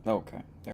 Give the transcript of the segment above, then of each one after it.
Okay. There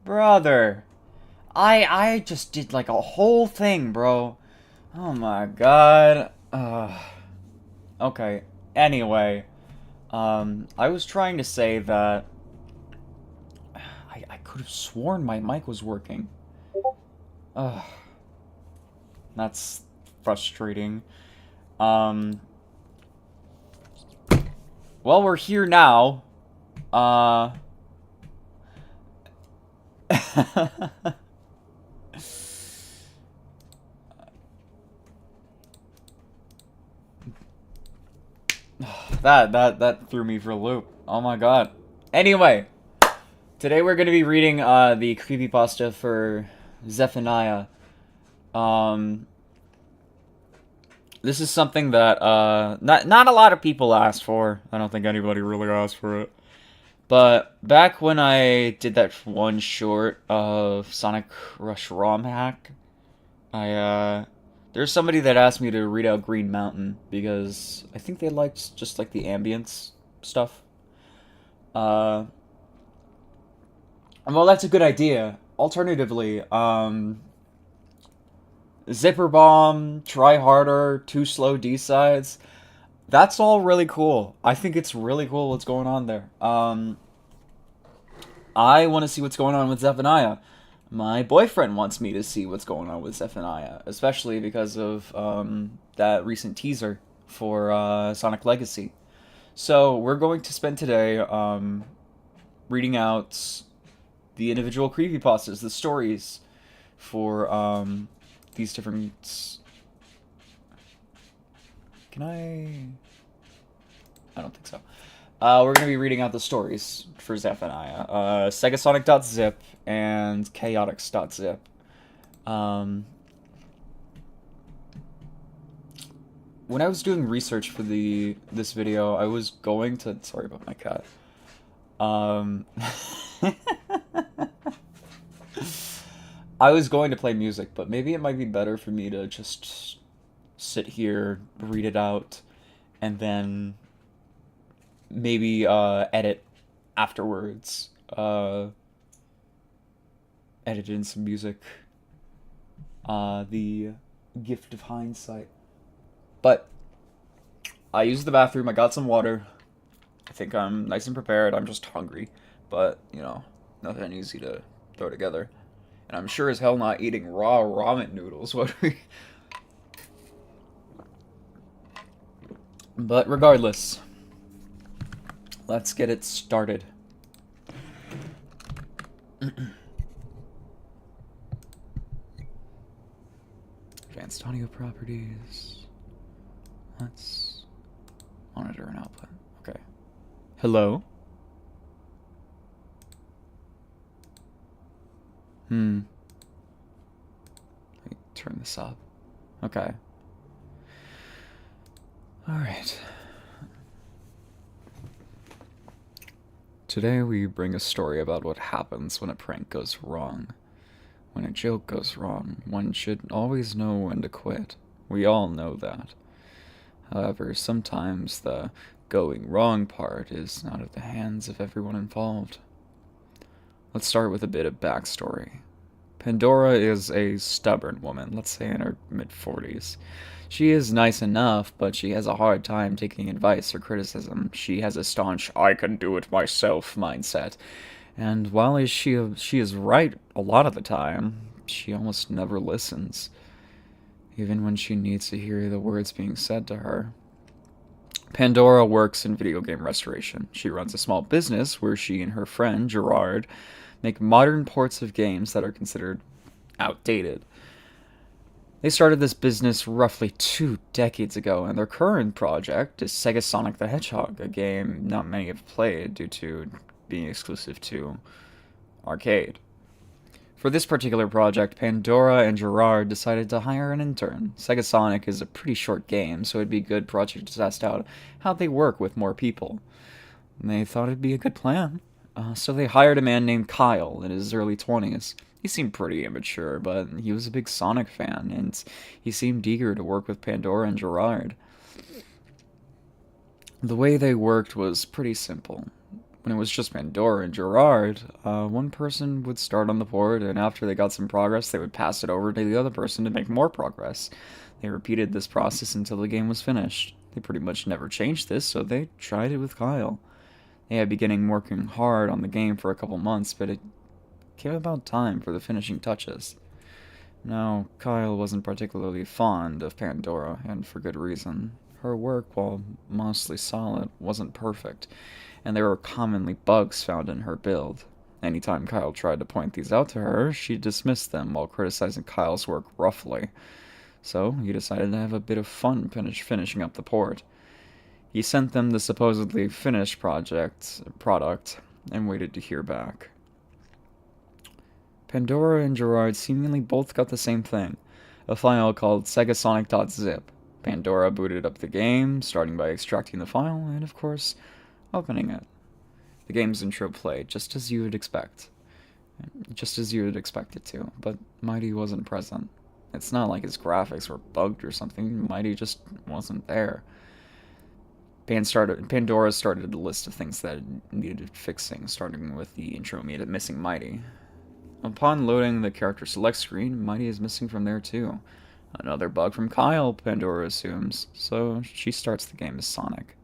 Brother, I just did like a whole thing, bro. Oh my god. Okay. Anyway, I was trying to say that I could have sworn my mic was working. Ugh, that's frustrating. Um, well, we're here now. Uh, that threw me for a loop. Oh my god. Anyway, today we're going to be reading the creepypasta for Zephaniah. Um, this is something that not a lot of people asked for. I don't think anybody really asked for it. But back when I did that one short of Sonic Rush ROM hack, there's somebody that asked me to read out Green Mountain because I think they liked just like the ambience stuff. Uh, well, that's a good idea. Alternatively, Zipper Bomb, Try Harder, Too Slow D-Sides. That's all really cool. I think it's really cool what's going on there. I want to see what's going on with Zephaniah. My boyfriend wants me to see what's going on with Zephaniah, especially because of that recent teaser for Sonic Legacy. So we're going to spend today reading out the individual creepypastas, the stories for these different. Can I don't think so. We're going to be reading out the stories for Zephaniah. SEGASONIC.ZIP and CHAOTIX.ZIP. When I was doing research for this video, I was going to... Sorry about my cat. I was going to play music, but maybe it might be better for me to just sit here, read it out, and then maybe edit afterwards. Edit in some music. The gift of hindsight. But I used the bathroom, I got some water. I think I'm nice and prepared. I'm just hungry. But, you know, nothing easy to throw together. And I'm sure as hell not eating raw ramen noodles. But regardless, let's get it started. Advanced audio properties. Let's monitor and output. Okay. Hello? Let me turn this up. Okay. Alright. Today we bring a story about what happens when a prank goes wrong. When a joke goes wrong, one should always know when to quit. We all know that. However, sometimes the going wrong part is out of the hands of everyone involved. Let's start with a bit of backstory. Pandora is a stubborn woman, let's say in her mid-40s. She is nice enough, but she has a hard time taking advice or criticism. She has a staunch, I can do it myself mindset. And while she is right a lot of the time, she almost never listens. Even when she needs to hear the words being said to her. Pandora works in video game restoration. She runs a small business where she and her friend, Gerard, make modern ports of games that are considered outdated. They started this business roughly 2 decades ago, and their current project is Sega Sonic the Hedgehog, a game not many have played due to being exclusive to arcade. For this particular project, Pandora and Gerard decided to hire an intern. Sega Sonic is a pretty short game, so it'd be a good project to test out how they work with more people. And they thought it'd be a good plan. So they hired a man named Kyle in his early 20s. He seemed pretty immature, but he was a big Sonic fan, and he seemed eager to work with Pandora and Gerard. The way they worked was pretty simple. when it was just Pandora and Gerard, one person would start on the board, and after they got some progress, they would pass it over to the other person to make more progress. They repeated this process until the game was finished. They pretty much never changed this, so they tried it with Kyle. They had beginning working hard on the game for a couple months, but it came about time for the finishing touches. Now, Kyle wasn't particularly fond of Pandora, and for good reason. Her work, while mostly solid, wasn't perfect, and there were commonly bugs found in her build. Anytime Kyle tried to point these out to her, she dismissed them while criticizing Kyle's work roughly. So, he decided to have a bit of fun finishing up the port. He sent them the supposedly finished product and waited to hear back. Pandora and Gerard seemingly both got the same thing, a file called SEGASONIC.ZIP. Pandora booted up the game, starting by extracting the file, and of course, opening it. The game's intro played, just as you would expect. Just as you would expect it to, but Mighty wasn't present. It's not like his graphics were bugged or something, Mighty just wasn't there. Pandora started a list of things that needed fixing, starting with the intro missing Mighty. Upon loading the character select screen, Mighty is missing from there too. Another bug from Kyle, Pandora assumes, so she starts the game as Sonic.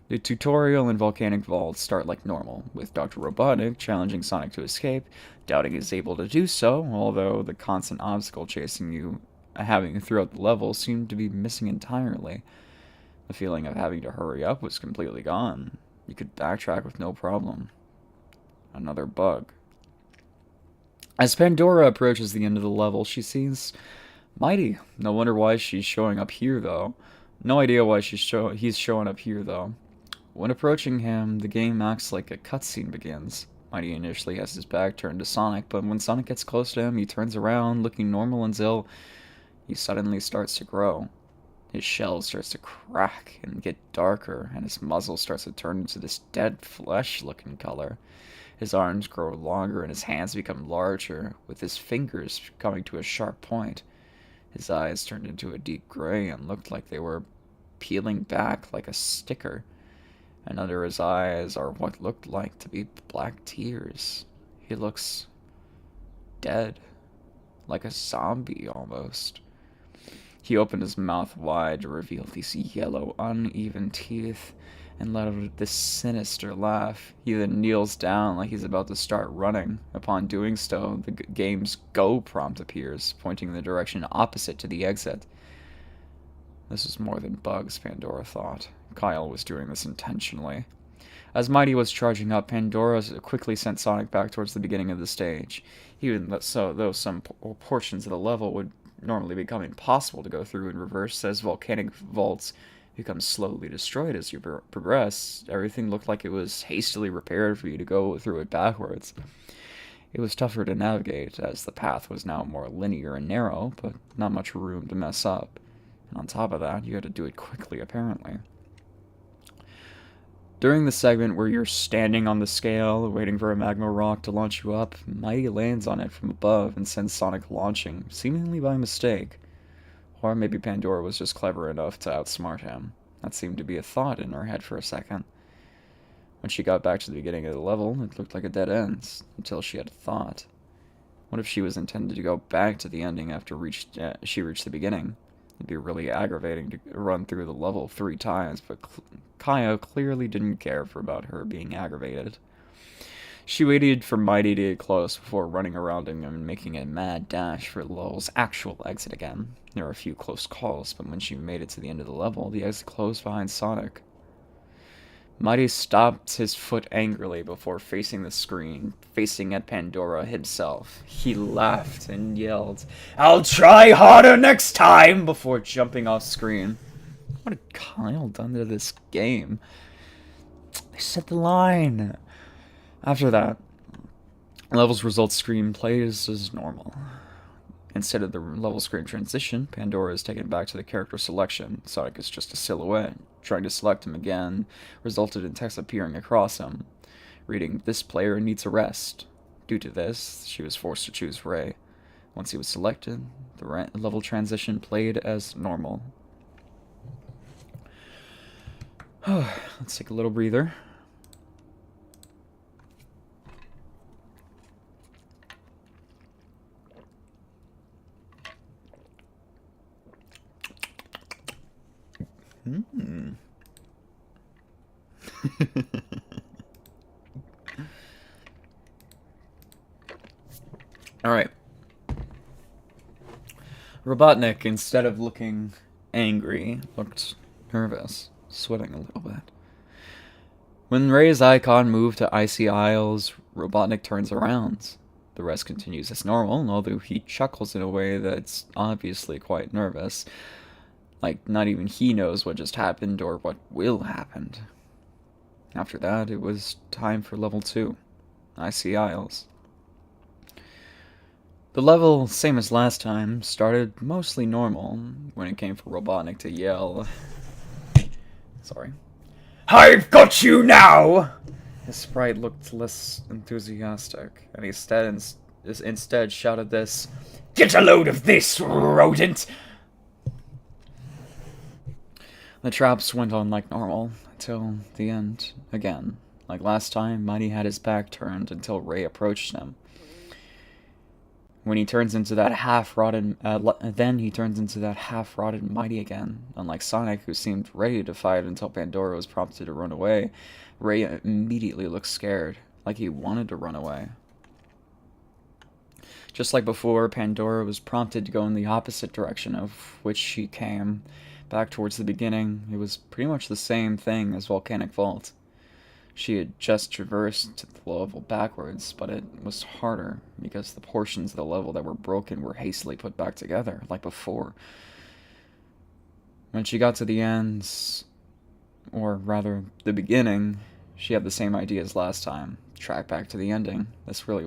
The tutorial and volcanic vaults start like normal, with Dr. Robotic challenging Sonic to escape, doubting he's able to do so, although the constant obstacle chasing you having throughout the level seemed to be missing entirely. The feeling of having to hurry up was completely gone. You could backtrack with no problem. Another bug. As Pandora approaches the end of the level, she sees Mighty. No wonder why she's showing up here, though. No idea why he's showing up here, though. When approaching him, the game acts like a cutscene begins. Mighty initially has his back turned to Sonic, but when Sonic gets close to him, he turns around, looking normal until he suddenly starts to grow. His shell starts to crack and get darker, and his muzzle starts to turn into this dead flesh-looking color. His arms grow longer and his hands become larger, with his fingers coming to a sharp point. His eyes turned into a deep gray and looked like they were peeling back like a sticker. And under his eyes are what looked like to be black tears. He looks dead, like a zombie almost. He opened his mouth wide to reveal these yellow, uneven teeth, and let out this sinister laugh. He then kneels down like he's about to start running. Upon doing so, the game's Go prompt appears, pointing in the direction opposite to the exit. This is more than bugs, Pandora thought. Kyle was doing this intentionally. As Mighty was charging up, Pandora quickly sent Sonic back towards the beginning of the stage. Even though some portions of the level would normally become impossible to go through in reverse, as volcanic vaults become slowly destroyed as you progress, everything looked like it was hastily repaired for you to go through it backwards. It was tougher to navigate, as the path was now more linear and narrow, but not much room to mess up. And on top of that, you had to do it quickly, apparently. During the segment where you're standing on the scale, waiting for a magma rock to launch you up, Mighty lands on it from above and sends Sonic launching, seemingly by mistake. Or maybe Pandora was just clever enough to outsmart him. That seemed to be a thought in her head for a second. When she got back to the beginning of the level, it looked like a dead end, until she had a thought. What if she was intended to go back to the ending after she reached the beginning? It'd be really aggravating to run through the level 3 times, but Kyle clearly didn't care about her being aggravated. She waited for Mighty to get close before running around him and making a mad dash for the level's actual exit again. There were a few close calls, but when she made it to the end of the level, the exit closed behind Sonic. Mighty stopped his foot angrily before facing the screen, facing at Pandora himself. He laughed and yelled, "I'll try harder next time!" before jumping off screen. What had Kyle done to this game? They set the line. After that, level's results screen plays as normal. Instead of the level screen transition, Pandora is taken back to the character selection. Sonic is just a silhouette. Trying to select him again resulted in text appearing across him, reading, "This player needs a rest." Due to this, she was forced to choose Ray. Once he was selected, the level transition played as normal. Let's take a little breather. Hmm. Alright. Robotnik, instead of looking angry, looked nervous, sweating a little bit. When Ray's icon moved to Icy Isles, Robotnik turns around. The rest continues as normal, although he chuckles in a way that's obviously quite nervous. Like, not even he knows what just happened or what will happen. After that, it was time for level 2, Icy Isles. The level, same as last time, started mostly normal when it came for Robotnik to yell. Sorry. I've got you now! His sprite looked less enthusiastic, and he instead shouted this, "Get a load of this, rodent!" The traps went on like normal, until the end, again. Like last time, Mighty had his back turned until Ray approached him. When he turns into that then he turns into that half-rotted Mighty again. Unlike Sonic, who seemed ready to fight until Pandora was prompted to run away, Ray immediately looked scared, like he wanted to run away. Just like before, Pandora was prompted to go in the opposite direction of which she came, back towards the beginning. It was pretty much the same thing as Volcanic Vault. She had just traversed the level backwards, but it was harder, because the portions of the level that were broken were hastily put back together, like before. When she got to the ends, or rather, the beginning, she had the same idea as last time. Track back to the ending. This really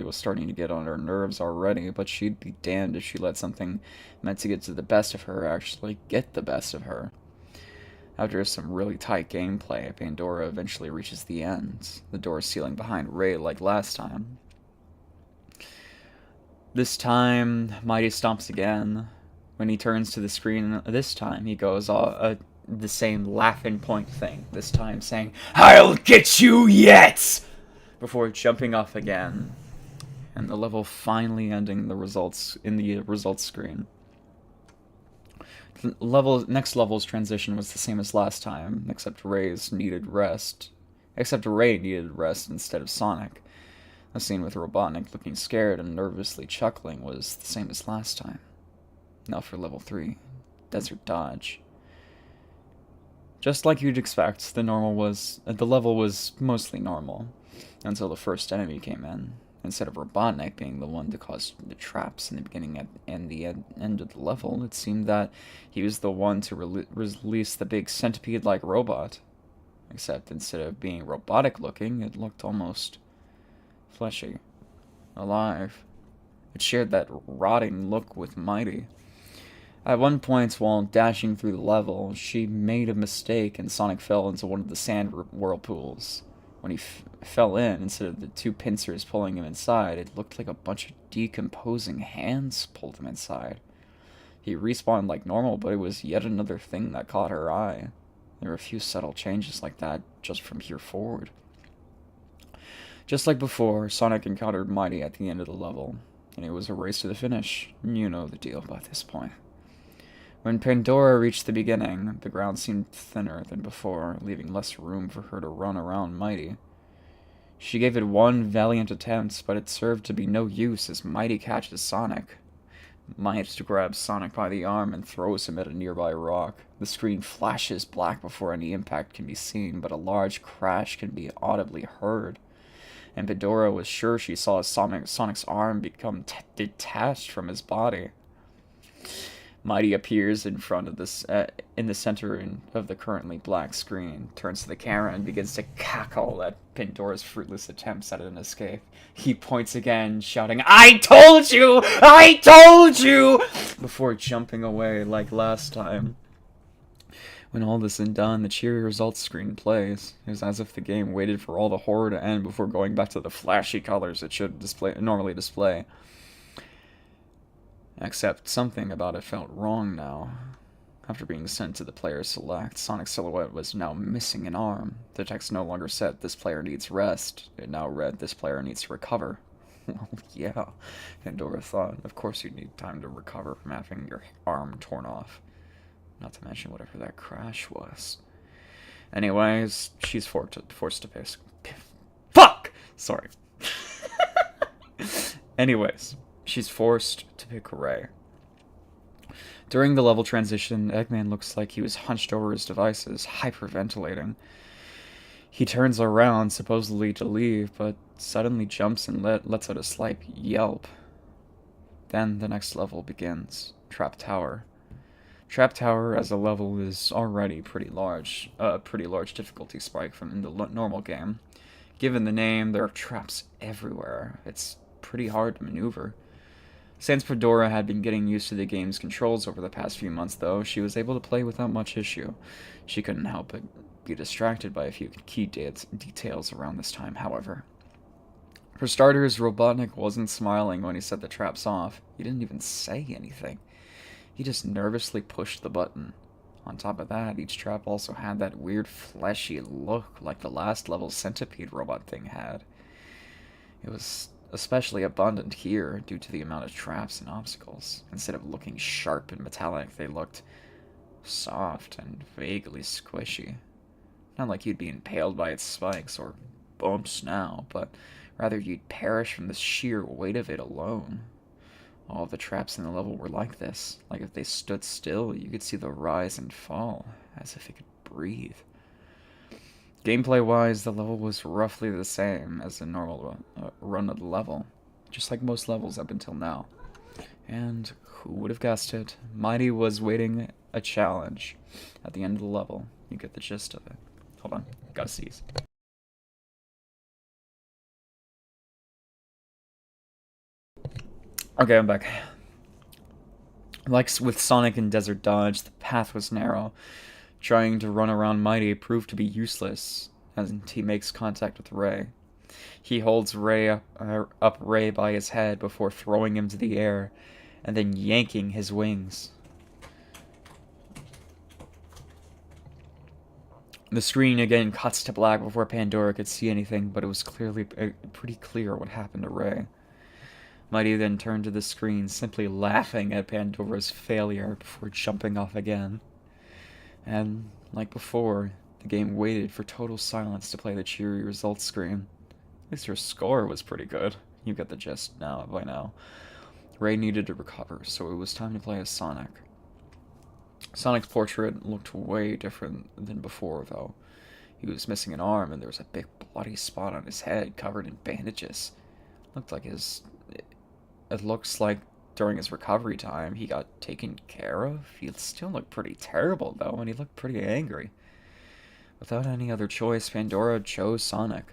was starting to get on her nerves already, but she'd be damned if she let something meant to get to the best of her actually get the best of her. After some really tight gameplay, Pandora eventually reaches the end, the door sealing behind Ray like last time. This time, Mighty stomps again. When he turns to the screen this time, he goes the same laughing point thing, this time saying, "I'll get you yet!" before jumping off again, and the level finally ending the results screen. Next level's transition was the same as last time, except Ray needed rest instead of Sonic. The scene with Robotnik looking scared and nervously chuckling was the same as last time. Now for level 3, Desert Dodge. Just like you'd expect, the level was mostly normal, until the first enemy came in. Instead of Robotnik being the one to cause the traps in the beginning and the end of the level, it seemed that he was the one to release the big centipede-like robot. Except instead of being robotic-looking, it looked almost fleshy, alive. It shared that rotting look with Mighty. At one point, while dashing through the level, she made a mistake and Sonic fell into one of the sand whirlpools. When he fell in, instead of the two pincers pulling him inside, it looked like a bunch of decomposing hands pulled him inside. He respawned like normal, but it was yet another thing that caught her eye. There were a few subtle changes like that just from here forward. Just like before, Sonic encountered Mighty at the end of the level, and it was a race to the finish. You know the deal by this point. When Pandora reached the beginning, the ground seemed thinner than before, leaving less room for her to run around Mighty. She gave it one valiant attempt, but it served to be no use as Mighty catches Sonic. Mighty grabs Sonic by the arm and throws him at a nearby rock. The screen flashes black before any impact can be seen, but a large crash can be audibly heard. And Pandora was sure she saw Sonic's arm become detached from his body. Mighty appears in front of in the center of the currently black screen, turns to the camera and begins to cackle at Pandora's fruitless attempts at an escape. He points again, shouting, "I told you! I told you!" before jumping away like last time. When all this is done, the cheery results screen plays. It was as if the game waited for all the horror to end before going back to the flashy colors it should normally display. Except something about it felt wrong now. After being sent to the player select, Sonic's silhouette was now missing an arm. The text no longer said, "This player needs rest." It now read, "This player needs to recover." Well, yeah, Pandora thought. Of course you need time to recover from having your arm torn off. Not to mention whatever that crash was. Anyways, she's forced to pick. Fuck! Sorry. Anyways, she's forced to pick Ray. During the level transition, Eggman looks like he was hunched over his devices, hyperventilating. He turns around, supposedly to leave, but suddenly jumps and lets out a slight yelp. Then the next level begins. Trap Tower. Trap Tower as a level is already pretty large difficulty spike from in the normal game. Given the name, there are traps everywhere. It's pretty hard to maneuver. Since Fedora had been getting used to the game's controls over the past few months, though, she was able to play without much issue. She couldn't help but be distracted by a few key details around this time, however. For starters, Robotnik wasn't smiling when he set the traps off. He didn't even say anything. He just nervously pushed the button. On top of that, each trap also had that weird fleshy look like the last level centipede robot thing had. It was especially abundant here due to the amount of traps and obstacles. Instead of looking sharp and metallic, they looked soft and vaguely squishy. Not like you'd be impaled by its spikes or bumps now, but rather you'd perish from the sheer weight of it alone. All of the traps in the level were like this. Like if they stood still, you could see the rise and fall, as if it could breathe. Gameplay-wise, the level was roughly the same as the normal run of the level, just like most levels up until now. And who would have guessed it? Mighty was waiting a challenge at the end of the level. You get the gist of it. Hold on, gotta seize. Okay, I'm back. Like with Sonic and Desert Dodge, the path was narrow. Trying to run around Mighty proved to be useless, as he makes contact with Ray. He holds Ray up Ray by his head before throwing him to the air, and then yanking his wings. The screen again cuts to black before Pandora could see anything, but it was clearly pretty clear what happened to Ray. Mighty then turned to the screen, simply laughing at Pandora's failure before jumping off again. And, like before, the game waited for total silence to play the cheery results screen. At least her score was pretty good. You get the gist by now. Ray needed to recover, so it was time to play as Sonic. Sonic's portrait looked way different than before, though. He was missing an arm, and there was a big bloody spot on his head covered in bandages. It looks like during his recovery time he got taken care of. He still looked pretty terrible, though, and he looked pretty angry. Without any other choice, Pandora chose Sonic.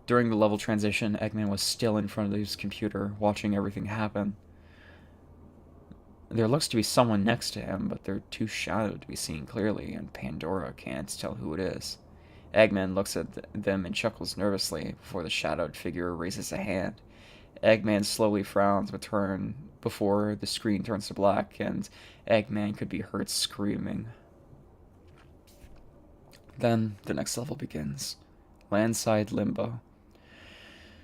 During the level transition, Eggman was still in front of his computer, watching everything happen. There looks to be someone next to him, but they're too shadowed to be seen clearly, and Pandora can't tell who it is. Eggman looks at them and chuckles nervously before the shadowed figure raises a hand. Eggman slowly frowns before the screen turns to black, and Eggman could be heard screaming. Then the next level begins. Landside Limbo.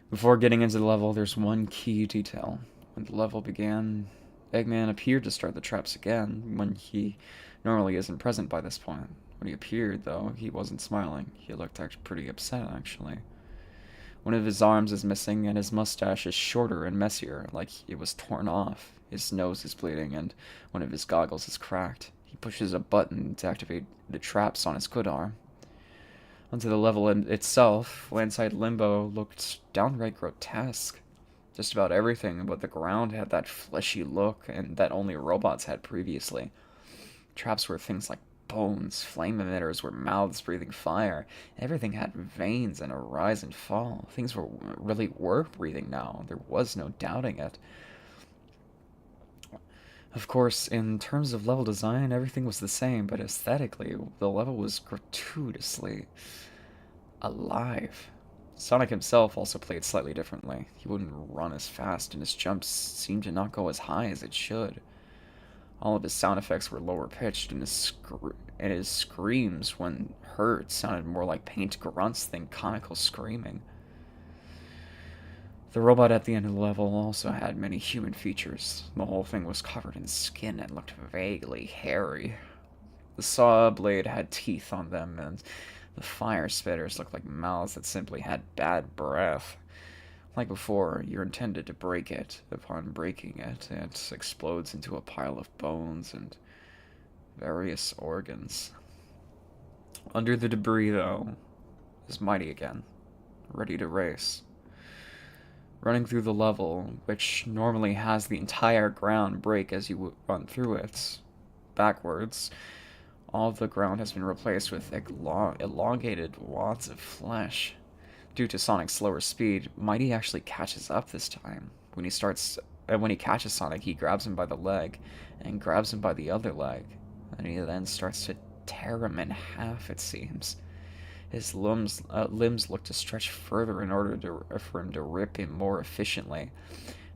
Before getting into the level, there's one key detail. When the level began, Eggman appeared to start the traps again, when he normally isn't present by this point. When he appeared, though, he wasn't smiling. He looked pretty upset, actually. One of his arms is missing, and his mustache is shorter and messier, like it was torn off. His nose is bleeding, and one of his goggles is cracked. He pushes a button to activate the traps on his good arm. Onto the level itself, Landside Limbo looked downright grotesque. Just about everything but the ground had that fleshy look and that only robots had previously. Traps were things like bones, flame emitters were mouths breathing fire. Everything had veins and a rise and fall. Things really were breathing now. There was no doubting it. Of course, in terms of level design, everything was the same, but aesthetically, the level was gratuitously alive. Sonic himself also played slightly differently. He wouldn't run as fast, and his jumps seemed to not go as high as it should. All of his sound effects were lower pitched, and his screams, when heard, sounded more like pained grunts than comical screaming. The robot at the end of the level also had many human features. The whole thing was covered in skin and looked vaguely hairy. The saw blade had teeth on them, and the fire spitters looked like mouths that simply had bad breath. Like before, you're intended to break it. Upon breaking it, it explodes into a pile of bones and various organs. Under the debris, though, is Mighty again, ready to race. Running through the level, which normally has the entire ground break as you run through it, backwards, all of the ground has been replaced with elongated wads of flesh. Due to Sonic's slower speed, Mighty actually catches up this time. When he catches Sonic, he grabs him by the leg, and grabs him by the other leg, and he then starts to tear him in half, it seems. His limbs look to stretch further in order for him to rip him more efficiently.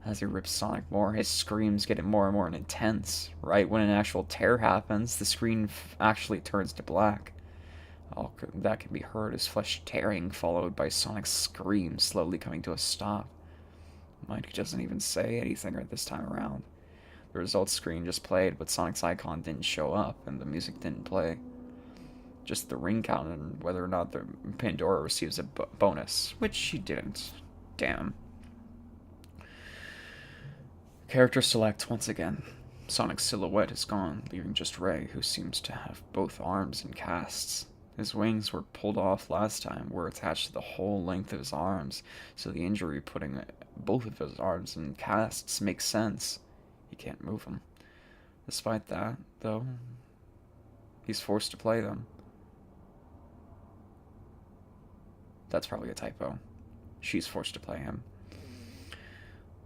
As he rips Sonic more, his screams get more and more intense. Right when an actual tear happens, the screen actually turns to black. All that can be heard is flesh tearing, followed by Sonic's screams slowly coming to a stop. Mighty doesn't even say anything right this time around. The results screen just played, but Sonic's icon didn't show up, and the music didn't play. Just the ring count and whether or not the Pandora receives a bonus, which she didn't. Damn. Character select once again. Sonic's silhouette is gone, leaving just Ray, who seems to have both arms in casts. His wings were pulled off last time, were attached to the whole length of his arms, so the injury putting both of his arms in casts makes sense. He can't move them. Despite that, though, he's forced to play them. That's probably a typo. She's forced to play him.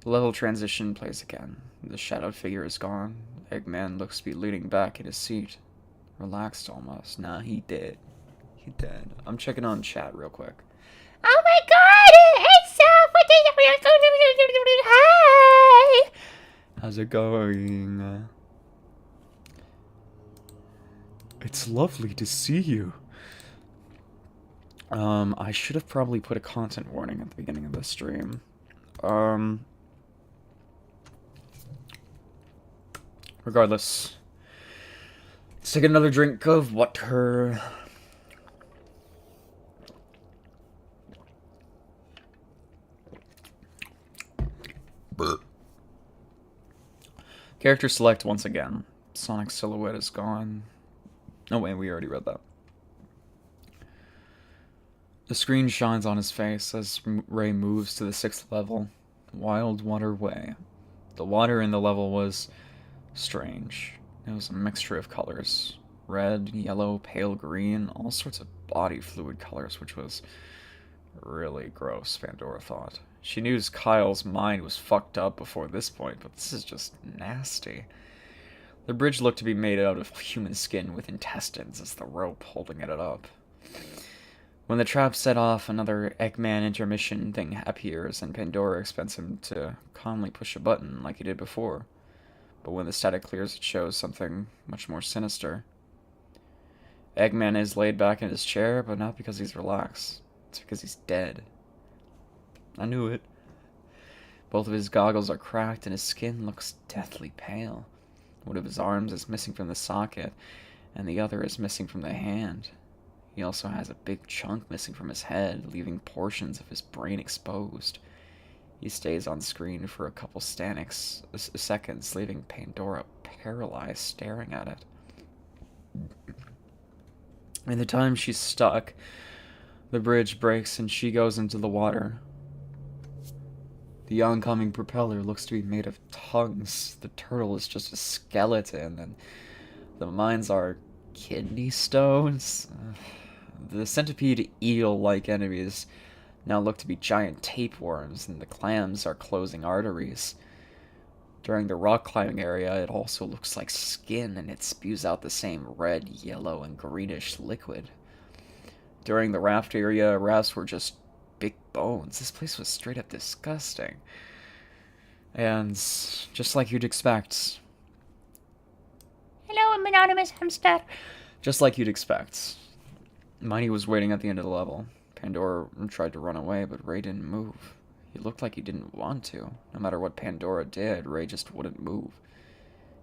The level transition plays again. The shadowed figure is gone. Eggman looks to be leaning back in his seat. Relaxed almost. Nah, he did. He did. I'm checking on chat real quick. Oh my god! It's Hi! How's it going? It's lovely to see you. I should have probably put a content warning at the beginning of the stream. Regardless, let's take another drink of water. Character select once again. Sonic's silhouette is gone. Oh wait, we already read that. The screen shines on his face as Ray moves to the 6th level, Wild Water Way. The water in the level was strange. It was a mixture of colors. Red, yellow, pale green, all sorts of body fluid colors, which was really gross, Pandora thought. She knew Kyle's mind was fucked up before this point, but this is just nasty. The bridge looked to be made out of human skin with intestines as the rope holding it up. When the trap set off, another Eggman intermission thing appears, and Pandora expects him to calmly push a button like he did before. But when the static clears, it shows something much more sinister. Eggman is laid back in his chair, but not because he's relaxed. It's because he's dead. I knew it. Both of his goggles are cracked, and his skin looks deathly pale. One of his arms is missing from the socket, and the other is missing from the hand. He also has a big chunk missing from his head, leaving portions of his brain exposed. He stays on screen for a couple seconds, leaving Pandora paralyzed, staring at it. In the time she's stuck, the bridge breaks and she goes into the water. The oncoming propeller looks to be made of tongues. The turtle is just a skeleton, and the mines are kidney stones. The centipede eel-like enemies now look to be giant tapeworms, and the clams are closing arteries. During the rock climbing area, it also looks like skin, and it spews out the same red, yellow, and greenish liquid. During the raft area, rafts were just big bones. This place was straight up disgusting. And just like you'd expect. Hello, anonymous hamster. Just like you'd expect. Mighty was waiting at the end of the level. Pandora tried to run away, but Ray didn't move. He looked like he didn't want to. No matter what Pandora did, Ray just wouldn't move.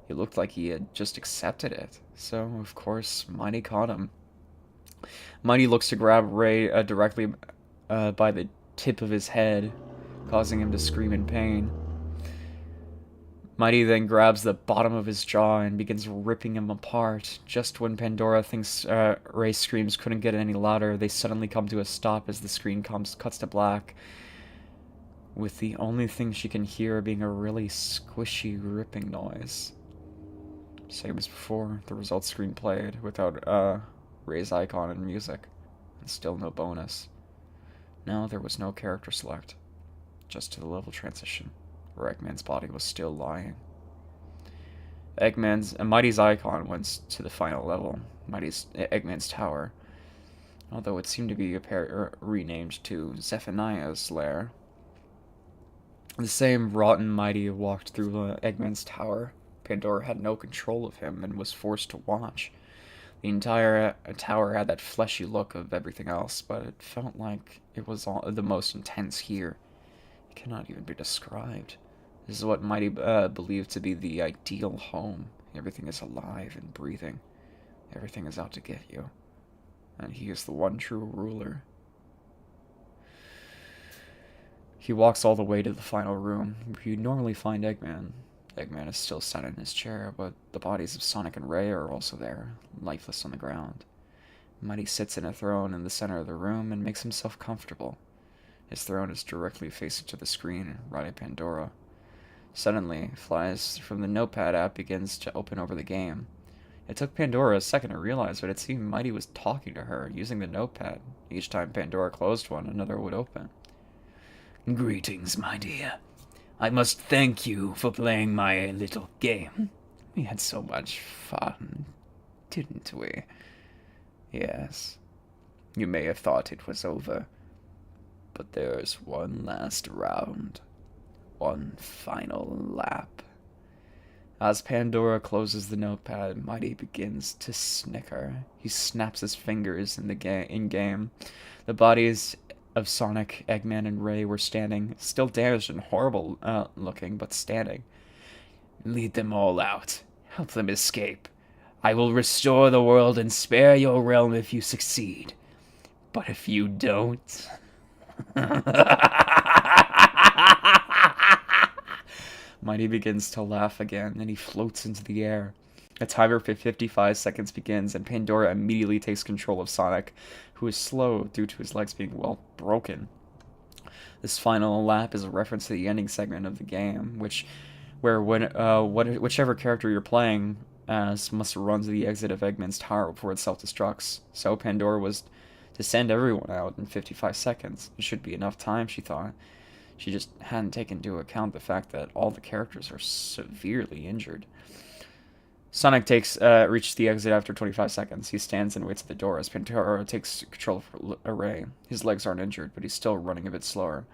He looked like he had just accepted it. So, of course, Mighty caught him. Mighty looks to grab Ray directly by the tip of his head, causing him to scream in pain. Mighty then grabs the bottom of his jaw and begins ripping him apart. Just when Pandora thinks Ray's screams couldn't get any louder, they suddenly come to a stop as the screen cuts to black, with the only thing she can hear being a really squishy ripping noise. Same as before, the results screen played without Ray's icon and music, and still no bonus. Now there was no character select, just to the level transition, where Eggman's body was still lying. Mighty's icon went to the final level, Eggman's tower, although it seemed to be renamed to Zephaniah's lair. The same rotten Mighty walked through Eggman's tower. Pandora had no control of him and was forced to watch. The entire tower had that fleshy look of everything else, but it felt like it was the most intense here. It cannot even be described. This is what Mighty believed to be the ideal home. Everything is alive and breathing. Everything is out to get you. And he is the one true ruler. He walks all the way to the final room, where you normally find Eggman. Eggman is still sat in his chair, but the bodies of Sonic and Ray are also there, lifeless on the ground. Mighty sits in a throne in the center of the room and makes himself comfortable. His throne is directly facing to the screen, right at Pandora. Suddenly, flies from the notepad app begins to open over the game. It took Pandora a second to realize, but it seemed Mighty was talking to her, using the notepad. Each time Pandora closed one, another would open. Greetings, my dear. I must thank you for playing my little game. We had so much fun, didn't we? Yes. You may have thought it was over, but there's one last round. One final lap. As Pandora closes the notepad, Mighty begins to snicker. He snaps his fingers in-game. The bodies of Sonic, Eggman, and Ray were standing, still damaged and horrible looking, but standing. Lead them all out. Help them escape. I will restore the world and spare your realm if you succeed. But if you don't... Mighty begins to laugh again, and he floats into the air. A timer for 55 seconds begins, and Pandora immediately takes control of Sonic, who is slow due to his legs being, well, broken. This final lap is a reference to the ending segment of the game, whichever character you're playing as must run to the exit of Eggman's tower before it self-destructs. So Pandora was to send everyone out in 55 seconds. It should be enough time, she thought. She just hadn't taken into account the fact that all the characters are severely injured. Sonic reaches the exit after 25 seconds. He stands and waits at the door as Pandora takes control of Ray. His legs aren't injured, but he's still running a bit slower.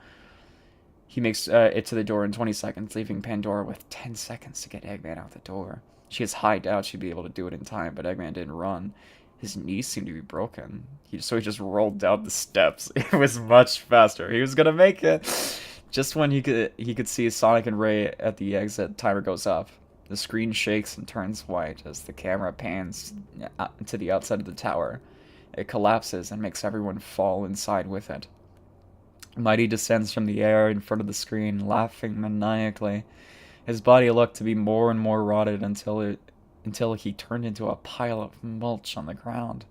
He makes it to the door in 20 seconds, leaving Pandora with 10 seconds to get Eggman out the door. She has high doubts she'd be able to do it in time, but Eggman didn't run. His knees seemed to be broken. So he just rolled down the steps. It was much faster. He was gonna make it. Just when he could see Sonic and Ray at the exit, timer goes up. The screen shakes and turns white as the camera pans to the outside of the tower. It collapses and makes everyone fall inside with it. Mighty descends from the air in front of the screen, laughing maniacally. His body looked to be more and more rotted until he turned into a pile of mulch on the ground.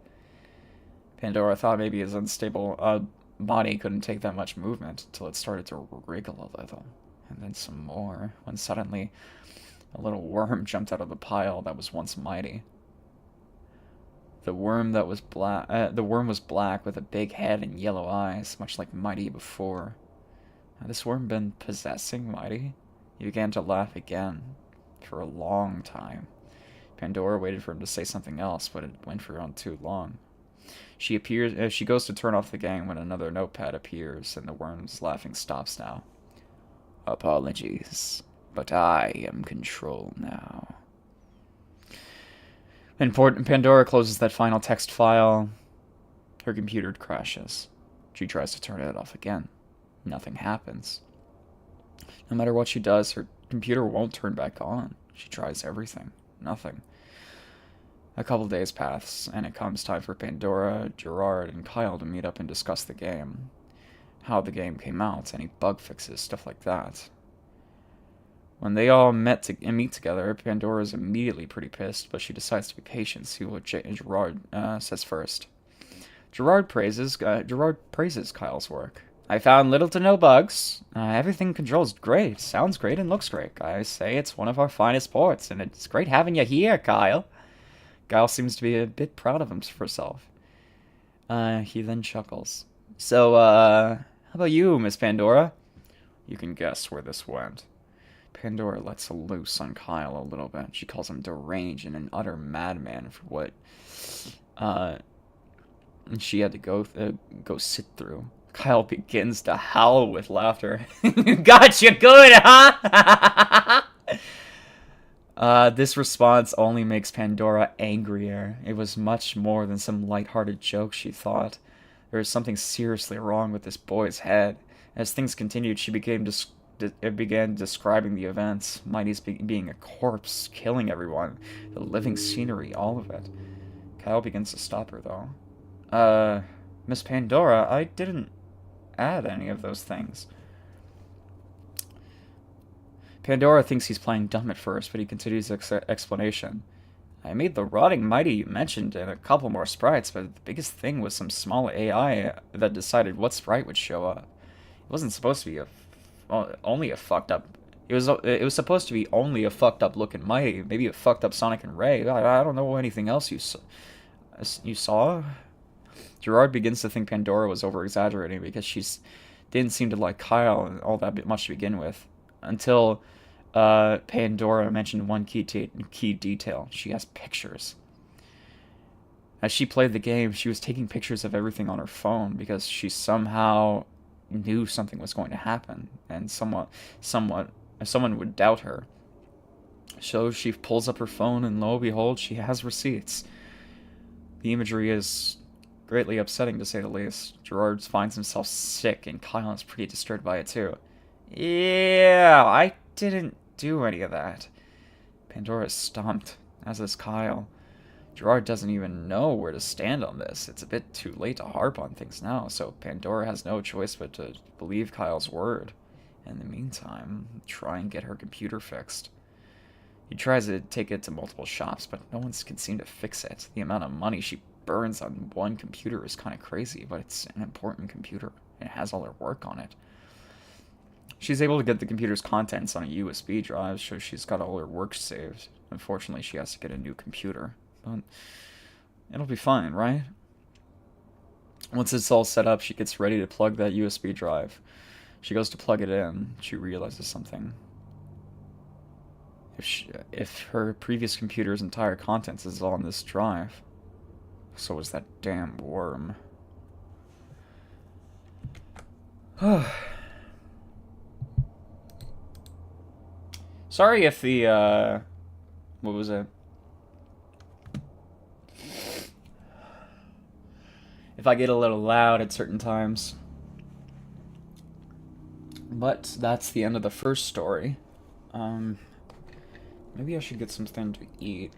Pandora thought maybe his unstable body couldn't take that much movement until it started to wriggle a little, and then some more, when suddenly a little worm jumped out of the pile that was once Mighty. The worm was black with a big head and yellow eyes, much like Mighty before. Had this worm been possessing Mighty? He began to laugh again, for a long time. Pandora waited for him to say something else, but it went for on too long. She goes to turn off the game when another notepad appears, and the worm's laughing stops now. Apologies, but I am control now. And Pandora closes that final text file. Her computer crashes. She tries to turn it off again. Nothing happens. No matter what she does, her computer won't turn back on. She tries everything. Nothing. A couple days pass, and it comes time for Pandora, Gerard, and Kyle to meet up and discuss the game. How the game came out, any bug fixes, stuff like that. When they all meet together, Pandora is immediately pretty pissed, but she decides to be patient, see what Gerard says first. Gerard praises Kyle's work. I found little to no bugs. Everything controls great, sounds great, and looks great. I say it's one of our finest ports, and it's great having you here, Kyle. Kyle seems to be a bit proud of himself. He then chuckles. So, how about you, Miss Pandora? You can guess where this went. Pandora lets loose on Kyle a little bit. She calls him deranged and an utter madman for what she had to go sit through. Kyle begins to howl with laughter. Got you good, huh? This response only makes Pandora angrier. It was much more than some lighthearted joke, she thought. There was something seriously wrong with this boy's head. As things continued, she began describing the events. Mighty's being a corpse, killing everyone, the living scenery, all of it. Kyle begins to stop her, though. Miss Pandora, I didn't add any of those things. Pandora thinks he's playing dumb at first, but he continues his explanation. I made the rotting Mighty you mentioned and a couple more sprites, but the biggest thing was some small AI that decided what sprite would show up. It wasn't supposed to be only a fucked up. It was supposed to be only a fucked up looking Mighty, maybe a fucked up Sonic and Ray. I don't know anything else you saw. Gerard begins to think Pandora was over exaggerating because she didn't seem to like Kyle all that much to begin with, until Pandora mentioned one key detail. She has pictures. As she played the game, she was taking pictures of everything on her phone because she somehow knew something was going to happen, and someone would doubt her. So she pulls up her phone, and lo and behold, she has receipts. The imagery is greatly upsetting, to say the least. Gerard finds himself sick, and Kyle is pretty disturbed by it too. Yeah, I didn't do any of that. Pandora is stumped, as is Kyle. Gerard doesn't even know where to stand on this. It's a bit too late to harp on things now, so Pandora has no choice but to believe Kyle's word. In the meantime, try and get her computer fixed. He tries to take it to multiple shops, but no one can seem to fix it. The amount of money she burns on one computer is kind of crazy, but it's an important computer. It has all her work on it. She's able to get the computer's contents on a USB drive, so she's got all her work saved. Unfortunately, she has to get a new computer. But it'll be fine, right? Once it's all set up, she gets ready to plug that USB drive. She goes to plug it in. She realizes something. If her previous computer's entire contents is on this drive, so is that damn worm. Sorry if the, what was it? If I get a little loud at certain times. But that's the end of the first story. Maybe I should get something to eat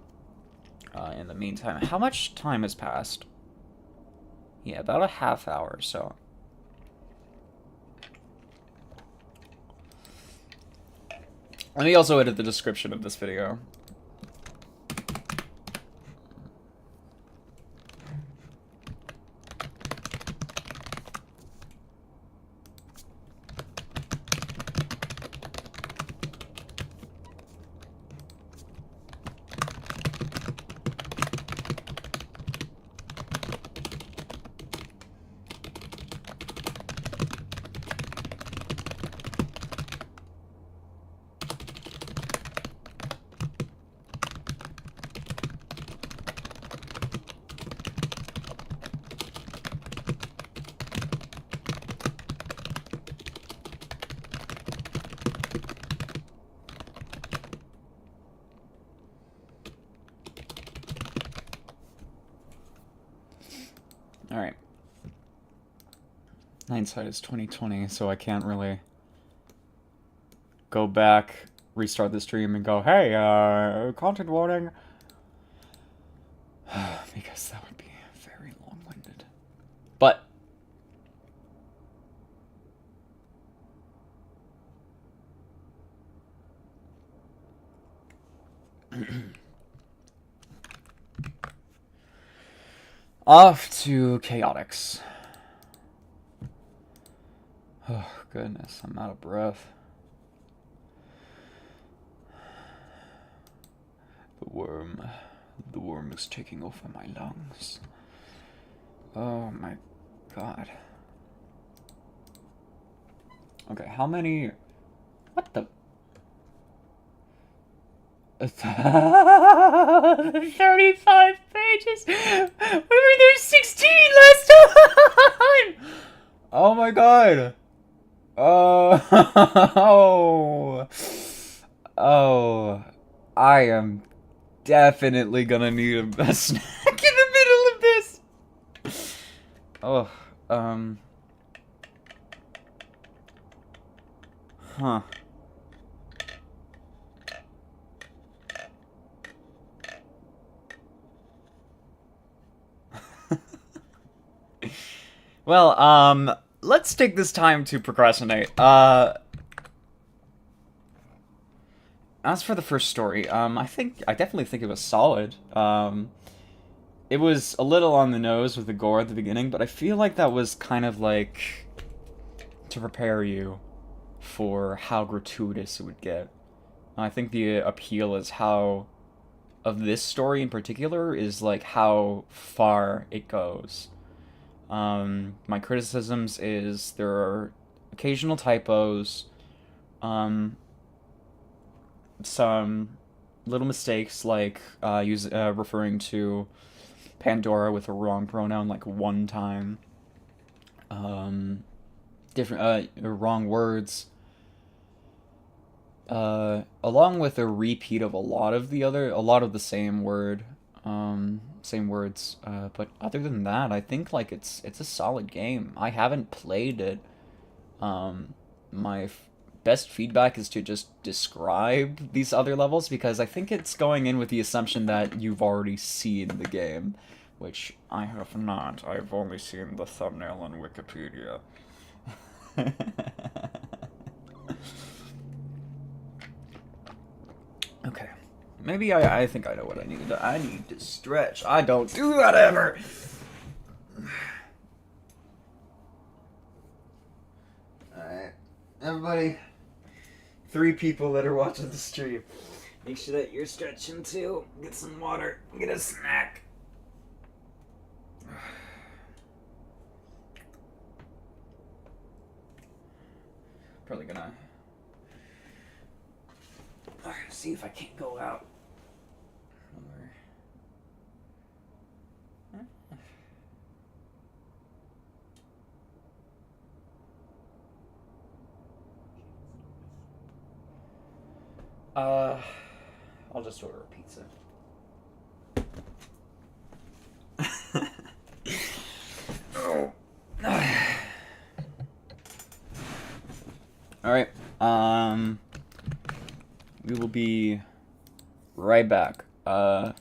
in the meantime. How much time has passed? Yeah, about a half hour or so. Let me also edit the description of this video. Alright. Hindsight is 20/20, so I can't really go back, restart the stream, and go, hey, content warning. Because that would be very long-winded. But off to Chaotix. Oh, goodness, I'm out of breath. The worm is taking over my lungs. Oh my god. Okay, how many... What the... 35 pages. We were there 16 last time. Oh my god. Oh. Oh. I am definitely gonna need a snack in the middle of this. Oh, huh. Well, let's take this time to procrastinate. As for the first story, I definitely think it was solid. It was a little on the nose with the gore at the beginning, but I feel like that was kind of like to prepare you for how gratuitous it would get. I think the appeal is of this story in particular is like how far it goes. My criticisms is there are occasional typos, some little mistakes like referring to Pandora with a wrong pronoun like one time, wrong words, along with a repeat of a lot of the same words. But other than that, I think like it's a solid game. I haven't played it. My best feedback is to just describe these other levels because I think it's going in with the assumption that you've already seen the game, which I have not. I've only seen the thumbnail on Wikipedia. Okay. Maybe I think I know what I need. I need to stretch. I don't do that ever! Alright. Everybody, 3 people that are watching the stream, make sure that you're stretching too. Get some water. Get a snack. Probably gonna see if I can't go out. I'll just order a pizza. Oh. Alright, we will be right back. Okay.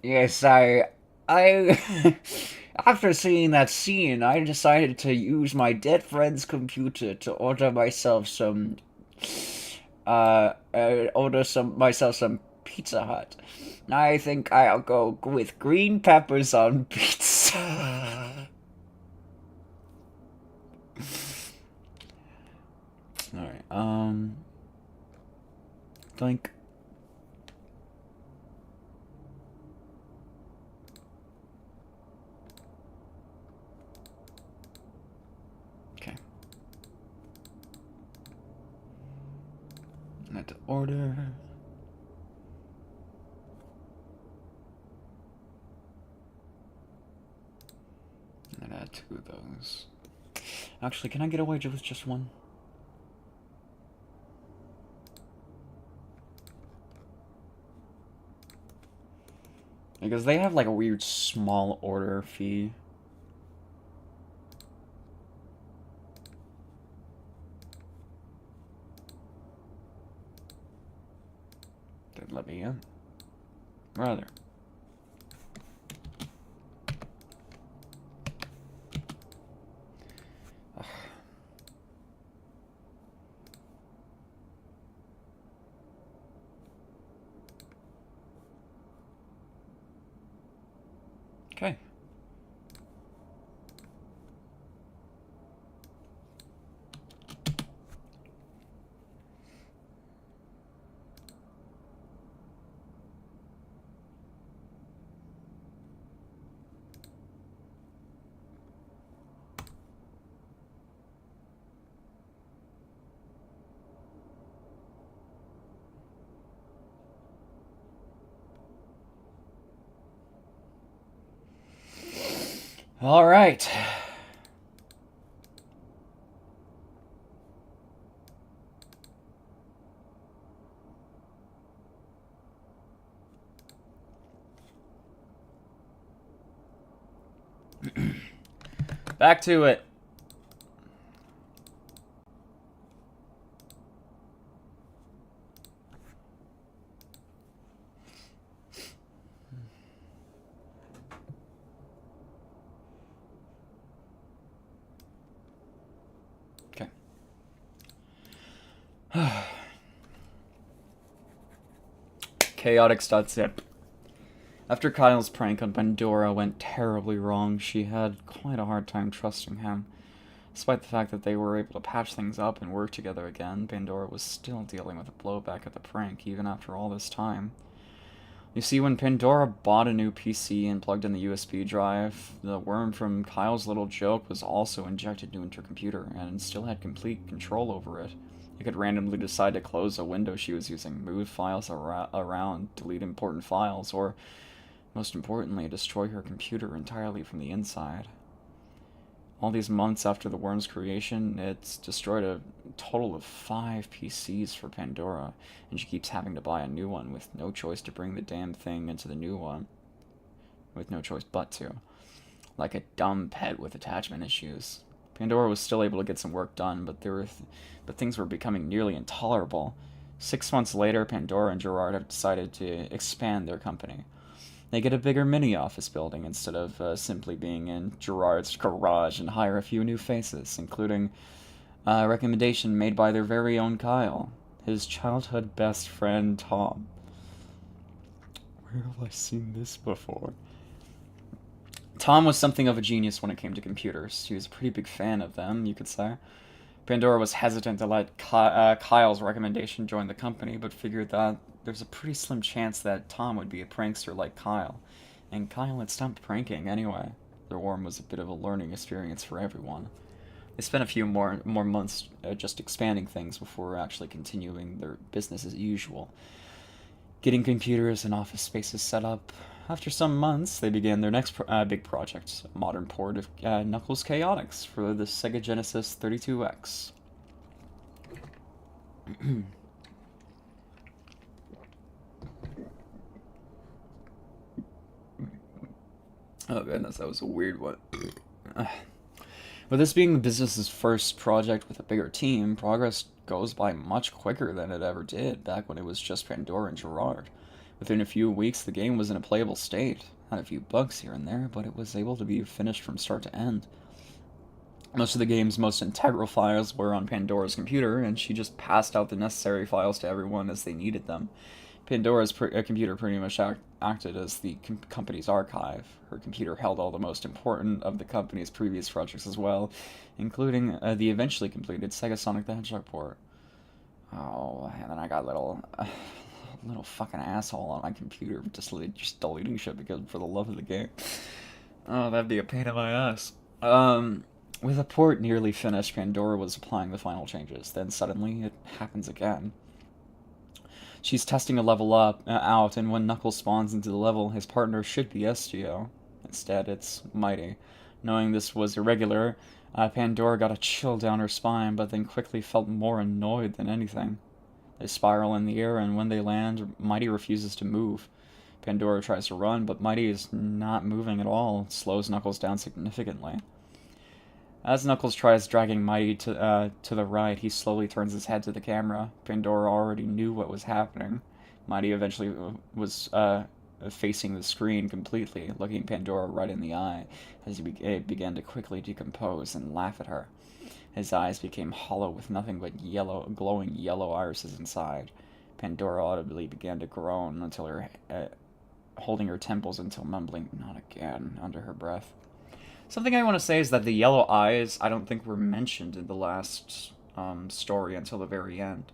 Yes, I after seeing that scene, I decided to use my dead friend's computer to order myself some some Pizza Hut. I think I'll go with green peppers on pizza. Alright, think. Add to order. And add 2 of those. Actually, can I get away with just 1? Because they have like a weird small order fee. Didn't let me in. Rather. Ugh. Okay. All right. Back to it. Okay. CHAOTIX.ZIP. After Kyle's prank on Pandora went terribly wrong, she had quite a hard time trusting him. Despite the fact that they were able to patch things up and work together again, Pandora was still dealing with the blowback of the prank, even after all this time. You see, when Pandora bought a new PC and plugged in the USB drive, the worm from Kyle's little joke was also injected into her computer and still had complete control over it. It could randomly decide to close a window she was using, move files around, delete important files, or, most importantly, destroy her computer entirely from the inside. All these months after the worm's creation, it's destroyed a total of 5 PCs for Pandora, and she keeps having to buy a new one with no choice to bring the damn thing into the new one. With no choice but to. Like a dumb pet with attachment issues. Pandora was still able to get some work done, but things were becoming nearly intolerable. 6 months later, Pandora and Gerard have decided to expand their company. They get a bigger mini-office building instead of simply being in Gerard's garage and hire a few new faces, including a recommendation made by their very own Kyle, his childhood best friend Tom. Where have I seen this before? Tom was something of a genius when it came to computers. He was a pretty big fan of them, you could say. Pandora was hesitant to let Kyle's recommendation join the company, but figured that there's a pretty slim chance that Tom would be a prankster like Kyle, and Kyle had stopped pranking anyway. The worm was a bit of a learning experience for everyone. They spent a few more months just expanding things before actually continuing their business as usual. Getting computers and office spaces set up. After some months, they began their next big project, a modern port of Knuckles Chaotix for the Sega Genesis 32X. Oh goodness, that was a weird one. With this being the business's first project with a bigger team, progress goes by much quicker than it ever did back when it was just Pandora and Gerard. Within a few weeks, the game was in a playable state. Had a few bugs here and there, but it was able to be finished from start to end. Most of the game's most integral files were on Pandora's computer, and she just passed out the necessary files to everyone as they needed them. Pandora's computer pretty much acted as the company's archive. Her computer held all the most important of the company's previous projects as well, including the eventually completed SEGASONIC the Hedgehog port. Oh, and then I got little fucking asshole on my computer just deleting shit because for the love of the game. Oh, that'd be a pain in my ass. With the port nearly finished, Pandora was applying the final changes. Then suddenly it happens again. She's testing a level out, and when Knuckles spawns into the level, his partner should be SGO. Instead, it's Mighty. Knowing this was irregular, Pandora got a chill down her spine, but then quickly felt more annoyed than anything. They spiral in the air, and when they land, Mighty refuses to move. Pandora tries to run, but Mighty is not moving at all. It slows Knuckles down significantly. As Knuckles tries dragging Mighty to the right, he slowly turns his head to the camera. Pandora already knew what was happening. Mighty eventually was facing the screen completely, looking Pandora right in the eye, as he began to quickly decompose and laugh at her. His eyes became hollow with nothing but glowing yellow irises inside. Pandora audibly began to groan until holding her temples until mumbling, "Not again," under her breath. Something I want to say is that the yellow eyes, I don't think were mentioned in the last story until the very end.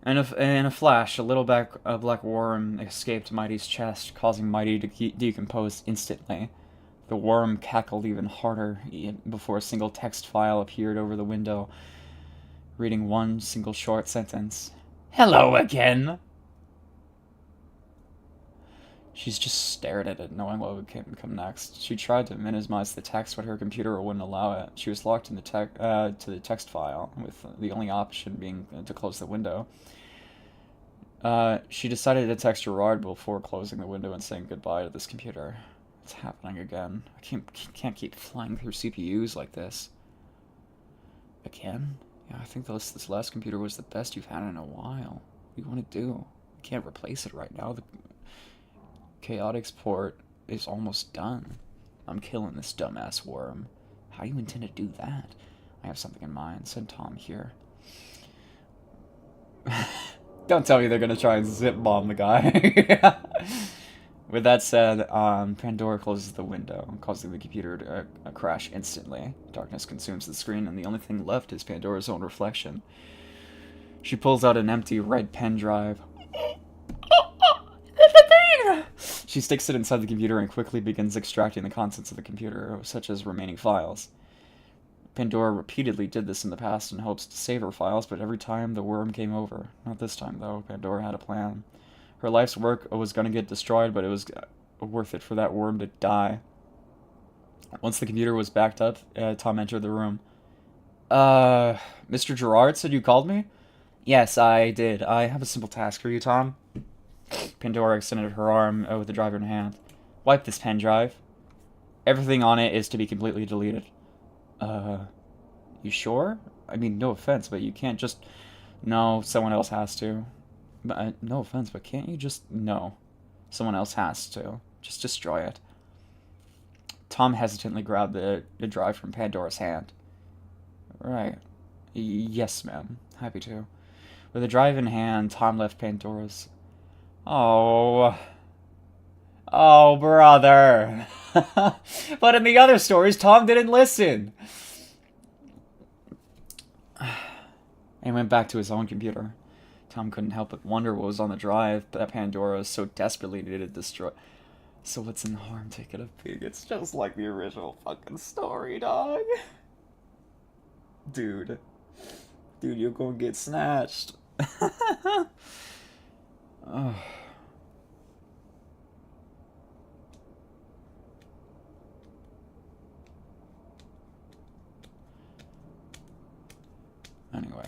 And in a flash, a black worm escaped Mighty's chest, causing Mighty to decompose instantly. The worm cackled even harder before a single text file appeared over the window, reading one single short sentence. "Hello again." She's just stared at it, knowing what would come next. She tried to minimize the text, but her computer wouldn't allow it. She was locked in the to the text file, with the only option being to close the window. She decided to text Gerard before closing the window and saying goodbye to this computer. It's happening again. I can't keep flying through CPUs like this. Again? Yeah, I think this last computer was the best you've had in a while. What do you want to do? You can't replace it right now. The CHAOTIX port is almost done. I'm killing this dumbass worm. How do you intend to do that? I have something in mind. Send Tom here. Don't tell me they're gonna try and zip bomb the guy. With that said, Pandora closes the window, causing the computer to crash instantly. Darkness consumes the screen, and the only thing left is Pandora's own reflection. She pulls out an empty red pen drive. She sticks it inside the computer and quickly begins extracting the contents of the computer, such as remaining files. Pandora repeatedly did this in the past in hopes to save her files, but every time the worm came over. Not this time, though. Pandora had a plan. Her life's work was going to get destroyed, but it was worth it for that worm to die. Once the computer was backed up, Tom entered the room. Mr. Gerard said you called me? Yes, I did. I have a simple task for you, Tom. Pandora extended her arm with the drive in her hand. Wipe this pen drive. Everything on it is to be completely deleted. You sure? I mean, no offense, but you can't just... No, someone else has to. No offense, but can't you just... No. Someone else has to. Just destroy it. Tom hesitantly grabbed the drive from Pandora's hand. Right. Yes, ma'am. Happy to. With the drive in hand, Tom left Pandora's... Oh, brother. But in the other stories, Tom didn't listen. And went back to his own computer. Tom couldn't help but wonder what was on the drive that Pandora so desperately needed to destroy. So what's in harm taking a peek? It's just like the original fucking story, dog. Dude, you're gonna get snatched. Oh. Anyway.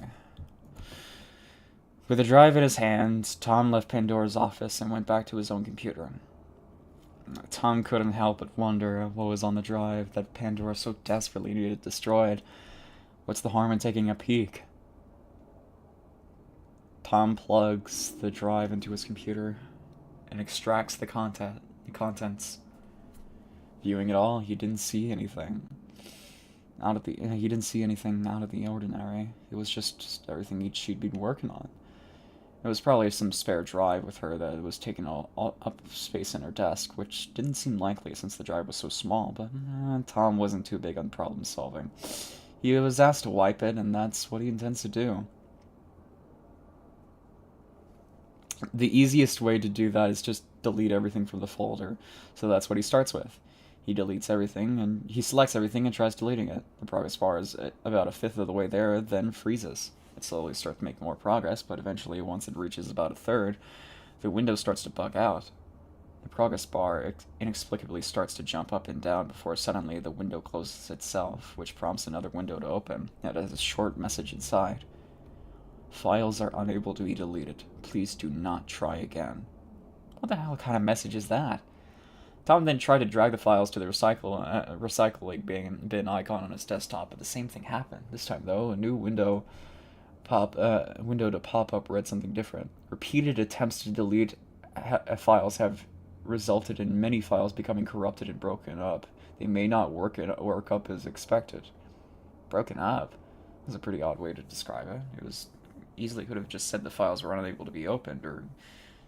With the drive in his hand, Tom left Pandora's office and went back to his own computer. Tom couldn't help but wonder what was on the drive that Pandora so desperately needed destroyed. What's the harm in taking a peek? Tom plugs the drive into his computer and extracts the contents. Viewing it all, he didn't see anything out of the ordinary. It was just everything she'd been working on. It was probably some spare drive with her that was taking all up space in her desk, which didn't seem likely since the drive was so small, but Tom wasn't too big on problem solving. He was asked to wipe it, and that's what he intends to do. The easiest way to do that is just delete everything from the folder, so that's what he starts with. He deletes everything, and he selects everything and tries deleting it. The progress bar is about a fifth of the way there, then freezes. It slowly starts to make more progress, but eventually, once it reaches about a third, the window starts to bug out. The progress bar inexplicably starts to jump up and down before suddenly the window closes itself, which prompts another window to open. It has a short message inside. Files are unable to be deleted. Please do not try again. What the hell kind of message is that? Tom then tried to drag the files to the recycling bin icon on his desktop, but the same thing happened. This time, though, a new window to pop up read something different. Repeated attempts to delete files have resulted in many files becoming corrupted and broken up. They may not work up as expected. Broken up? That's a pretty odd way to describe it. It was easily could have just said the files were unable to be opened or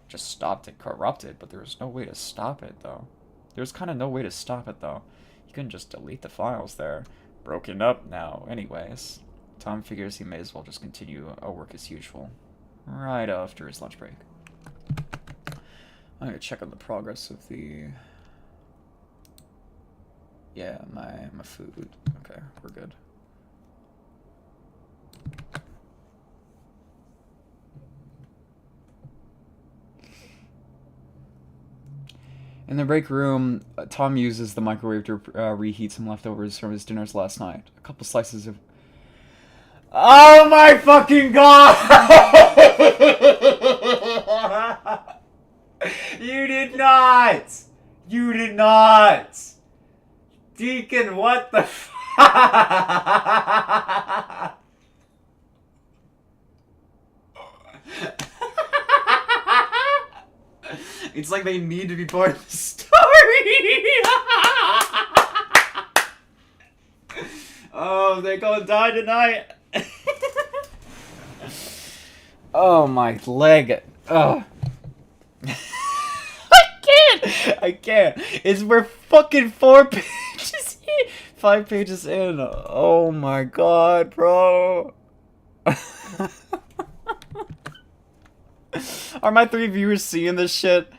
just stopped it corrupted, but there was no way to stop it, though. There's kind of no way to stop it, though. You couldn't just delete the files there. Broken up now, anyways. Tom figures he may as well just continue work as usual. Right after his lunch break. I'm gonna check on the progress of the... Yeah, my food. Okay, we're good. In the break room, Tom uses the microwave to reheat some leftovers from his dinners last night. A couple slices of... Oh my fucking god! You did not! You did not! Deacon, what the fuck? It's like they need to be part of the story. Oh, they're gonna die tonight. Oh, my leg. Ugh. I can't. We're fucking 4 pages in. 5 pages in. Oh my god, bro. Are my 3 viewers seeing this shit?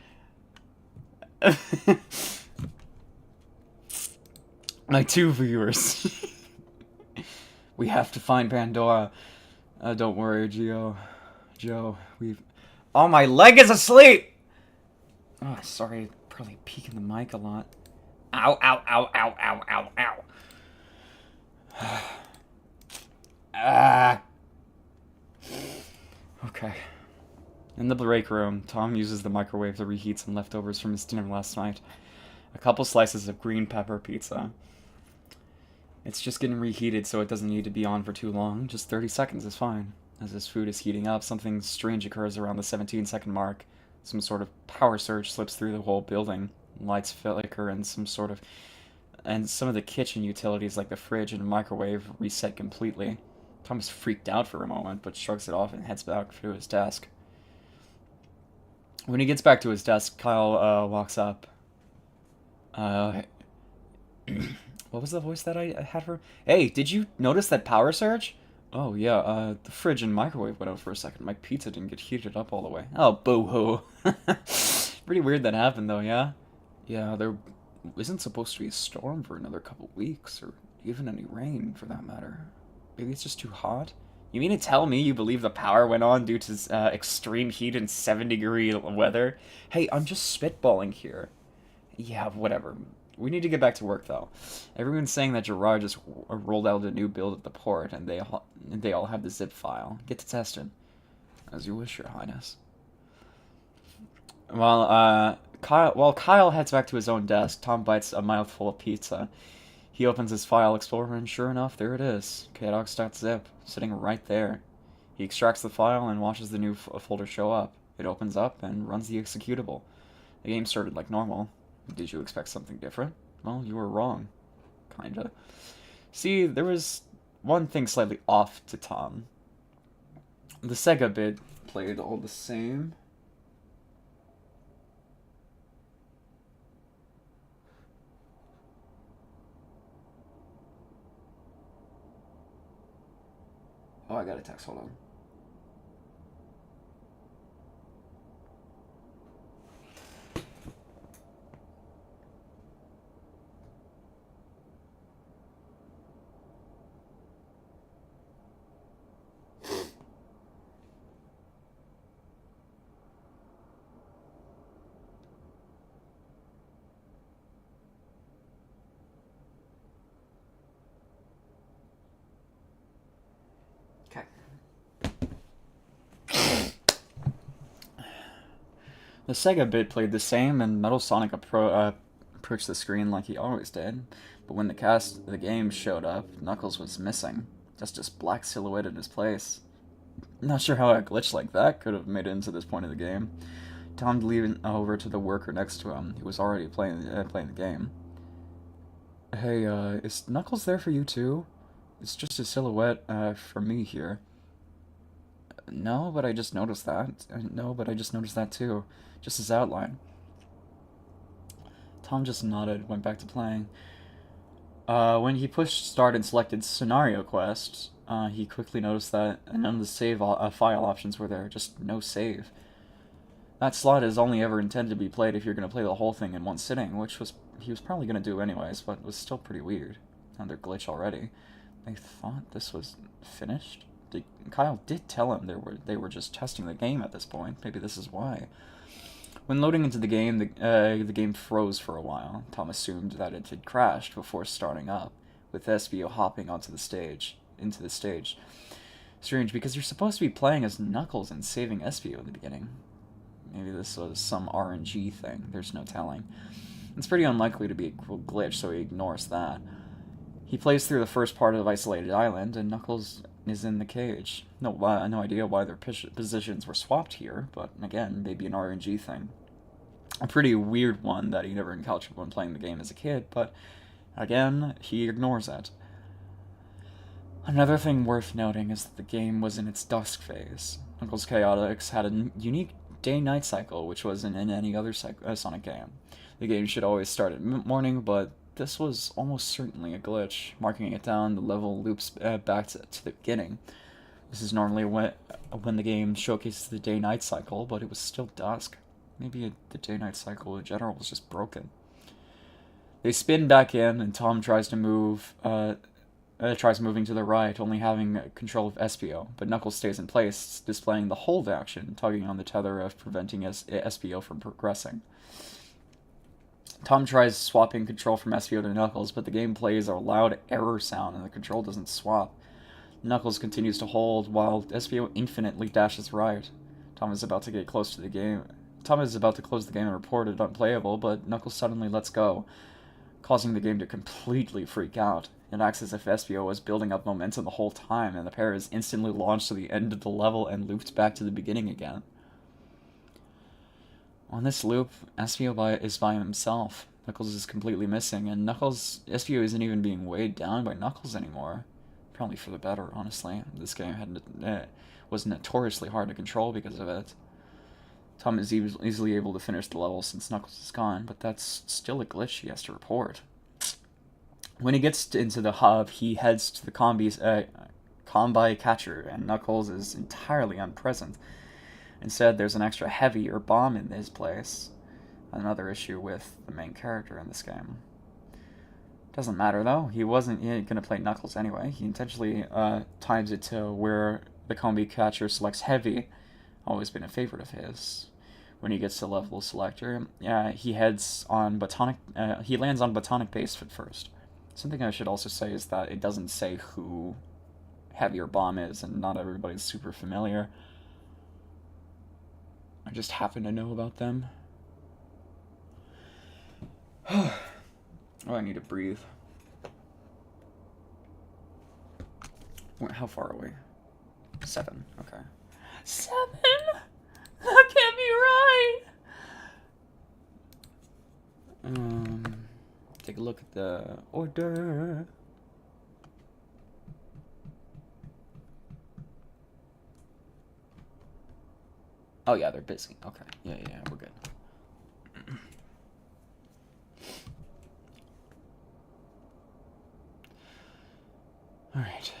My 2 viewers. We have to find Pandora. Don't worry, Joe, we've... Oh, my leg is asleep! Oh, sorry, probably peeking the mic a lot. Ow, ow, ow, ow, ow, ow, ow. Ah. Okay. In the break room, Tom uses the microwave to reheat some leftovers from his dinner last night. A couple slices of green pepper pizza. It's just getting reheated, so it doesn't need to be on for too long. Just 30 seconds is fine. As his food is heating up, something strange occurs around the 17-second mark. Some sort of power surge slips through the whole building. Lights flicker and some of the kitchen utilities like the fridge and microwave reset completely. Tom is freaked out for a moment, but shrugs it off and heads back to his desk. When he gets back to his desk, Kyle walks up. What was the voice that I had for? Hey, did you notice that power surge? Oh, yeah, the fridge and microwave went out for a second. My pizza didn't get heated up all the way. Oh, boo-hoo. Pretty weird that happened, though, yeah? Yeah, there isn't supposed to be a storm for another couple weeks, or even any rain, for that matter. Maybe it's just too hot? You mean to tell me you believe the power went on due to extreme heat and 7-degree weather? Hey, I'm just spitballing here. Yeah, whatever. We need to get back to work, though. Everyone's saying that Gerard just rolled out a new build at the port, and they all have the zip file. Get to testing. As you wish, Your Highness. While Kyle heads back to his own desk, Tom bites a mouthful of pizza. He opens his file explorer, and sure enough, there it is. CHAOTIX.ZIP, sitting right there. He extracts the file and watches the new folder show up. It opens up and runs the executable. The game started like normal. Did you expect something different? Well, you were wrong. Kinda. See, there was one thing slightly off to Tom. The Sega bit played all the same. Oh, I got a text, hold on. The Sega bit played the same, and Metal Sonic approached the screen like he always did. But when the game showed up, Knuckles was missing. Just this black silhouette in his place. Not sure how a glitch like that could have made it into this point of the game. Tom leaned over to the worker next to him, who was already playing the game. Hey, is Knuckles there for you too? It's just a silhouette for me here. No, but I just noticed that. No, but I just noticed that too. Just his outline. Tom just nodded, went back to playing. When he pushed start and selected scenario quest, he quickly noticed that none of the save file options were there, just no save. That slot is only ever intended to be played if you're going to play the whole thing in one sitting, which he was probably going to do anyways, but was still pretty weird. Another glitch already. They thought this was finished? Kyle did tell him they were just testing the game at this point. Maybe this is why. When loading into the game, the game froze for a while. Tom assumed that it had crashed before starting up, with SBO hopping into the stage. Strange, because you're supposed to be playing as Knuckles and saving SBO in the beginning. Maybe this was some RNG thing. There's no telling. It's pretty unlikely to be a glitch, so he ignores that. He plays through the first part of Isolated Island, and Knuckles is in the cage. No idea why their positions were swapped here, but again, maybe an RNG thing. A pretty weird one that he never encountered when playing the game as a kid, but again, he ignores it. Another thing worth noting is that the game was in its dusk phase. Knuckles CHAOTIX had a unique day-night cycle, which wasn't in any other Sonic game. The game should always start at morning, but this was almost certainly a glitch. Marking it down, the level loops back to the beginning. This is normally when the game showcases the day-night cycle, but it was still dusk. Maybe the day-night cycle in general was just broken. They spin back in, and Tom tries moving to the right, only having control of SBO, but Knuckles stays in place, displaying the hold action, tugging on the tether of preventing SBO from progressing. Tom tries swapping control from SBO to Knuckles, but the game plays a loud error sound and the control doesn't swap. Knuckles continues to hold, while SBO infinitely dashes right. Tom is about to close the game and report it unplayable, but Knuckles suddenly lets go, causing the game to completely freak out. It acts as if SBO was building up momentum the whole time, and the pair is instantly launched to the end of the level and looped back to the beginning again. On this loop, SBO is by himself. Knuckles is completely missing, and SBO isn't even being weighed down by Knuckles anymore. Probably for the better, honestly. This game was notoriously hard to control because of it. Tom is easily able to finish the level since Knuckles is gone, but that's still a glitch he has to report. When he gets into the hub, he heads to the combi catcher, and Knuckles is entirely unpresent. Instead, there's an extra heavy bomb in his place. Another issue with the main character in this game. Doesn't matter though, he wasn't going to play Knuckles anyway. He intentionally times it to where the combi catcher selects heavy. Always been a favorite of his. When he gets to level selector, he lands on Botanic base at first. Something I should also say is that it doesn't say who Heavy or Bomb is, and not everybody's super familiar. I just happen to know about them. Oh, I need to breathe. How far are we? 7, okay. 7? That can't be right! Take a look at the order. Oh yeah, they're busy. Okay. Yeah, we're good. Alright.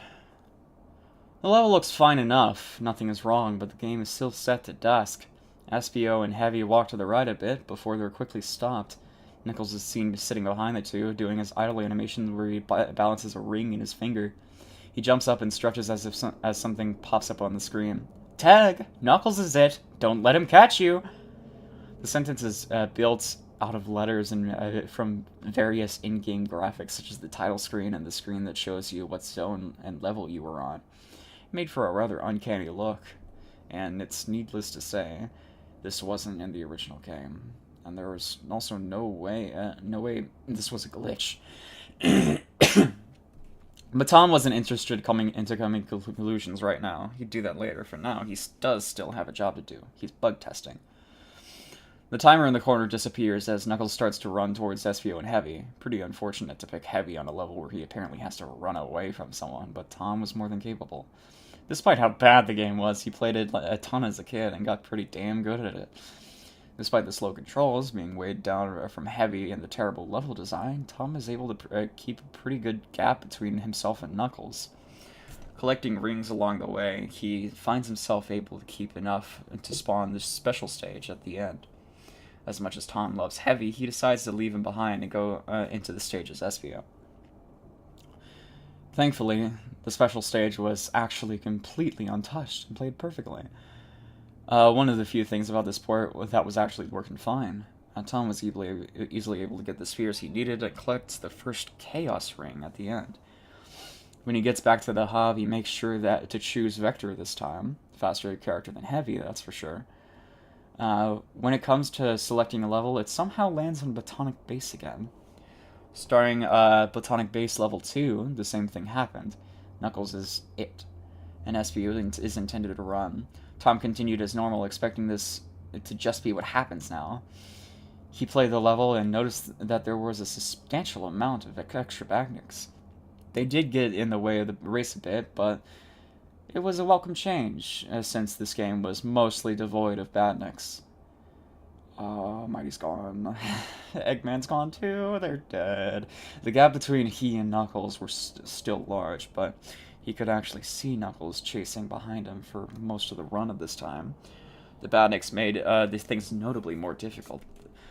The level looks fine enough. Nothing is wrong, but the game is still set to dusk. SBO and Heavy walk to the right a bit before they're quickly stopped. Knuckles is seen sitting behind the two, doing his idle animation where he balances a ring in his finger. He jumps up and stretches as if something pops up on the screen. Tag! Knuckles is it! Don't let him catch you! The sentence is built out of letters and from various in-game graphics, such as the title screen and the screen that shows you what zone and level you were on. Made for a rather uncanny look, and it's needless to say, This wasn't in the original game, and there was also no way this was a glitch. But Tom wasn't interested coming conclusions right now. He'd do that later. For now, he does still have a job to do. He's bug testing. The timer in the corner disappears as Knuckles starts to run towards Espio and Heavy. Pretty unfortunate to pick Heavy on a level where he apparently has to run away from someone, but Tom was more than capable. Despite how bad the game was, he played it a ton as a kid and got pretty damn good at it. Despite the slow controls, being weighed down from Heavy and the terrible level design, Tom is able to keep a pretty good gap between himself and Knuckles. Collecting rings along the way, he finds himself able to keep enough to spawn this special stage at the end. As much as Tom loves Heavy, he decides to leave him behind and go into the stage as Espio. Thankfully, the special stage was actually completely untouched and played perfectly. One of the few things about this port that was actually working fine. Tom was easily able to get the spheres he needed to collect the first Chaos Ring at the end. When he gets back to the hub, he makes sure to choose Vector this time. Faster character than Heavy, that's for sure. When it comes to selecting a level, it somehow lands on Botanic Base again. Starting Botanic Base level 2, the same thing happened. Knuckles is it, and Espio is intended to run. Tom continued as normal, expecting this to just be what happens now. He played the level and noticed that there was a substantial amount of extra Badniks. They did get in the way of the race a bit, but it was a welcome change, since this game was mostly devoid of Badniks. Mighty's gone. Eggman's gone too, they're dead. The gap between he and Knuckles were still large, but he could actually see Knuckles chasing behind him for most of the run of this time. The Badniks made these things notably more difficult.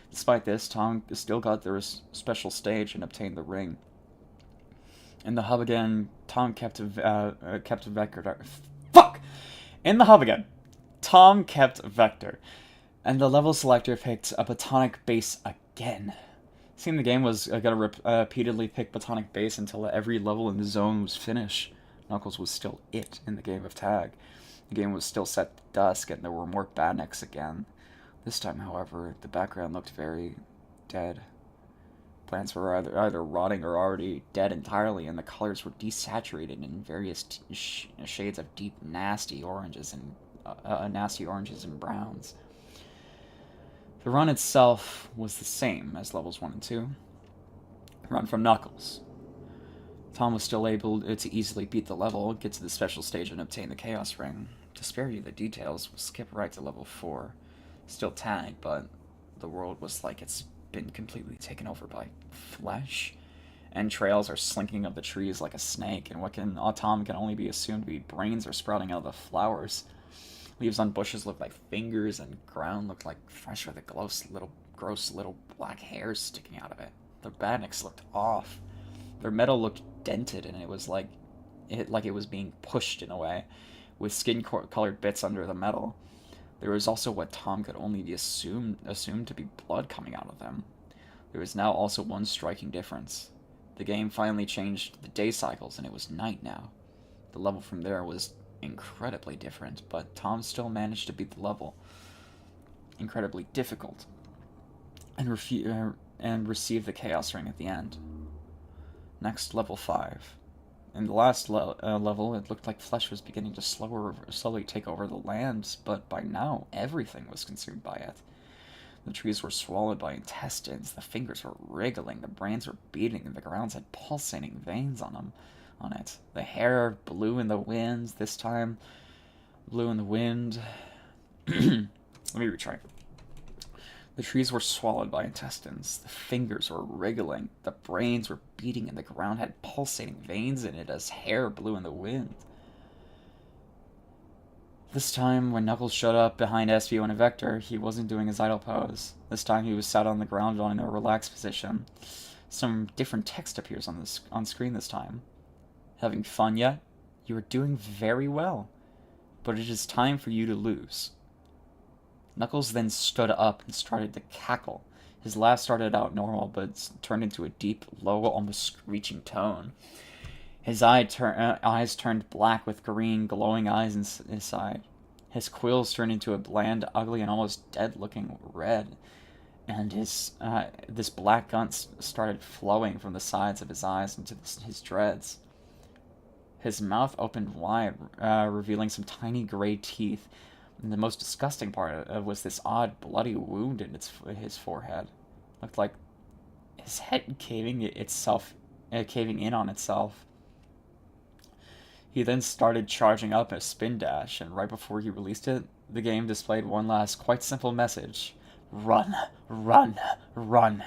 Despite this, Tom still got their special stage and obtained the ring. In the hub again, Tom kept Vector. Fuck! In the hub again, Tom kept Vector, and the level selector picked a Botanic Base again. It seemed the game was gonna repeatedly pick Botanic Base until every level in the zone was finished. Knuckles was still it in the game of tag. The game was still set to dusk, and there were more Badniks again. This time, however, the background looked very dead. Plants were either rotting or already dead entirely, and the colors were desaturated in various shades of deep, nasty oranges and browns. The run itself was the same as levels 1 and 2. Run from Knuckles. Tom was still able to easily beat the level, get to the special stage, and obtain the Chaos Ring. To spare you the details, we'll skip right to level 4. Still tag, but the world was like it's been completely taken over by flesh. Entrails are slinking up the trees like a snake, and what Tom can only be assumed to be brains are sprouting out of the flowers. Leaves on bushes look like fingers, and ground looked like fresh with a gross little black hairs sticking out of it. The Badniks looked off. Their metal looked dented, and it was like it was being pushed in a way, with skin-colored bits under the metal. There was also what Tom could only be assumed to be blood coming out of them. There was now also one striking difference. The game finally changed the day cycles, and it was night now. The level from there was incredibly different, but Tom still managed to beat the level. Incredibly difficult. And receive the Chaos Ring at the end. Next, level 5. In the last level, it looked like flesh was beginning to slowly take over the lands, but by now, everything was consumed by it. The trees were swallowed by intestines, the fingers were wriggling, the brains were beating, and the grounds had pulsating veins on it. The hair blew in the winds, this time. Blew in the wind. Let me retry. The trees were swallowed by intestines, the fingers were wriggling, the brains were beating, and the ground had pulsating veins in it as hair blew in the wind. This time, when Knuckles showed up behind Espio and Vector, he wasn't doing his idle pose. This time he was sat on the ground in a relaxed position. Some different text appears on screen this time. Having fun yet? You are doing very well. But it is time for you to lose. Knuckles then stood up and started to cackle. His laugh started out normal, but turned into a deep, low, almost screeching tone. His eyes turned black with green, glowing eyes inside. His quills turned into a bland, ugly, and almost dead-looking red, and this black gunk started flowing from the sides of his eyes into his dreads. His mouth opened wide, revealing some tiny gray teeth, and the most disgusting part was this odd, bloody wound in his forehead. Looked like his head caving in on itself. He then started charging up a spin dash, and right before he released it, the game displayed one last, quite simple message. Run, run, run.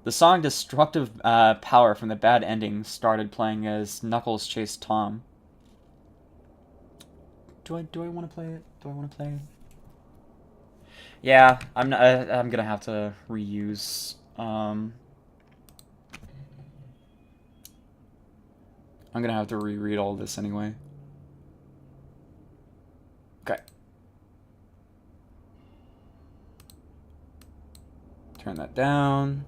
The song Destructive Power from the Bad Ending started playing as Knuckles chased Tom. Do I want to play it? Do I want to play it? Yeah, I'm gonna have to reuse. I'm gonna have to reread all this anyway. Okay. Turn that down.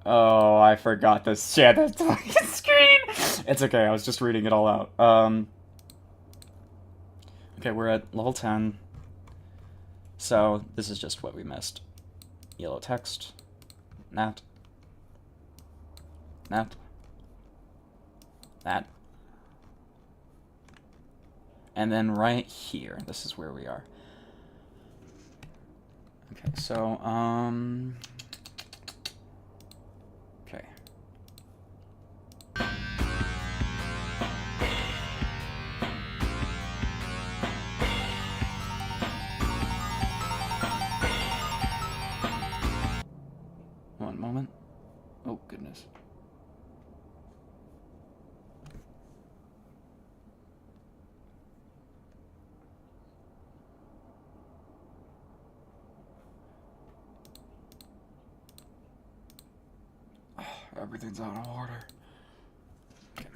Oh, I forgot to share the fucking screen. It's okay, I was just reading it all out. Okay, we're at level 10. So, this is just what we missed. Yellow text. That. That. That. And then right here, this is where we are. Okay, so, okay. One moment. Oh, goodness. Everything's out of order. Okay.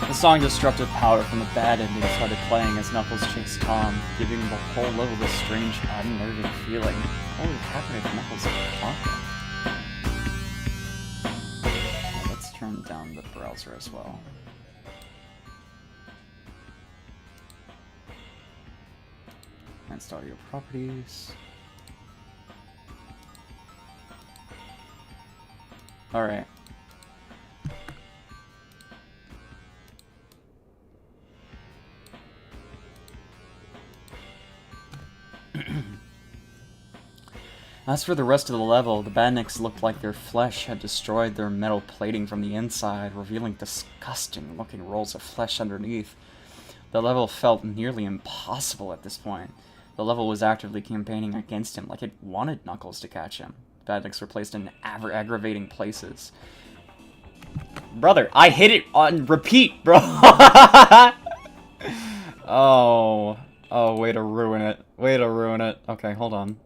The song Destructive Power from the Bad Ending started playing as Knuckles chased Tom, giving the whole level this strange, unnerving feeling. What would happen if Knuckles talked? Yeah, let's turn down the browser as well. Advanced audio properties. Alright. As for the rest of the level, the badniks looked like their flesh had destroyed their metal plating from the inside, revealing disgusting looking rolls of flesh underneath. The level felt nearly impossible at this point. The level was actively campaigning against him, like it wanted Knuckles to catch him. The badniks were placed in aggravating places. Brother, I hit it on repeat, bro! Oh, way to ruin it. Way to ruin it. Okay, hold on.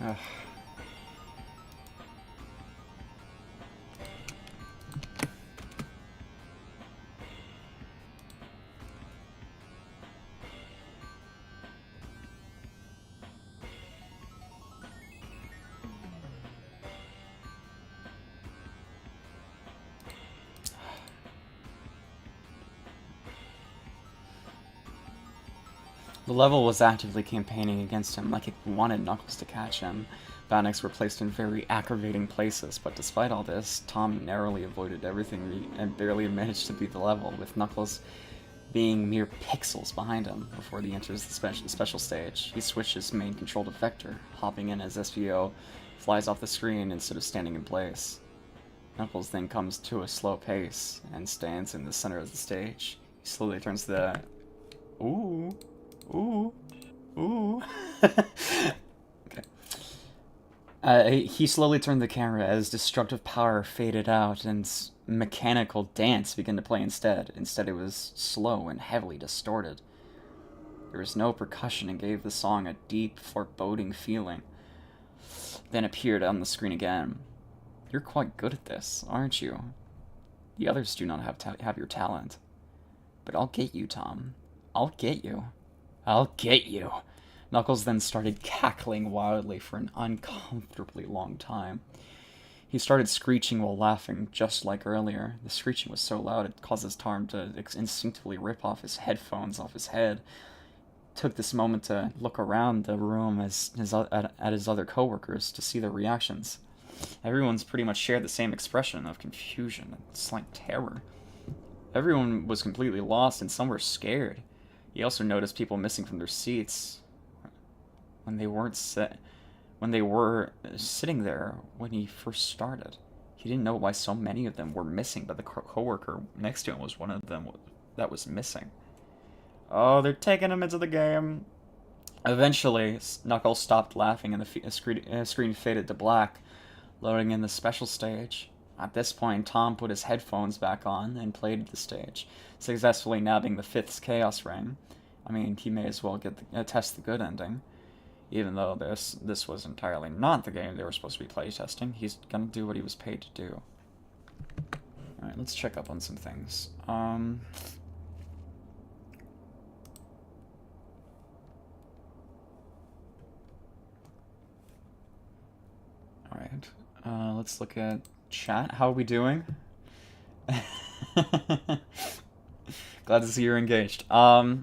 Ugh. The level was actively campaigning against him, like it wanted Knuckles to catch him. Badniks were placed in very aggravating places, but despite all this, Tom narrowly avoided everything and barely managed to beat the level, with Knuckles being mere pixels behind him before he enters the special stage. He switched his main control to Vector, hopping in as SVO flies off the screen instead of standing in place. Knuckles then comes to a slow pace and stands in the center of the stage. He Slowly turns the... Ooh. Ooh. Ooh. Okay. He slowly turned the camera as destructive power faded out and mechanical dance began to play instead. Instead, it was slow and heavily distorted. There was no percussion and gave the song a deep, foreboding feeling. Then appeared on the screen again. You're quite good at this, aren't you? The others do not have your talent. But I'll get you, Tom. I'll get you. I'll get you. Knuckles then started cackling wildly for an uncomfortably long time. He started screeching while laughing, just like earlier. The screeching was so loud it causes Tom to instinctively rip off his headphones off his head. Took this moment to look around the room at his other coworkers to see their reactions. Everyone's pretty much shared the same expression of confusion and slight terror. Everyone was completely lost and some were scared. He also noticed people missing from their seats when they were sitting there when he first started. He didn't know why so many of them were missing, but the coworker next to him was one of them that was missing. Oh, they're taking him into the game. Eventually, Knuckles stopped laughing and the screen faded to black, loading in the special stage. At this point, Tom put his headphones back on and played the stage, successfully nabbing the 5th Chaos Ring. I mean, he may as well test the good ending. Even though this was entirely not the game they were supposed to be playtesting, he's gonna do what he was paid to do. Alright, let's check up on some things. Alright, let's look at chat. How are we doing? Glad to see you're engaged. I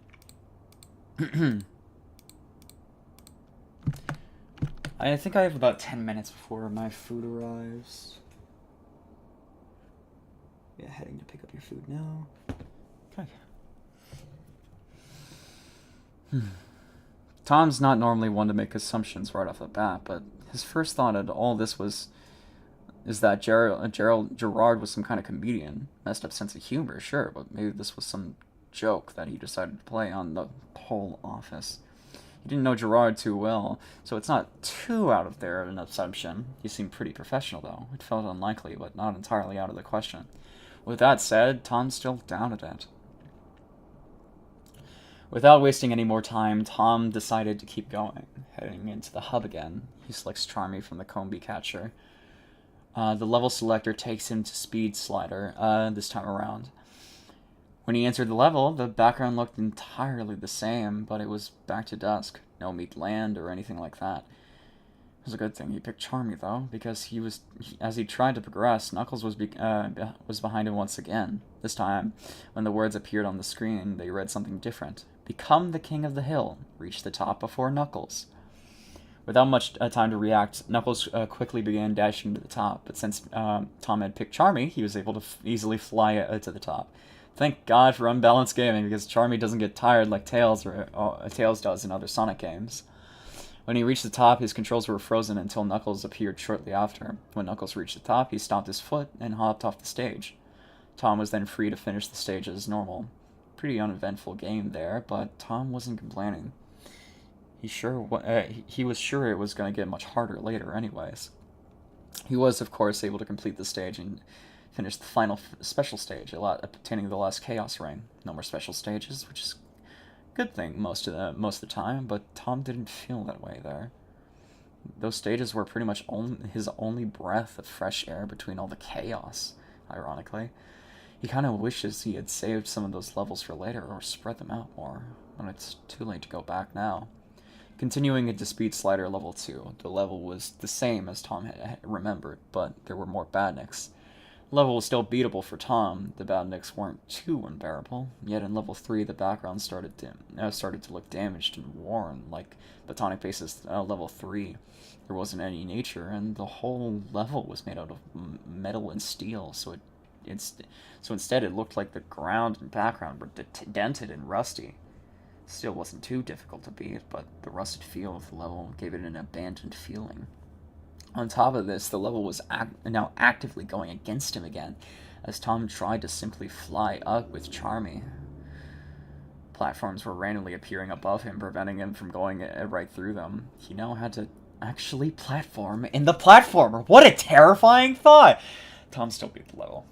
think I have about 10 minutes before my food arrives. Yeah, heading to pick up your food now. Okay. Tom's not normally one to make assumptions right off the bat, but his first thought at all this is that Gerard was some kind of comedian. Messed up sense of humor, sure, but maybe this was some joke that he decided to play on the whole office. He didn't know Gerard too well, so it's not too out of there an assumption. He seemed pretty professional, though. It felt unlikely, but not entirely out of the question. With that said, Tom still doubted it. Without wasting any more time, Tom decided to keep going, heading into the hub again. He selects Charmy from the Combi Catcher. The level selector takes him to Speed Slider, this time around. When he entered the level, the background looked entirely the same, but it was back to dusk. No meat land or anything like that. It was a good thing he picked Charmy, though, because as he tried to progress, Knuckles was behind him once again. This time, when the words appeared on the screen, they read something different. Become the king of the hill. Reach the top before Knuckles. Without much time to react, Knuckles quickly began dashing to the top, but since Tom had picked Charmy, he was able to easily fly to the top. Thank God for unbalanced gaming, because Charmy doesn't get tired like Tails does in other Sonic games. When he reached the top, his controls were frozen until Knuckles appeared shortly after. When Knuckles reached the top, he stomped his foot and hopped off the stage. Tom was then free to finish the stage as normal. Pretty uneventful game there, but Tom wasn't complaining. He was sure it was going to get much harder later anyways. He was, of course, able to complete the stage and finish the final special stage, obtaining the last Chaos Ring. No more special stages, which is a good thing most of the time, but Tom didn't feel that way there. Those stages were pretty much his only breath of fresh air between all the chaos, ironically. He kind of wishes he had saved some of those levels for later or spread them out more, but it's too late to go back now. Continuing into Speed Slider Level 2, the level was the same as Tom had remembered, but there were more badniks. The level was still beatable for Tom. The badniks weren't too unbearable, yet in Level 3 the background started to look damaged and worn, like Batonic Base's Level 3. There wasn't any nature, and the whole level was made out of metal and steel, so instead it looked like the ground and background were dented and rusty. Still wasn't too difficult to beat, but the rusted feel of the level gave it an abandoned feeling. On top of this, the level was now actively going against him again, as Tom tried to simply fly up with Charmy. Platforms were randomly appearing above him, preventing him from going right through them. He now had to actually platform in the platformer. What a terrifying thought! Tom still beat the level.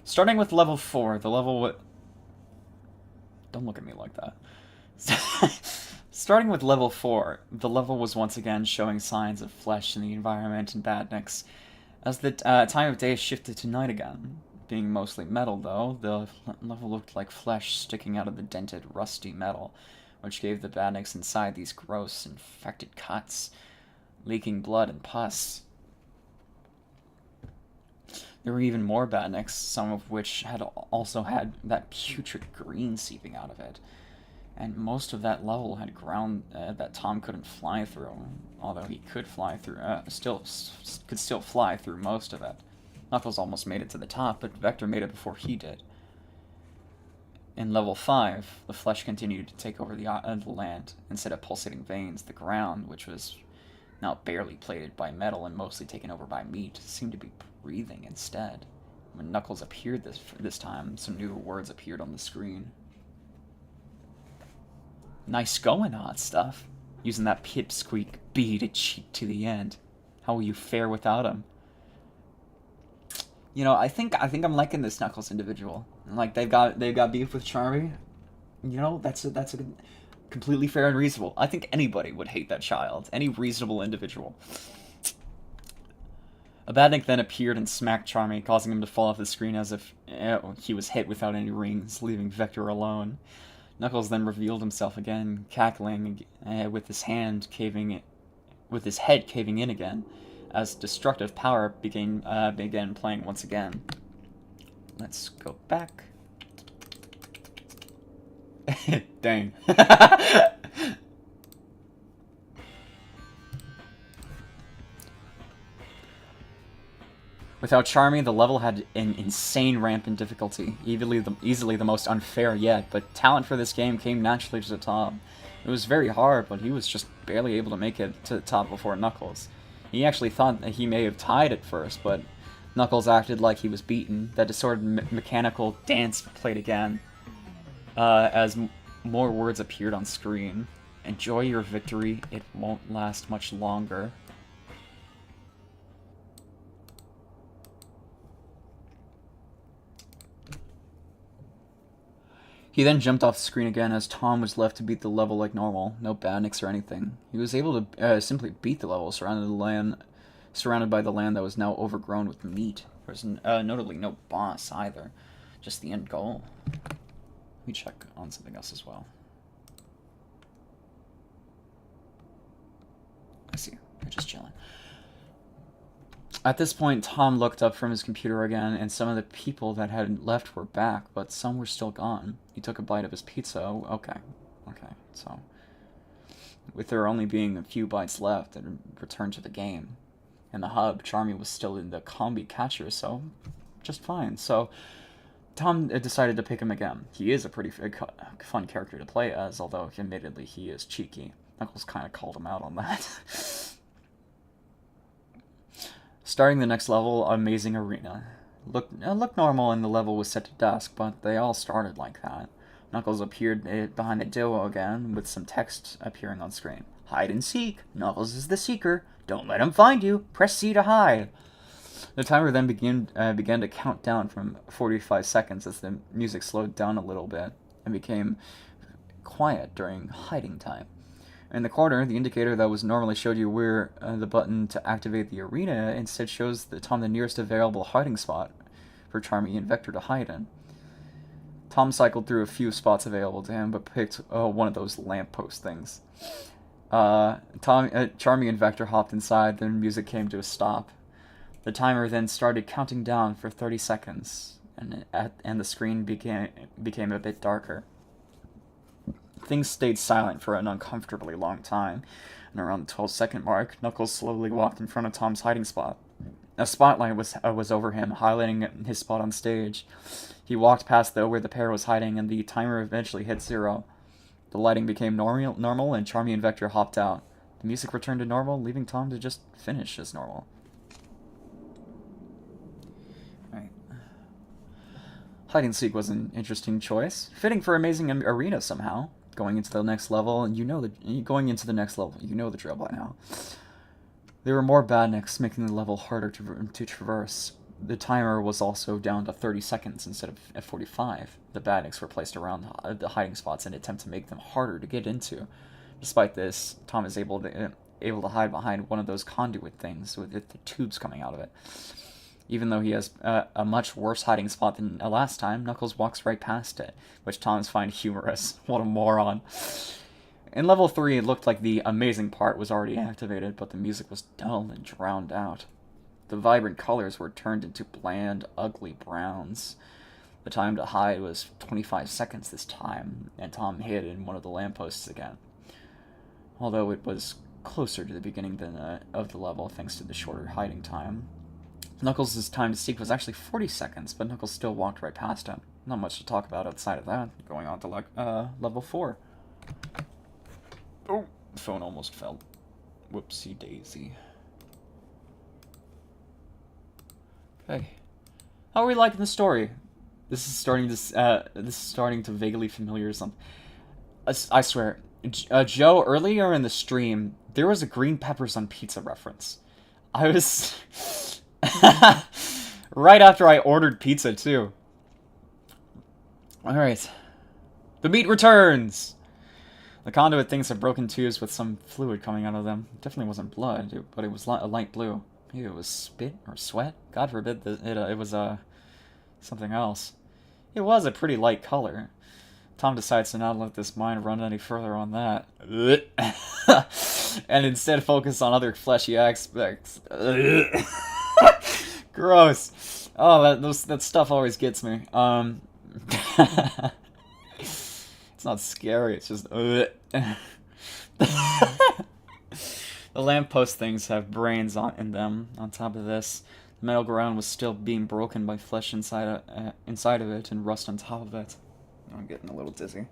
Starting with level 4, the level don't look at me like that. Starting with level 4, the level was once again showing signs of flesh in the environment and badniks. As the time of day shifted to night again, being mostly metal though, the level looked like flesh sticking out of the dented, rusty metal, which gave the badniks inside these gross, infected cuts, leaking blood and pus. There were even more badniks, some of which had also had that putrid green seeping out of it. And most of that level had ground that Tom couldn't fly through, although he could fly through, could still fly through most of it. Knuckles almost made it to the top, but Vector made it before he did. In level 5, the flesh continued to take over the land. Instead of pulsating veins, the ground, which was now barely plated by metal and mostly taken over by meat, seemed to be breathing instead. When Knuckles appeared this time, some new words appeared on the screen. Nice going, hot stuff. Using that pipsqueak B to cheat to the end. How will you fare without him? You know, I think I'm liking this Knuckles individual. Like they've got beef with Charmy. You know, that's a completely fair and reasonable. I think anybody would hate that child. Any reasonable individual. A badnik then appeared and smacked Charmy, causing him to fall off the screen as if he was hit without any rings, leaving Vector alone. Knuckles then revealed himself again, cackling with his head caving in again, as destructive power began playing once again. Let's go back. Dang. Without Charmy, the level had an insane ramp in difficulty, easily the most unfair yet, but talent for this game came naturally to the top. It was very hard, but he was just barely able to make it to the top before Knuckles. He actually thought that he may have tied at first, but Knuckles acted like he was beaten. That distorted mechanical dance played again, as more words appeared on screen. Enjoy your victory, it won't last much longer. He then jumped off the screen again as Tom was left to beat the level like normal, no badniks or anything. He was able to simply beat the level, surrounded by the land that was now overgrown with meat. There was notably no boss either, just the end goal. Let me check on something else as well. I see, they're just chilling. At this point, Tom looked up from his computer again, and some of the people that had left were back, but some were still gone. He took a bite of his pizza. Oh, okay, so with there only being a few bites left, it returned to the game. In the hub, Charmy was still in the combi catcher, so just fine. So Tom decided to pick him again. He is a pretty fun character to play as, although admittedly he is cheeky. Knuckles kind of called him out on that. Starting the next level, Amazing Arena. Looked normal and the level was set to dusk, but they all started like that. Knuckles appeared behind the duo again, with some text appearing on screen. Hide and seek. Knuckles is the seeker. Don't let him find you. Press C to hide. The timer then began to count down from 45 seconds as the music slowed down a little bit and became quiet during hiding time. In the corner, the indicator that was normally showed you where the button to activate the arena instead shows Tom the nearest available hiding spot for Charmy and Vector to hide in. Tom cycled through a few spots available to him, but picked one of those lamppost things. Charmy and Vector hopped inside, then music came to a stop. The timer then started counting down for 30 seconds, and the screen became a bit darker. Things stayed silent for an uncomfortably long time, and around the 12-second mark, Knuckles slowly walked in front of Tom's hiding spot. A spotlight was over him, highlighting his spot on stage. He walked past where the pair was hiding, and the timer eventually hit 0. The lighting became normal, and Charmy and Vector hopped out. The music returned to normal, leaving Tom to just finish as normal. Right. Hide and seek was an interesting choice, fitting for Amazing Arena somehow. Going into the next level, and you know the drill by now. There were more badniks, making the level harder to traverse. The timer was also down to 30 seconds instead of 45. The badniks were placed around the hiding spots in an attempt to make them harder to get into. Despite this, Tom is able to hide behind one of those conduit things with the tubes coming out of it. Even though he has a much worse hiding spot than last time, Knuckles walks right past it, which Tom's find humorous. What a moron. In level 3, it looked like the amazing part was already activated, but the music was dull and drowned out. The vibrant colors were turned into bland, ugly browns. The time to hide was 25 seconds this time, and Tom hid in one of the lampposts again. Although it was closer to the beginning of the level thanks to the shorter hiding time. Knuckles' time to seek was actually 40 seconds, but Knuckles still walked right past him. Not much to talk about outside of that. Going on to level 4. Oh, the phone almost fell. Whoopsie daisy. Okay. How are we liking the story? This is starting to vaguely familiar or something. I swear, Joe, earlier in the stream, there was a green peppers on pizza reference. I was... right after I ordered pizza, too. Alright. The meat returns! The conduit things have broken tubes with some fluid coming out of them. It definitely wasn't blood, but it was a light blue. Maybe it was spit or sweat? God forbid it was something else. It was a pretty light color. Tom decides to not let this mind run any further on that. And instead focus on other fleshy aspects. Gross. Oh, that stuff always gets me. It's not scary, it's just The lamppost things have brains in them. On top of this, the metal ground was still being broken by flesh inside of it and rust on top of it. I'm getting a little dizzy.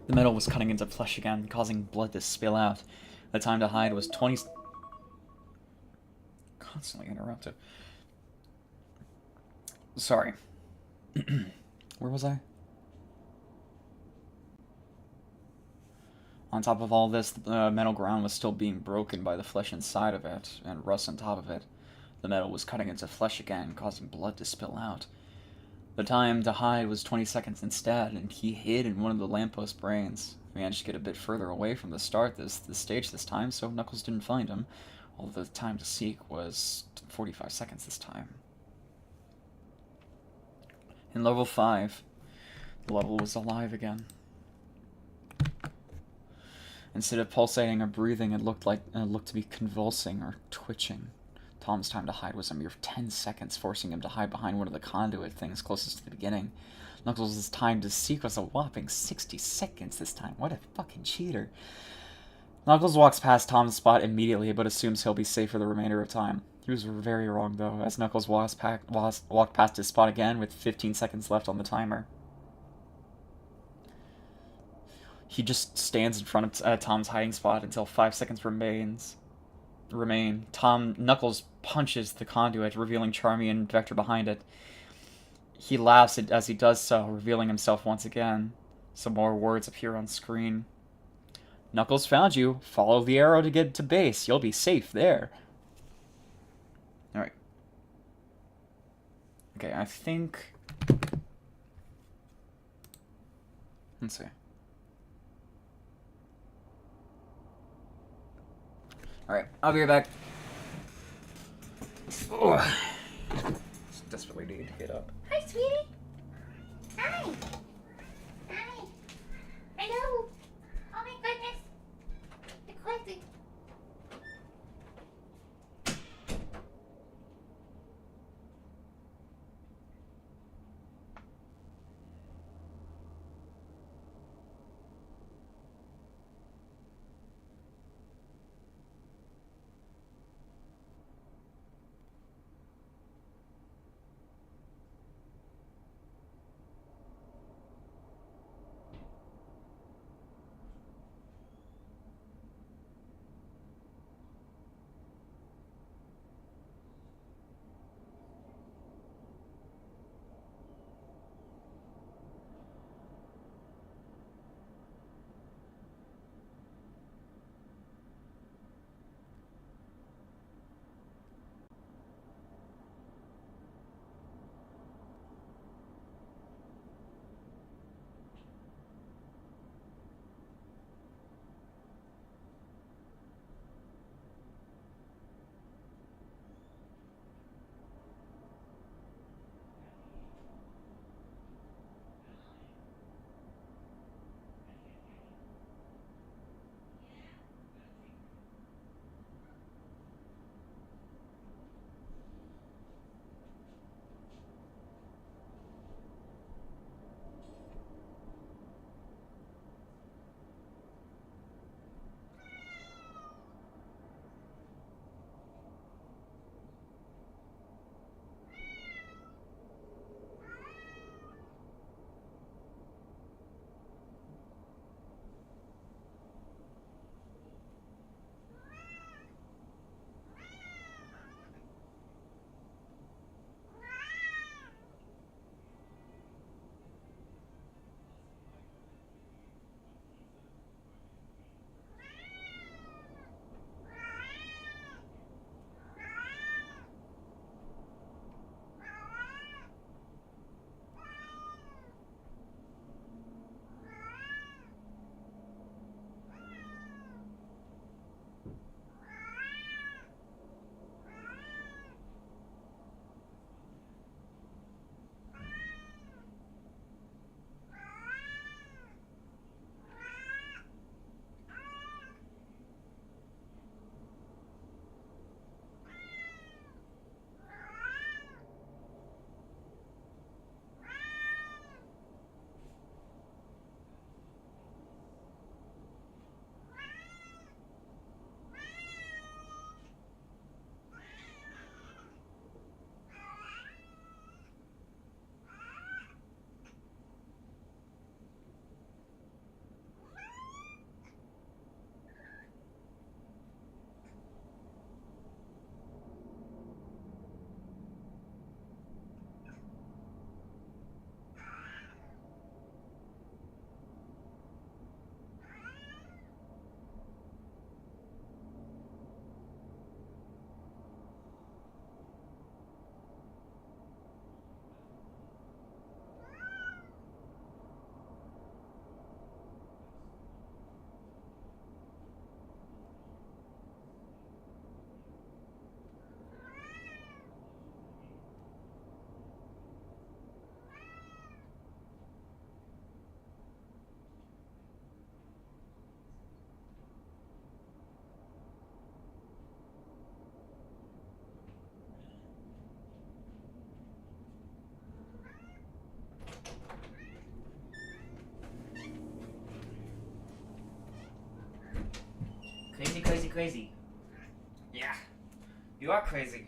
The metal was cutting into flesh again, causing blood to spill out. The time to hide was 20... Constantly interrupted. Sorry. Where was I? On top of all this, the metal ground was still being broken by the flesh inside of it, and rust on top of it. The metal was cutting into flesh again, causing blood to spill out. The time to hide was 20 seconds instead, and he hid in one of the lamppost brains. He managed to get a bit further away from the stage this time, so Knuckles didn't find him, although the time to seek was 45 seconds this time. In level 5, the level was alive again. Instead of pulsating or breathing, it looked to be convulsing or twitching. Tom's time to hide was a mere 10 seconds, forcing him to hide behind one of the conduit things closest to the beginning. Knuckles' time to seek was a whopping 60 seconds this time. What a fucking cheater. Knuckles walks past Tom's spot immediately, but assumes he'll be safe for the remainder of time. He was very wrong, though, as Knuckles walked past his spot again with 15 seconds left on the timer. He just stands in front of Tom's hiding spot until 5 seconds remain. Knuckles punches the conduit, revealing Charmy and Vector behind it. He laughs as he does so, revealing himself once again. Some more words appear on screen. Knuckles found you. Follow the arrow to get to base. You'll be safe there. Alright. Okay, I think... Let's see. Alright, I'll be right back. Ugh. Desperately need to get up. Hi, sweetie. Hi. Hi. Hello. Oh my goodness. The closet. crazy, crazy. Yeah, you are crazy.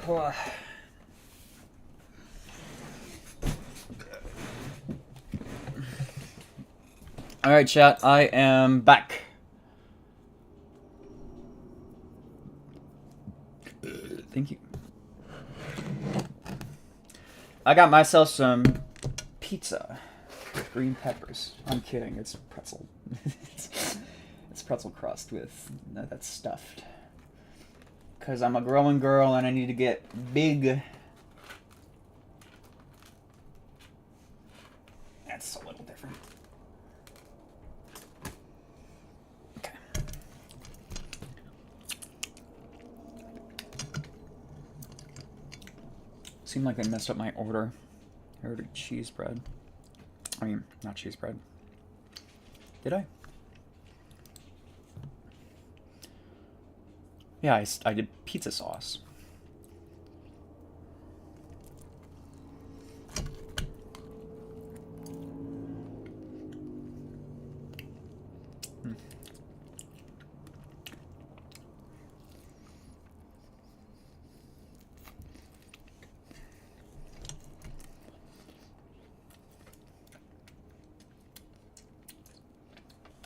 Alright. Alright, chat, I am back. Thank you. I got myself some pizza with green peppers. I'm kidding, it's pretzel. It's pretzel crust with, no, that's stuffed. Because I'm a growing girl and I need to get big. That's a little different. Okay. Seemed like they messed up my order. I ordered cheese bread. I mean, not cheese bread. Did I? Yeah, I did pizza sauce.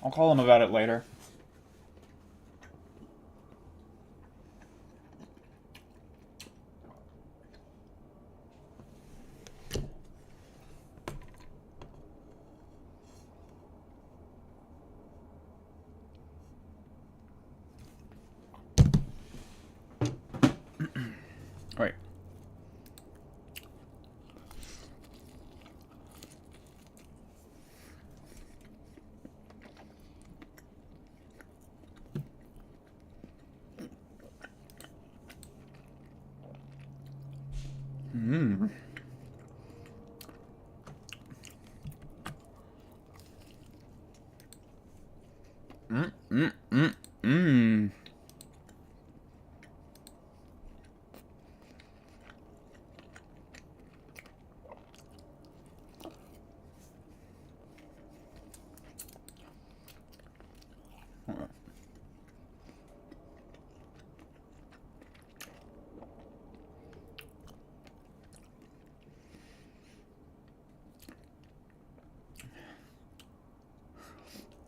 I'll call him about it later. Right. Mmm. Mmm.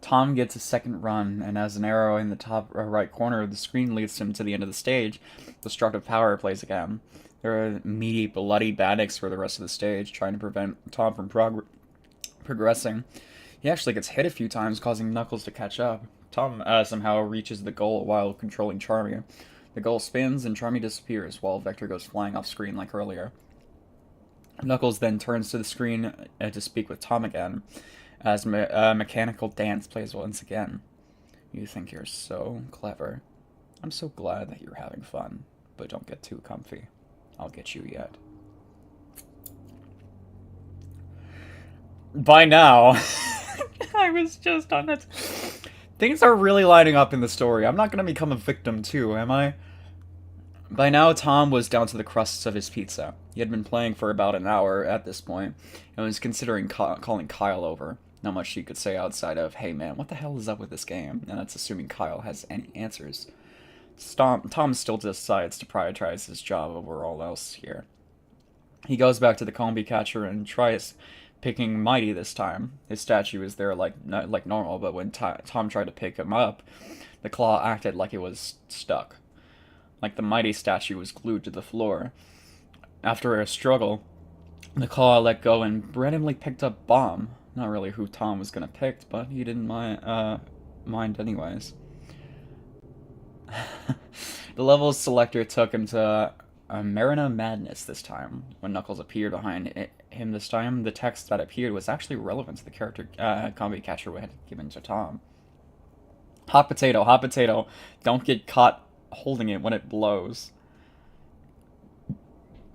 Tom gets a second run, and as an arrow in the top right corner of the screen leads him to the end of the stage, destructive power plays again. There are meaty, bloody bandits for the rest of the stage, trying to prevent Tom from progressing. He actually gets hit a few times, causing Knuckles to catch up. Tom somehow reaches the goal while controlling Charmy. The goal spins, and Charmy disappears, while Vector goes flying off screen like earlier. Knuckles then turns to the screen to speak with Tom again, as mechanical dance plays once again. You think you're so clever. I'm so glad that you're having fun, but don't get too comfy. I'll get you yet. By now, I was just on it. Things are really lining up in the story. I'm not going to become a victim too, am I? By now, Tom was down to the crusts of his pizza. He had been playing for about an hour at this point, and was considering calling Kyle over. Not much he could say outside of, hey man, what the hell is up with this game? And that's assuming Kyle has any answers. Tom still decides to prioritize his job over all else here. He goes back to the combi catcher and tries picking Mighty this time. His statue is there like normal, but when Tom tried to pick him up, the claw acted like it was stuck. Like the Mighty statue was glued to the floor. After a struggle, the claw let go and randomly picked up Bomb. Not really who Tom was gonna pick, but he didn't mind anyways. The level's selector took him to Marina Madness this time. When Knuckles appeared behind him this time, the text that appeared was actually relevant to the character combi catcher had given to Tom. Hot potato, don't get caught holding it when it blows.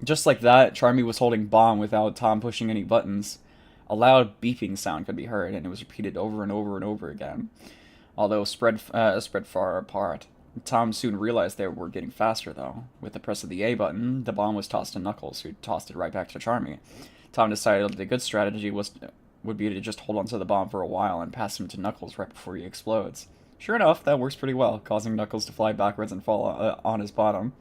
Just like that, Charmy was holding Bomb without Tom pushing any buttons. A loud beeping sound could be heard, and it was repeated over and over and over again, although spread far apart. Tom soon realized they were getting faster, though. With the press of the A button, the bomb was tossed to Knuckles, who tossed it right back to Charmy. Tom decided the good strategy would be to just hold onto the bomb for a while and pass him to Knuckles right before he explodes. Sure enough, that works pretty well, causing Knuckles to fly backwards and fall on his bottom.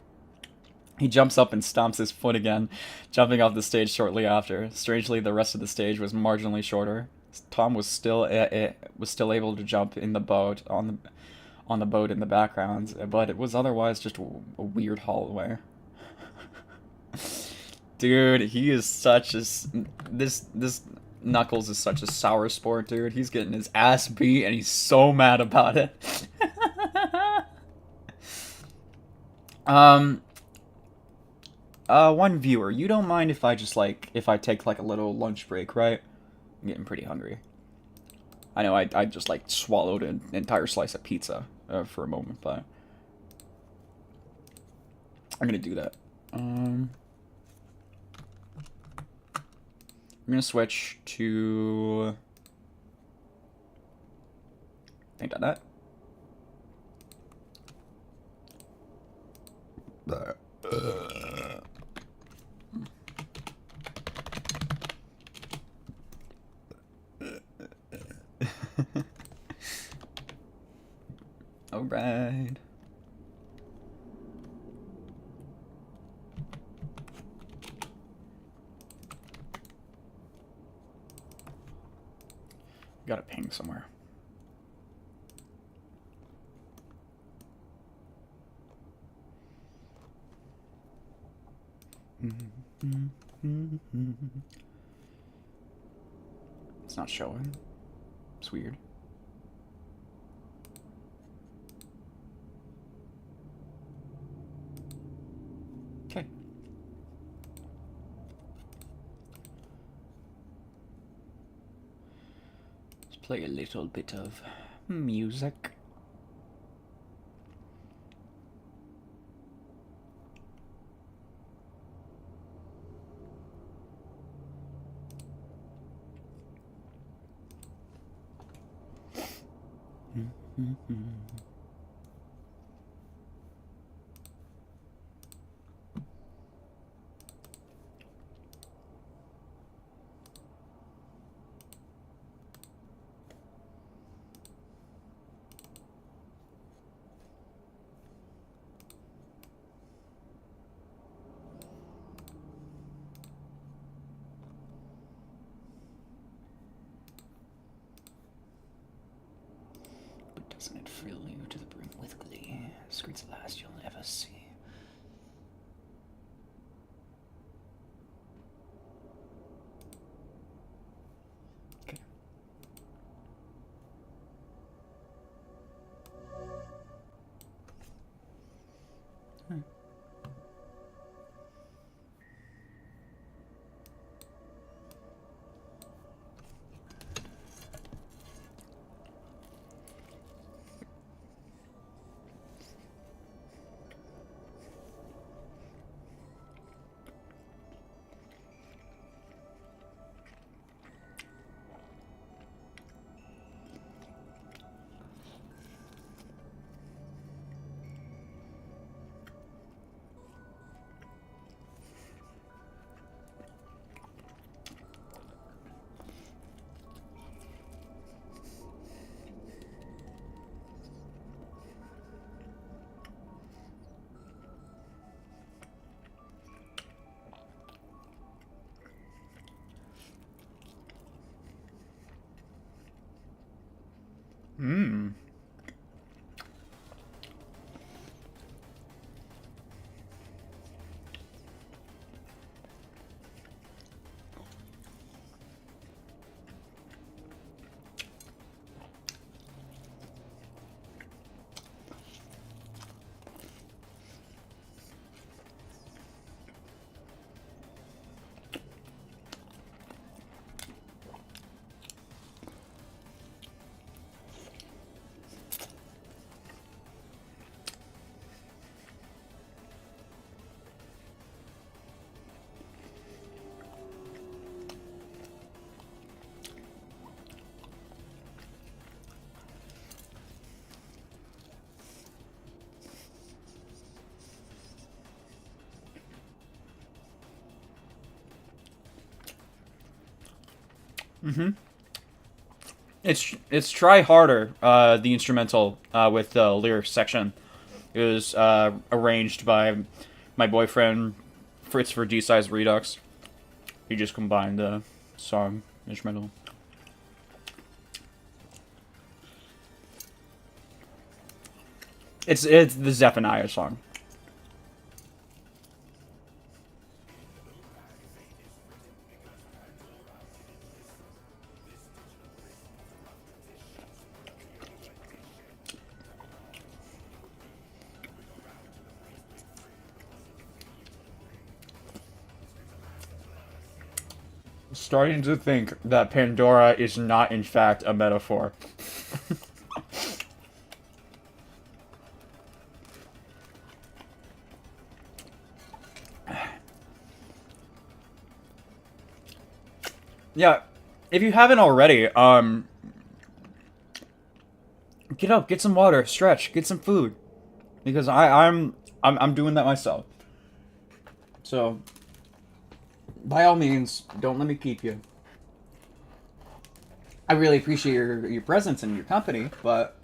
He jumps up and stomps his foot again, jumping off the stage shortly after. Strangely, the rest of the stage was marginally shorter. Tom was still able to jump in the boat on the boat in the background, but it was otherwise just a weird hallway. Dude, he is such a this Knuckles is such a sour sport, dude. He's getting his ass beat and he's so mad about it. One viewer, you don't mind if I just if I take a little lunch break, right? I'm getting pretty hungry. I know I just swallowed an entire slice of pizza for a moment, but I'm gonna do that. I'm gonna switch to paint on that. All right. Got a ping somewhere. It's not showing. It's weird. Okay. Let's play a little bit of music. Doesn't it fill you to the brim with glee? Screeds the last you'll ever see. Okay. It's Try Harder, the instrumental with the lyrics section. It was arranged by my boyfriend Fritz for D-Size Redux. He just combined the song instrumental. It's the Zephaniah song. Starting to think that Pandora is not, in fact, a metaphor. Yeah, if you haven't already, get up, get some water, stretch, get some food, because I'm doing that myself. So, by all means, don't let me keep you. I really appreciate your presence and your company, but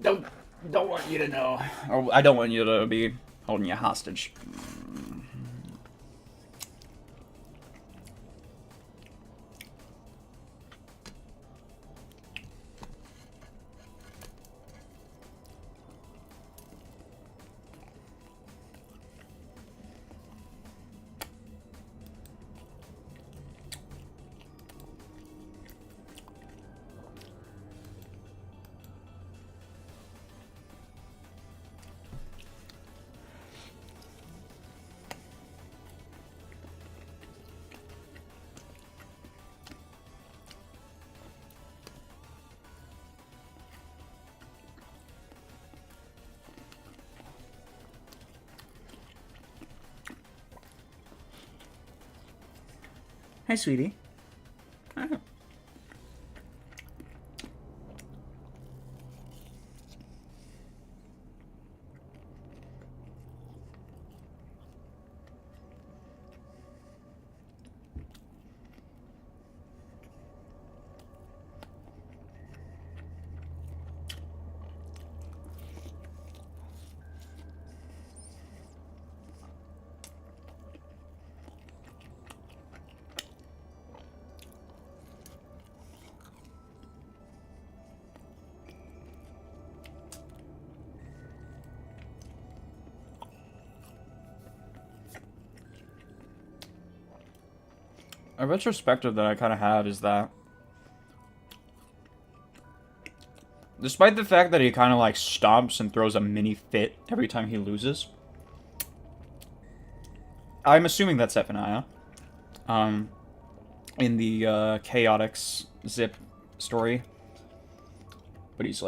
don't want you to know, or I don't want you to be holding you hostage. Hi, sweetie. Oh. A retrospective that I kind of have is that, despite the fact that he kind of like stomps and throws a mini fit every time he loses, I'm assuming that's Zephaniah, in the CHAOTIX.ZIP story, but he's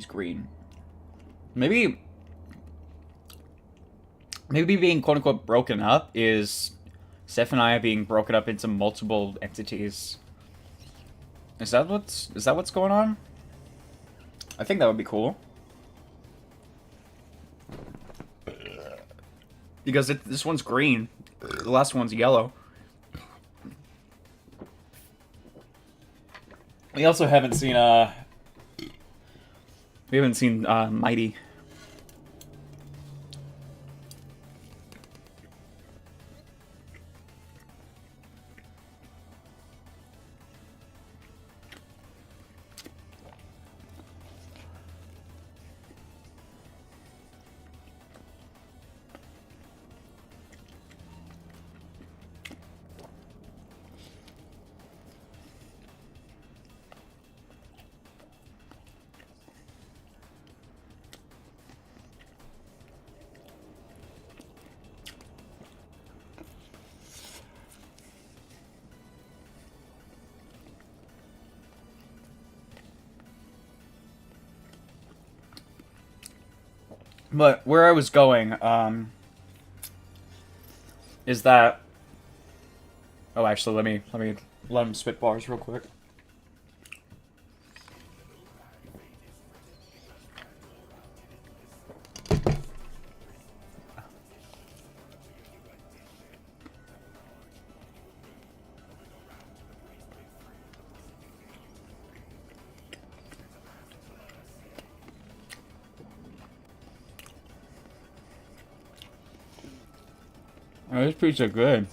green. Maybe being quote unquote broken up is Zephaniah being broken up into multiple entities. Is that what's going on? I think that would be cool. Because this one's green. The last one's yellow. We also haven't seen Mighty. But where I was going, is that... Oh, actually, let him spit bars real quick. Oh, this pizza good.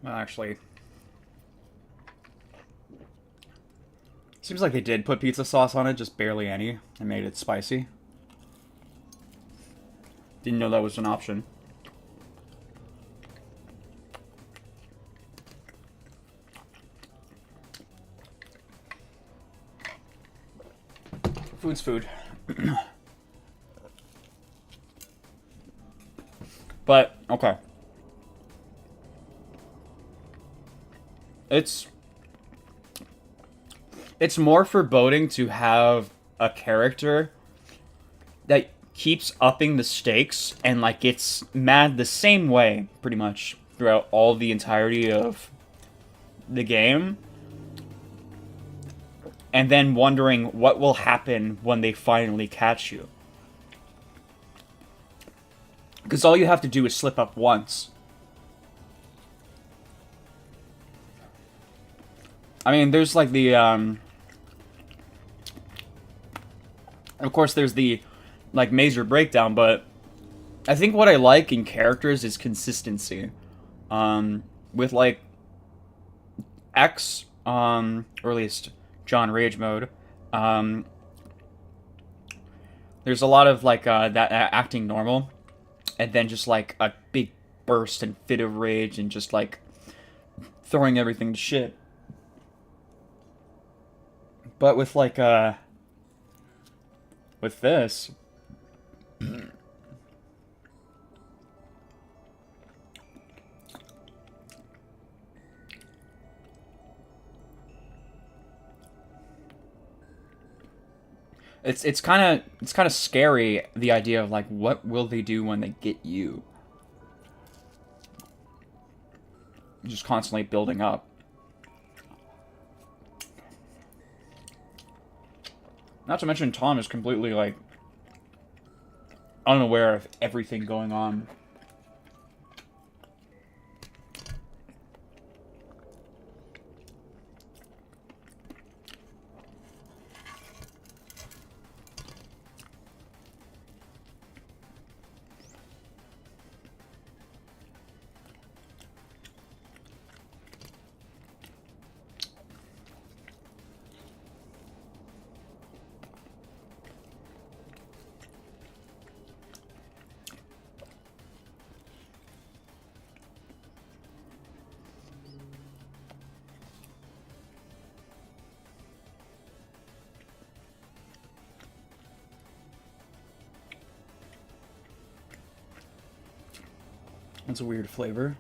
Well, actually, seems like they did put pizza sauce on it, just barely any, and made it spicy. Didn't know that was an option. Food's food. But, okay. It's more foreboding to have a character that keeps upping the stakes and like gets mad the same way pretty much throughout all the entirety of the game, and then wondering what will happen when they finally catch you. Because all you have to do is slip up once. I mean, there's like the, of course there's the, like, major breakdown, but I think what I like in characters is consistency. With, like, X, or at least John Rage Mode, there's a lot of, like, that acting normal, and then just, like, a big burst and fit of rage, and just, like, throwing everything to shit. But with, like, with this, it's kind of scary, the idea of like what will they do when they get you. Just constantly building up. Not to mention Tom is completely like unaware of everything going on. That's a weird flavor.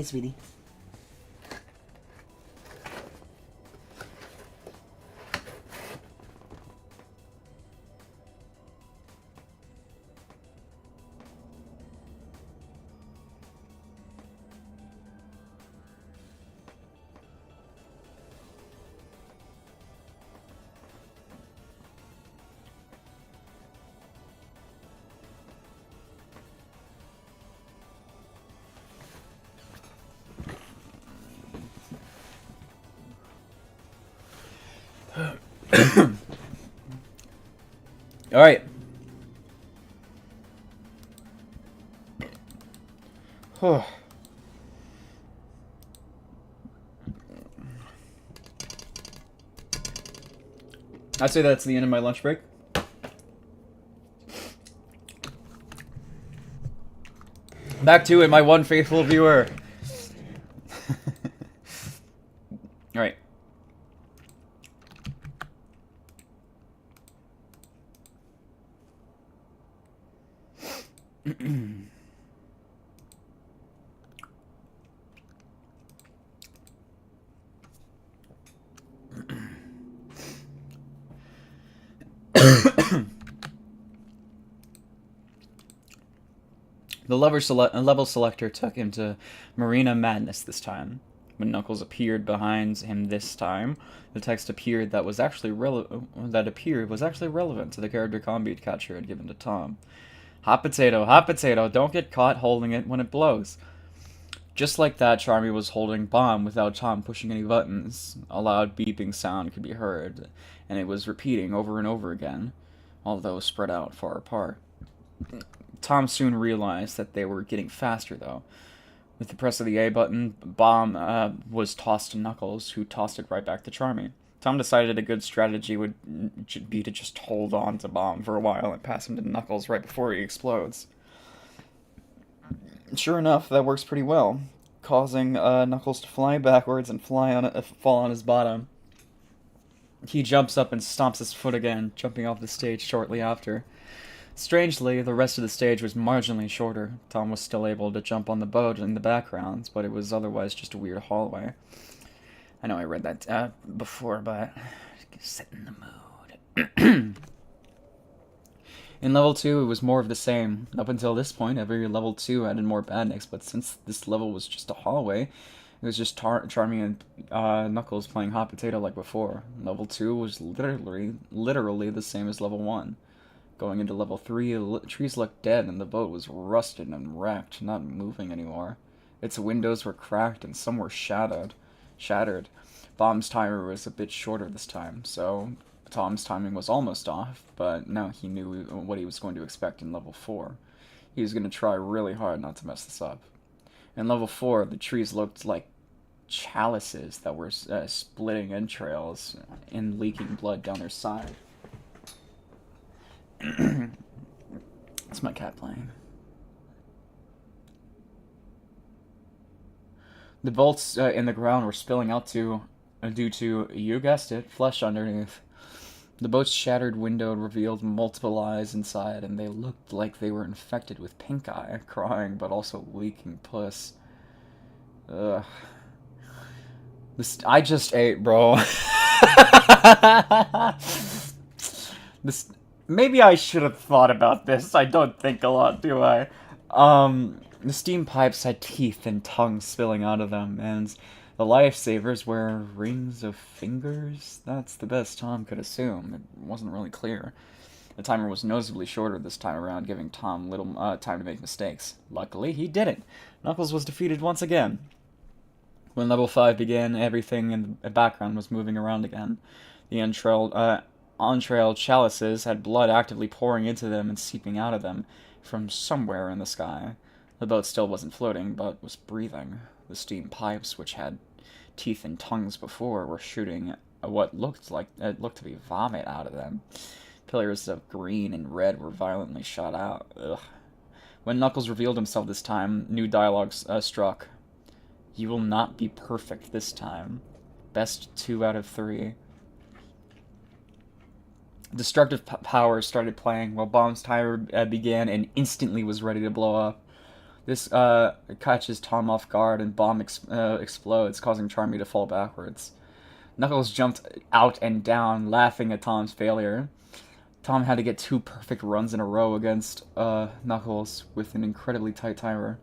Hi, sweetie. All right. I'd say that's the end of my lunch break. Back to it, my one faithful viewer. All right. The level selector took him to Marina Madness this time. When Knuckles appeared behind him this time, the text appeared that was actually relevant to the character Combi Catcher had given to Tom. Hot potato, don't get caught holding it when it blows. Just like that, Charmy was holding Bomb without Tom pushing any buttons. A loud beeping sound could be heard, and it was repeating over and over again, although spread out far apart. Tom soon realized that they were getting faster, though. With the press of the A button, Bomb was tossed to Knuckles, who tossed it right back to Charmy. Tom decided a good strategy would be to just hold on to Bomb for a while and pass him to Knuckles right before he explodes. Sure enough, that works pretty well, causing Knuckles to fly backwards and fall on his bottom. He jumps up and stomps his foot again, jumping off the stage shortly after. Strangely, the rest of the stage was marginally shorter. Tom was still able to jump on the boat in the background, but it was otherwise just a weird hallway. I know I read that before, but set in the mood. In level 2, it was more of the same. Up until this point, every level 2 added more badniks, but since this level was just a hallway, it was just Charmy and Knuckles playing hot potato like before. Level 2 was literally the same as level 1. Going into level 3, trees looked dead and the boat was rusted and wrecked, not moving anymore. Its windows were cracked and some were shattered. Bomb's timer was a bit shorter this time, so Tom's timing was almost off, but now he knew what he was going to expect in level 4. He was going to try really hard not to mess this up. In level 4, the trees looked like chalices that were splitting entrails and leaking blood down their side. It's my cat playing. The bolts in the ground were spilling out due to, you guessed it, flesh underneath. The boat's shattered window revealed multiple eyes inside, and they looked like they were infected with pink eye, crying, but also leaking puss. Ugh. I just ate, bro. Maybe I should have thought about this. I don't think a lot, do I? The steam pipes had teeth and tongues spilling out of them, and the lifesavers were rings of fingers? That's the best Tom could assume. It wasn't really clear. The timer was noticeably shorter this time around, giving Tom little time to make mistakes. Luckily, he didn't. Knuckles was defeated once again. When level 5 began, everything in the background was moving around again. The entrailed chalices had blood actively pouring into them and seeping out of them from somewhere in the sky. The boat still wasn't floating, but was breathing. The steam pipes, which had teeth and tongues before, were shooting what looked to be vomit out of them. Pillars of green and red were violently shot out. Ugh. When Knuckles revealed himself this time, new dialogue struck. You will not be perfect this time. Best 2 out of 3. Destructive power started playing while Bomb's timer began and instantly was ready to blow up. This catches Tom off guard, and bomb explodes, causing Charmy to fall backwards. Knuckles jumped out and down, laughing at Tom's failure. Tom had to get 2 perfect runs in a row against Knuckles with an incredibly tight timer.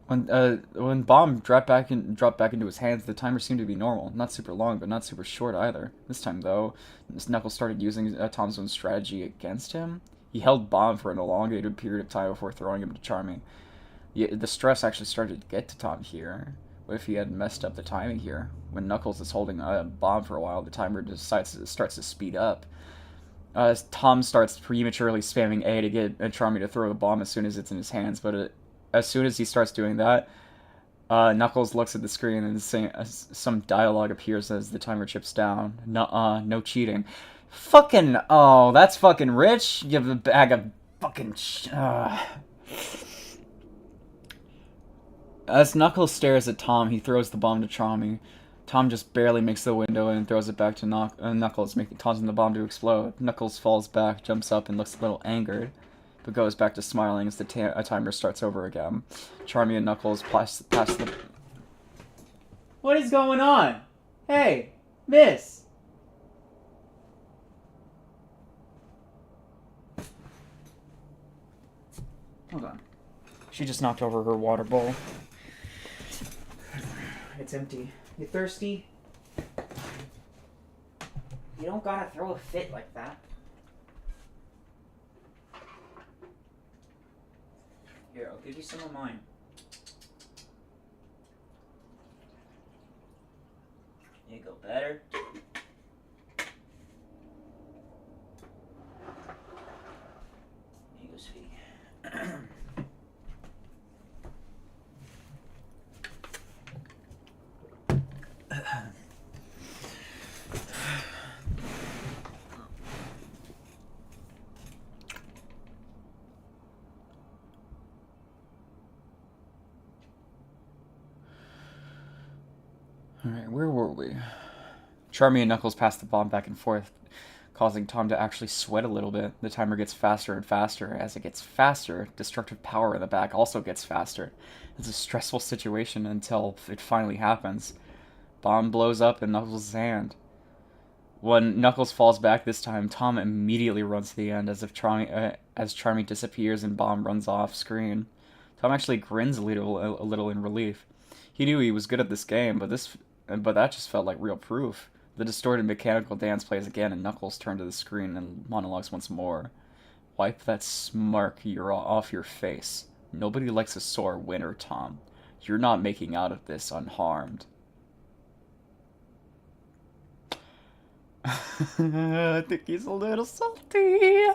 When bomb dropped back into his hands, the timer seemed to be normal. Not super long, but not super short either. This time, though, Knuckles started using Tom's own strategy against him. He held bomb for an elongated period of time before throwing him to Charmy. The stress actually started to get to Tom here. What if he had messed up the timing here? When Knuckles is holding a bomb for a while, the timer starts to speed up. Tom starts prematurely spamming A to get Charmy to throw the bomb as soon as it's in his hands, but as soon as he starts doing that, Knuckles looks at the screen and some dialogue appears as the timer chips down. No cheating. Fucking, oh, that's fucking rich. You have a bag of fucking... As Knuckles stares at Tom, he throws the bomb to Charmy. Tom just barely makes the window and throws it back to Knuckles, causing the bomb to explode. Knuckles falls back, jumps up, and looks a little angered, but goes back to smiling as the timer starts over again. Charmy and Knuckles pass the... What is going on? Hey, miss! Hold on. She just knocked over her water bowl. It's empty. You thirsty? You don't gotta throw a fit like that. Here, I'll give you some of mine. You go better. You go, sweetie. Alright, where were we? Charmy and Knuckles pass the bomb back and forth, causing Tom to actually sweat a little bit. The timer gets faster and faster. As it gets faster, destructive power in the back also gets faster. It's a stressful situation until it finally happens. Bomb blows up in Knuckles' hand. When Knuckles falls back this time, Tom immediately runs to the end as Charmy disappears and Bomb runs off screen. Tom actually grins a little in relief. He knew he was good at this game, but that just felt like real proof. The distorted mechanical dance plays again, and Knuckles turns to the screen and monologues once more. Wipe that smirk off your face. Nobody likes a sore winner, Tom. You're not making out of this unharmed. I think he's a little salty.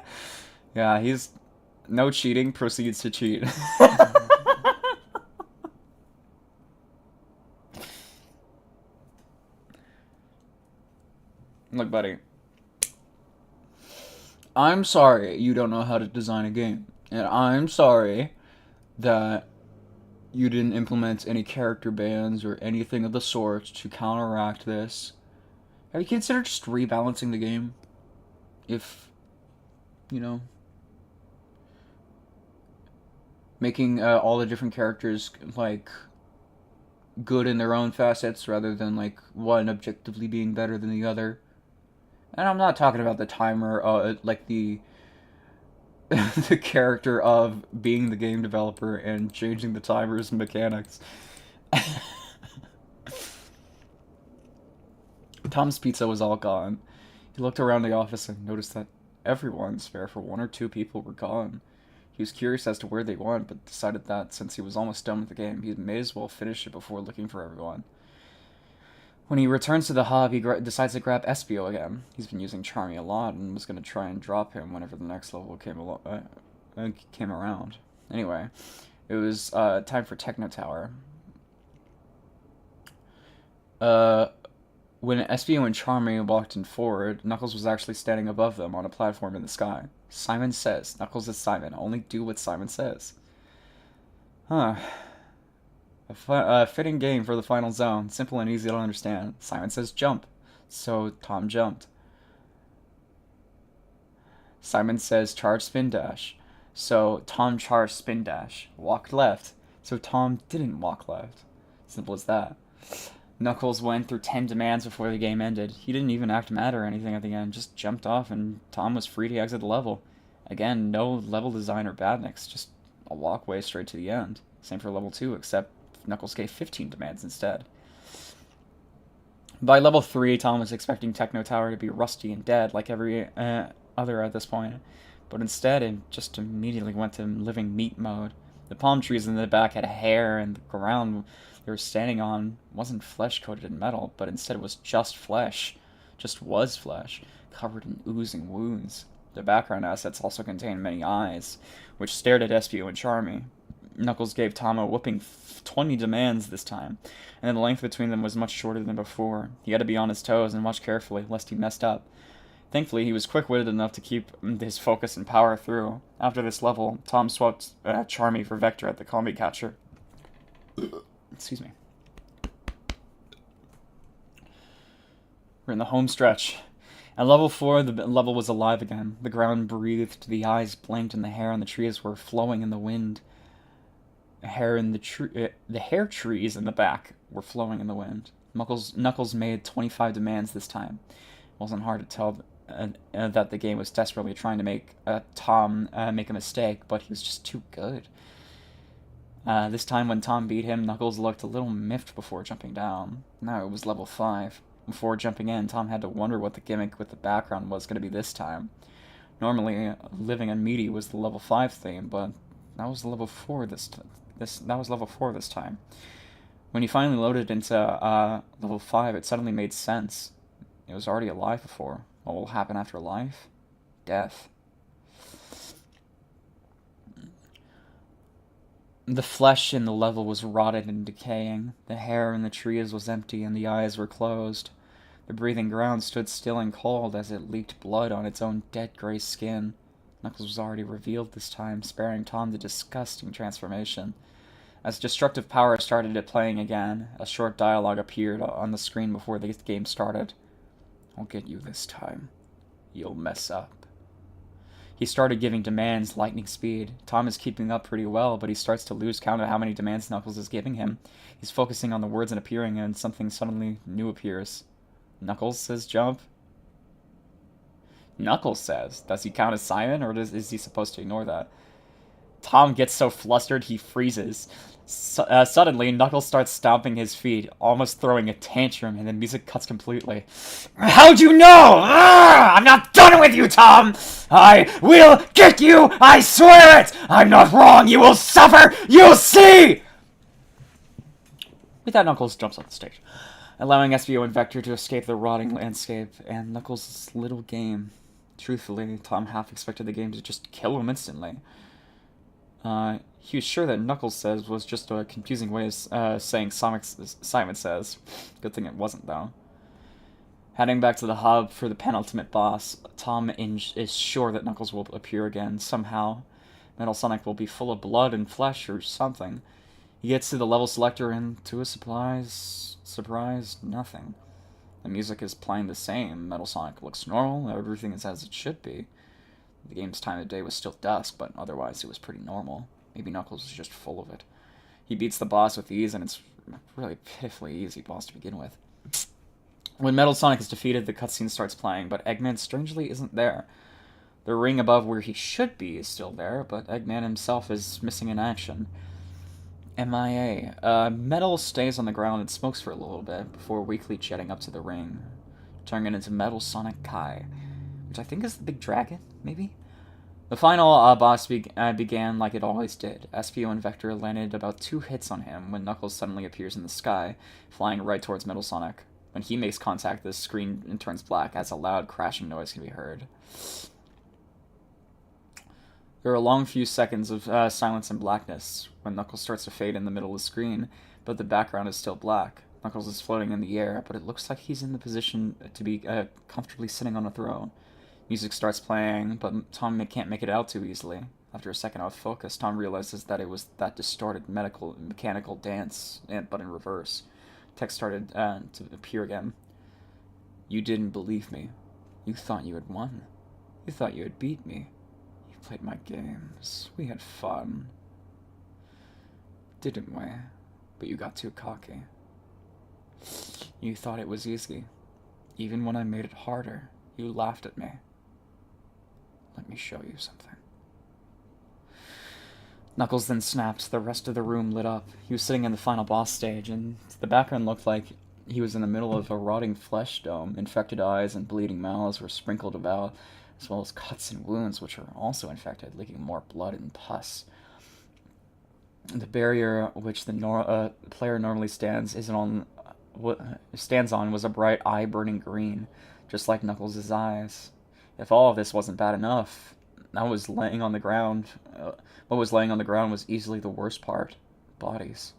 Yeah, he's... No cheating, proceeds to cheat. Look, buddy. I'm sorry you don't know how to design a game. And I'm sorry that you didn't implement any character bans or anything of the sort to counteract this. Have you considered just rebalancing the game? If, you know, making all the different characters, like, good in their own facets rather than, like, one objectively being better than the other. And I'm not talking about the timer, like the the character of being the game developer and changing the timers and mechanics. Tom's pizza was all gone. He looked around the office and noticed that everyone's fare for 1 or 2 people were gone. He was curious as to where they went, but decided that since he was almost done with the game, he may as well finish it before looking for everyone. When he returns to the hub, he decides to grab Espio again. He's been using Charmy a lot and was going to try and drop him whenever the next level came around. Anyway, it was time for Techno Tower. When Espio and Charmy walked in forward, Knuckles was actually standing above them on a platform in the sky. Simon says. Knuckles is Simon. Only do what Simon says. Huh. A fitting game for the final zone. Simple and easy to understand. Simon says jump. So Tom jumped. Simon says charge spin dash. So Tom charged spin dash, walked left. So Tom didn't walk left. Simple as that. Knuckles went through 10 demands before the game ended. He didn't even act mad or anything at the end, just jumped off and Tom was free to exit the level. Again, no level design or badniks, just a walkway straight to the end. Same for level 2, except Knuckles gave 15 demands instead. By level 3, Tom was expecting Techno Tower to be rusty and dead like every other at this point, but instead it just immediately went to living meat mode. The palm trees in the back had hair, and the ground they were standing on wasn't flesh-coated in metal, but instead was just flesh. Just was flesh, covered in oozing wounds. The background assets also contained many eyes, which stared at Espio and Charmy. Knuckles gave Tom a whooping 20 demands this time, and the length between them was much shorter than before. He had to be on his toes and watch carefully, lest he messed up. Thankfully, he was quick-witted enough to keep his focus and power through. After this level, Tom swapped Charmy for Vector at the combi catcher. Excuse me. We're in the home stretch. At level 4, the level was alive again. The ground breathed, the eyes blinked, and the hair on the trees were flowing in the wind. The hair trees in the back were flowing in the wind. Knuckles made 25 demands this time. It wasn't hard to tell that the game was desperately trying to make Tom make a mistake, but he was just too good. This time when Tom beat him, Knuckles looked a little miffed before jumping down. Now it was level 5. Before jumping in, Tom had to wonder what the gimmick with the background was going to be this time. Normally, living and meaty was the level 5 theme, but that was level 4 this time. When he finally loaded into level 5, it suddenly made sense. It was already alive before. What will happen after life? Death. The flesh in the level was rotted and decaying. The hair in the trees was empty and the eyes were closed. The breathing ground stood still and cold as it leaked blood on its own dead gray skin. Knuckles was already revealed this time, sparing Tom the disgusting transformation. As destructive power started it playing again, a short dialogue appeared on the screen before the game started. I'll get you this time. You'll mess up. He started giving demands lightning speed. Tom is keeping up pretty well, but he starts to lose count of how many demands Knuckles is giving him. He's focusing on the words and appearing, and something suddenly new appears. Knuckles says jump. Knuckles says. Does he count as Simon, or is he supposed to ignore that? Tom gets so flustered he freezes. Suddenly, Knuckles starts stomping his feet, almost throwing a tantrum, and the music cuts completely. How'd you know? I'm not done with you, Tom! I will get you! I swear it! I'm not wrong! You will suffer! You'll see! With that, Knuckles jumps off the stage, allowing Espio and Vector to escape the rotting landscape and Knuckles' little game. Truthfully, Tom half expected the game to just kill him instantly. He was sure that Knuckles says was just a confusing way of saying Simon says. Good thing it wasn't, though. Heading back to the hub for the penultimate boss, Tom is sure that Knuckles will appear again, somehow. Metal Sonic will be full of blood and flesh or something. He gets to the level selector and, to his surprise, nothing. The music is playing the same. Metal Sonic looks normal, everything is as it should be. The game's time of day was still dusk, but otherwise it was pretty normal. Maybe Knuckles was just full of it. He beats the boss with ease, and it's a really pitifully easy boss to begin with. When Metal Sonic is defeated, the cutscene starts playing, but Eggman strangely isn't there. The ring above where he should be is still there, but Eggman himself is missing in action. MIA. Metal stays on the ground and smokes for a little bit before weakly jetting up to the ring, turning it into Metal Sonic Kai, which I think is the big dragon, maybe? The final boss began like it always did. Espio and Vector landed about 2 hits on him when Knuckles suddenly appears in the sky, flying right towards Metal Sonic. When he makes contact, the screen turns black as a loud crashing noise can be heard. There are a long few seconds of silence and blackness when Knuckles starts to fade in the middle of the screen, but the background is still black. Knuckles is floating in the air, but it looks like he's in the position to be comfortably sitting on a throne. Music starts playing, but Tom can't make it out too easily. After a second of focus, Tom realizes that it was that distorted mechanical dance, but in reverse. Text started to appear again. You didn't believe me. You thought you had won. You thought you had beat me. You Played my games. We had fun. Didn't we? But you got too cocky. You thought it was easy. Even when I made it harder, you laughed at me. Let me show you something. Knuckles then snapped. The rest of the room lit up. He was sitting in the final boss stage, and the background looked like he was in the middle of a rotting flesh dome. Infected eyes and bleeding mouths were sprinkled about, as well as cuts and wounds, which were also infected, leaking more blood and pus. The barrier which the player normally stands on was a bright eye-burning green, just like Knuckles' eyes. If all of this wasn't bad enough, what was laying on the ground was easily the worst part. Bodies.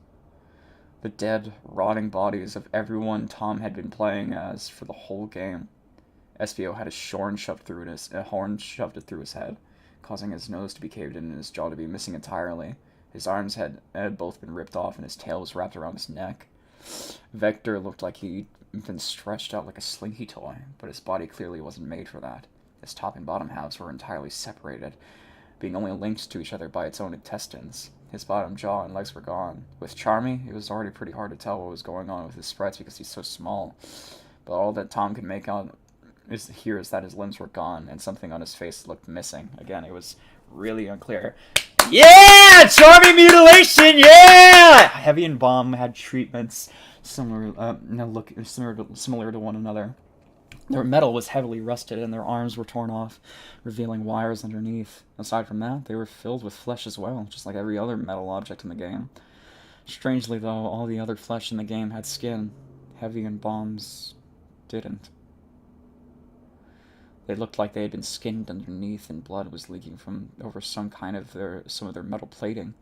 The dead, rotting bodies of everyone Tom had been playing as for the whole game. SVO had a horn shoved through his head, causing his nose to be caved in and his jaw to be missing entirely. His arms had both been ripped off and his tail was wrapped around his neck. Vector looked like he'd been stretched out like a slinky toy, but his body clearly wasn't made for that. His top and bottom halves were entirely separated, being only linked to each other by its own intestines. His bottom jaw and legs were gone. With Charmy, it was already pretty hard to tell what was going on with his sprites because he's so small. But all that Tom could make out is that his limbs were gone and something on his face looked missing. Again, it was really unclear. Yeah! Charmy mutilation! Yeah! Heavy and Bomb had treatments similar to one another. Their metal was heavily rusted and their arms were torn off, revealing wires underneath. Aside from that, they were filled with flesh as well, just like every other metal object in the game. Strangely, though, all the other flesh in the game had skin. Heavy and Bomb's didn't. They looked like they had been skinned underneath and blood was leaking from over some of their metal plating.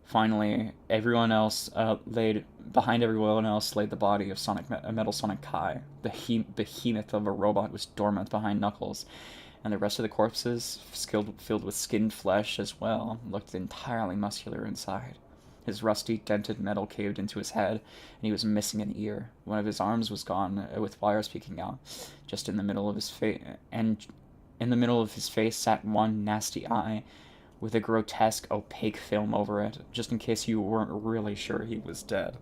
Finally, behind everyone else laid the body of Metal Sonic Kai. The behemoth of a robot was dormant behind Knuckles, and the rest of the corpses, filled with skinned flesh as well, looked entirely muscular inside. His rusty, dented metal caved into his head, and he was missing an ear. One of his arms was gone, with wires peeking out. Just in the middle of his face, and in the middle of his face sat one nasty eye, with a grotesque, opaque film over it, just in case you weren't really sure he was dead.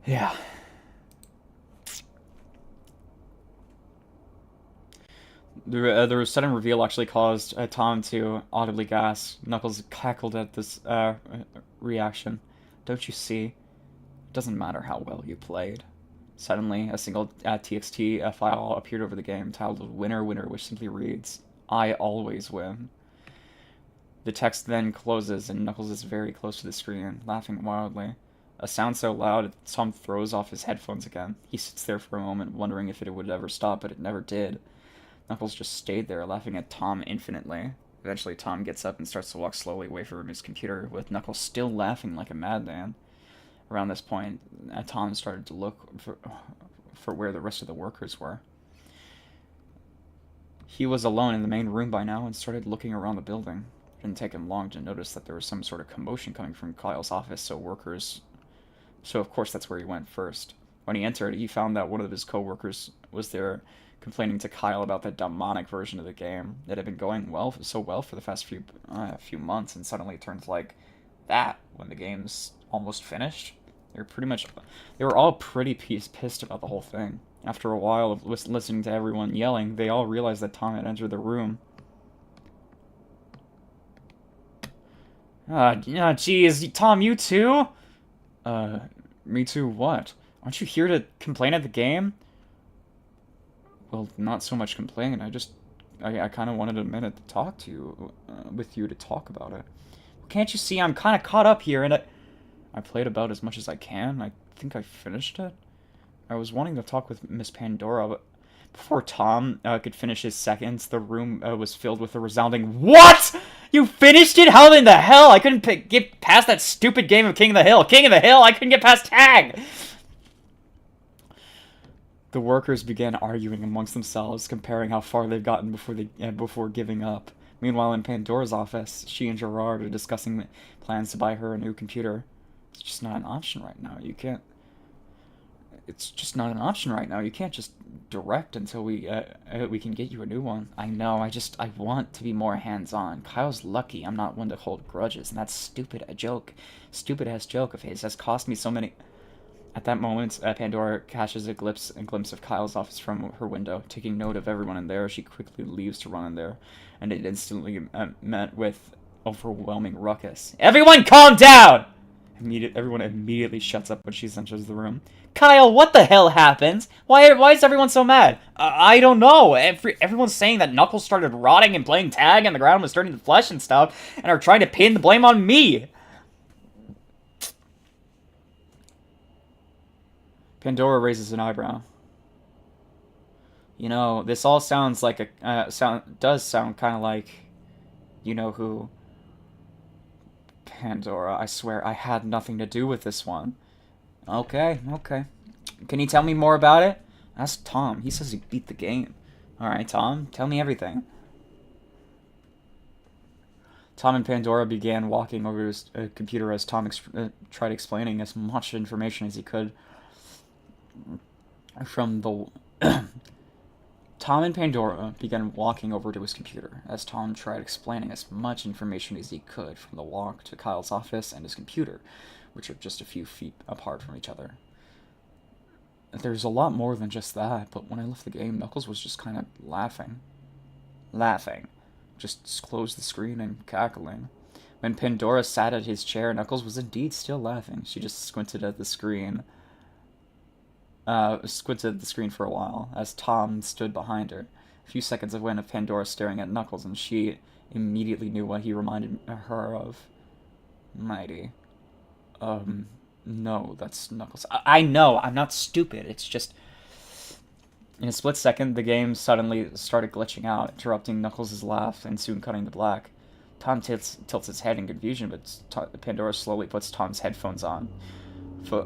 Yeah. The sudden reveal actually caused Tom to audibly gasp. Knuckles cackled at this reaction. Don't you see? It doesn't matter how well you played. Suddenly, a single TXT file appeared over the game titled Winner Winner, which simply reads, I always win. The text then closes and Knuckles is very close to the screen, laughing wildly. A sound so loud, Tom throws off his headphones again. He sits there for a moment, wondering if it would ever stop, but it never did. Knuckles just stayed there, laughing at Tom infinitely. Eventually, Tom gets up and starts to walk slowly away from his computer, with Knuckles still laughing like a madman. Around this point, Tom started to look for where the rest of the workers were. He was alone in the main room by now and started looking around the building. It didn't take him long to notice that there was some sort of commotion coming from Kyle's office, so of course that's where he went first. When he entered, he found that one of his co-workers was there complaining to Kyle about the demonic version of the game that had been going so well for the past few months, and suddenly it turns like that when the game's almost finished. They were all pretty pissed about the whole thing. After a while of listening to everyone yelling, they all realized that Tom had entered the room. Geez, Tom, you too? Me too what? Aren't you here to complain at the game? Well, not so much complain, I kind of wanted a minute to talk to you, with you to talk about it. Can't you see I'm kind of caught up here, and I played about as much as I can. I think I finished it. I was wanting to talk with Miss Pandora, but before Tom could finish his sentence, the room was filled with a resounding, What?! You finished it? How in the hell? I couldn't get past that stupid game of King of the Hill. King of the Hill! I couldn't get past tag! The workers began arguing amongst themselves, comparing how far they've gotten before giving up. Meanwhile, in Pandora's office, she and Gerard are discussing plans to buy her a new computer. It's just not an option right now. You can't... It's just not an option right now. You can't just direct until we can get you a new one. I know. I want to be more hands-on. Kyle's lucky I'm not one to hold grudges, and that stupid ass joke of his has cost me so many. At that moment, Pandora catches a glimpse of Kyle's office from her window. Taking note of everyone in there, she quickly leaves to run in there, and it instantly met with overwhelming ruckus. Everyone calm down! Everyone immediately shuts up when she enters the room. Kyle, what the hell happened? Why is everyone so mad? I don't know. Everyone's saying that Knuckles started rotting and playing tag and the ground was turning to flesh and stuff, and are trying to pin the blame on me. Pandora raises an eyebrow. You know, this all sounds like does sound kind of like, you know who. Pandora, I swear I had nothing to do with this one. Okay. Can you tell me more about it? Ask Tom. He says he beat the game. Alright, Tom, tell me everything. Tom and Pandora began walking over to his computer as Tom tried explaining as much information as he could from the... Tom and Pandora began walking over to his computer as Tom tried explaining as much information as he could from the walk to Kyle's office and his computer, which are just a few feet apart from each other. There's a lot more than just that, but when I left the game, Knuckles was just kind of laughing. Just closed the screen and cackling. When Pandora sat at his chair, Knuckles was indeed still laughing. She just squinted at the screen. Squinted at the screen for a while, as Tom stood behind her. A few seconds went of Pandora staring at Knuckles, and she immediately knew what he reminded her of. Mighty. No, that's Knuckles. I know, I'm not stupid, it's just... In a split second, the game suddenly started glitching out, interrupting Knuckles' laugh, and soon cutting to black. Tom tilts his head in confusion, but Pandora slowly puts Tom's headphones on,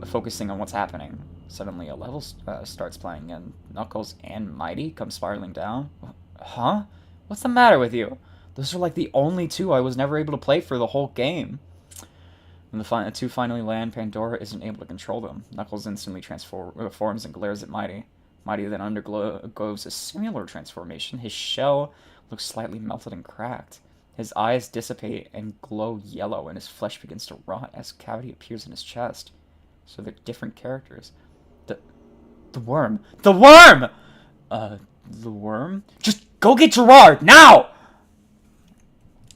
focusing on what's happening. Suddenly, a level starts playing, and Knuckles and Mighty come spiraling down. Huh? What's the matter with you? Those are like the only two I was never able to play for the whole game. When the two finally land, Pandora isn't able to control them. Knuckles instantly transforms and glares at Mighty. Mighty then undergoes a similar transformation. His shell looks slightly melted and cracked. His eyes dissipate and glow yellow, and his flesh begins to rot as a cavity appears in his chest. So they're different characters. The worm! The worm! The worm? Just go get Gerard, now!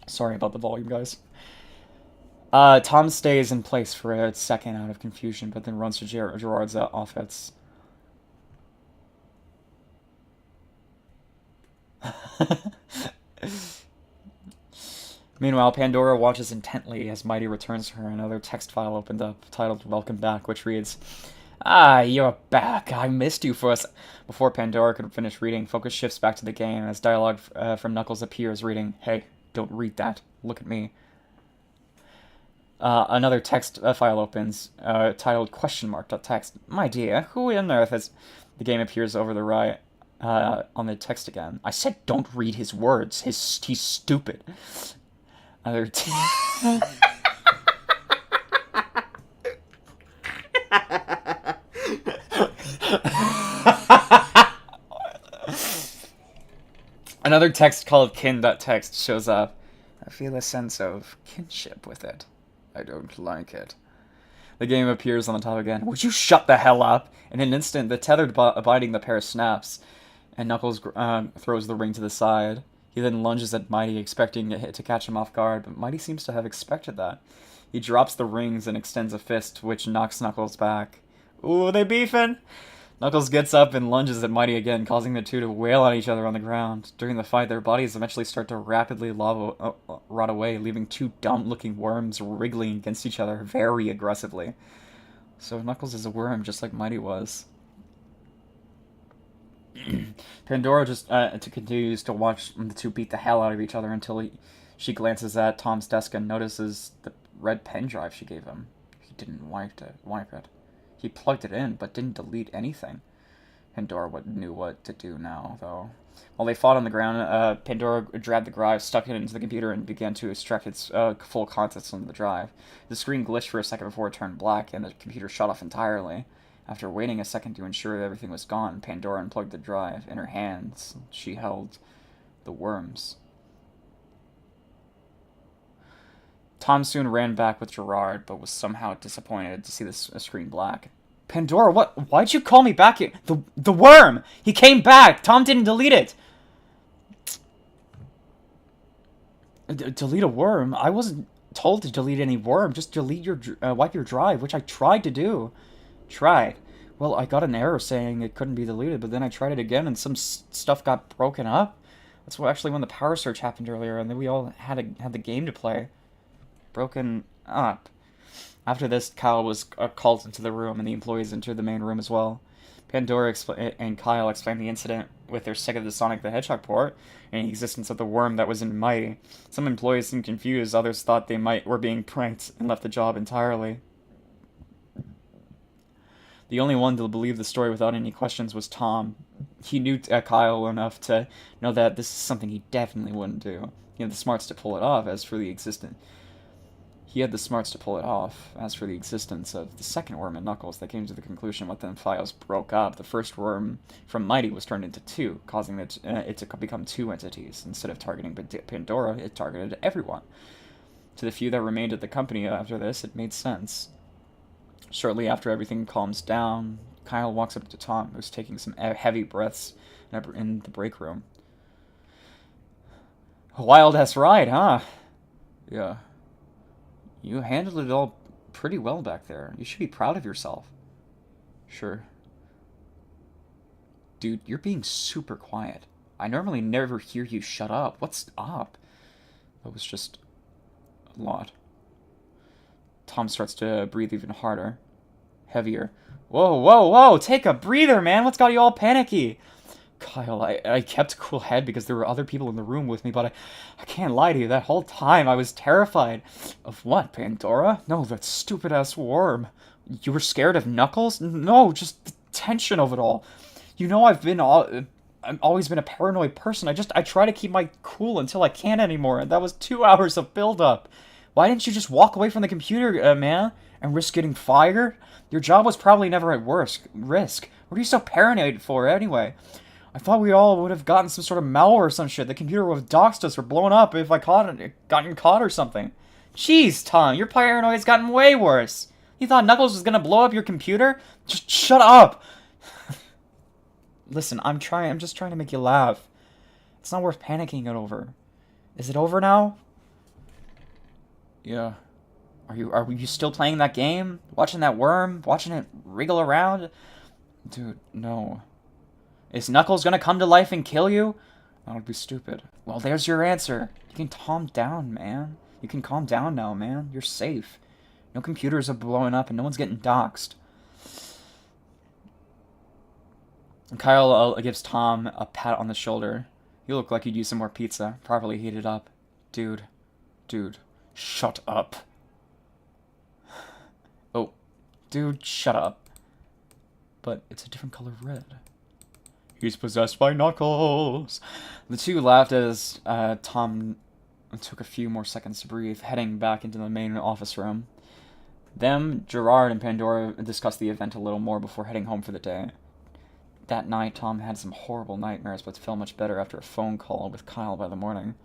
Sorry about the volume, guys. Tom stays in place for a second out of confusion, but then runs to Gerard's office. Meanwhile, Pandora watches intently as Mighty returns to her. Another text file opened up, titled Welcome Back, which reads, Ah, you're back. I missed you for us. Before Pandora could finish reading, focus shifts back to the game as dialogue from Knuckles appears, reading, Hey, don't read that. Look at me. Another text file opens, titled question mark.txt. My dear, who on earth is... The game appears over the right on the text again. I said don't read his words. He's stupid. Another text called kin.txt shows up. I feel a sense of kinship with it. I don't like it. The game appears on the top again. Would you shut the hell up? In an instant, the tether binding the pair snaps, and Knuckles throws the ring to the side. He then lunges at Mighty, expecting it to catch him off guard, but Mighty seems to have expected that. He drops the rings and extends a fist, which knocks Knuckles back. Ooh, they beefing? Knuckles gets up and lunges at Mighty again, causing the two to wail on each other on the ground. During the fight, their bodies eventually start to rapidly rot away, leaving two dumb-looking worms wriggling against each other very aggressively. So Knuckles is a worm, just like Mighty was. Pandora just continues to watch the two beat the hell out of each other until she glances at Tom's desk and notices the red pen drive she gave him. He didn't wipe it. He plugged it in, but didn't delete anything. Pandora knew what to do now, though. While they fought on the ground, Pandora grabbed the drive, stuck it into the computer, and began to extract its full contents from the drive. The screen glitched for a second before it turned black, and the computer shut off entirely. After waiting a second to ensure that everything was gone, Pandora unplugged the drive. In her hands, she held the worms. Tom soon ran back with Gerard, but was somehow disappointed to see the screen black. Pandora, what? Why'd you call me back here? The worm! He came back! Tom didn't delete it! Delete a worm? I wasn't told to delete any worm. Just delete your, wipe your drive, which I tried to do. Tried. Well, I got an error saying it couldn't be deleted, but then I tried it again and some stuff got broken up. That's actually when the power surge happened earlier, and then we all had the game to play. Broken up. After this, Kyle was called into the room, and the employees entered the main room as well. Pandora and Kyle explained the incident with their SEGASONIC the Hedgehog port and the existence of the worm that was in Mighty. Some employees seemed confused, others thought they were being pranked and left the job entirely. The only one to believe the story without any questions was Tom. He knew Kyle enough to know that this is something he definitely wouldn't do. He had the smarts to pull it off. As for the existence of the second worm in Knuckles, they came to the conclusion when the files broke up. The first worm from Mighty was turned into two, causing it to become two entities. Instead of targeting Pandora, it targeted everyone. To the few that remained at the company after this, it made sense. Shortly after everything calms down, Kyle walks up to Tom, who's taking some heavy breaths in the break room. A wild-ass ride, huh? Yeah. You handled it all pretty well back there. You should be proud of yourself. Sure. Dude, you're being super quiet. I normally never hear you shut up. What's up? That was just a lot. Tom starts to breathe even harder. Heavier. Whoa, whoa, whoa! Take a breather, man! What's got you all panicky? Kyle, I kept a cool head because there were other people in the room with me, but I can't lie to you, that whole time I was terrified. Of what, Pandora? No, that stupid-ass worm. You were scared of Knuckles? No, just the tension of it all. You know I've always been a paranoid person. I try to keep my cool until I can't anymore, and that was 2 hours of build-up. Why didn't you just walk away from the computer, man, and risk getting fired? Your job was probably never at risk. What are you so paranoid for, anyway? I thought we all would have gotten some sort of malware or some shit. The computer would have doxed us or blown up if I gotten caught or something. Jeez, Tom, your paranoia's gotten way worse. You thought Knuckles was gonna blow up your computer? Just shut up! Listen, I'm just trying to make you laugh. It's not worth panicking it over. Is it over now? Yeah. Are you still playing that game? Watching that worm? Watching it wriggle around? Dude, no. Is Knuckles gonna come to life and kill you? That would be stupid. Well, there's your answer. You can calm down, man. You can calm down now, man. You're safe. No computers are blowing up and no one's getting doxxed. And Kyle gives Tom a pat on the shoulder. You look like you'd use some more pizza. Properly heated up. Dude. Shut up. Oh. Dude, shut up. But it's a different color red. He's possessed by Knuckles. The two laughed as Tom took a few more seconds to breathe, heading back into the main office room. Them, Gerard, and Pandora discussed the event a little more before heading home for the day. That night, Tom had some horrible nightmares, but felt much better after a phone call with Kyle by the morning.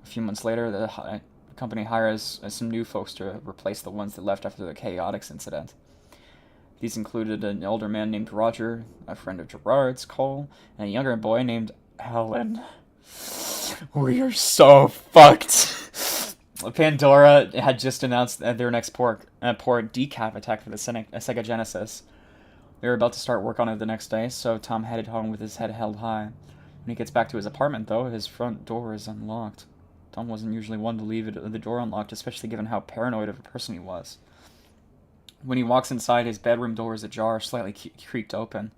A few months later, the company hires some new folks to replace the ones that left after the CHAOTIX incident. These included an older man named Roger, a friend of Gerard's, Cole, and a younger boy named Alan. We are so fucked. Pandora had just announced their next port decaf attack for the Sega Genesis. They were about to start work on it the next day, so Tom headed home with his head held high. When he gets back to his apartment, though, his front door is unlocked. Tom wasn't usually one to leave the door unlocked, especially given how paranoid of a person he was. When he walks inside, his bedroom door is ajar, slightly creaked open.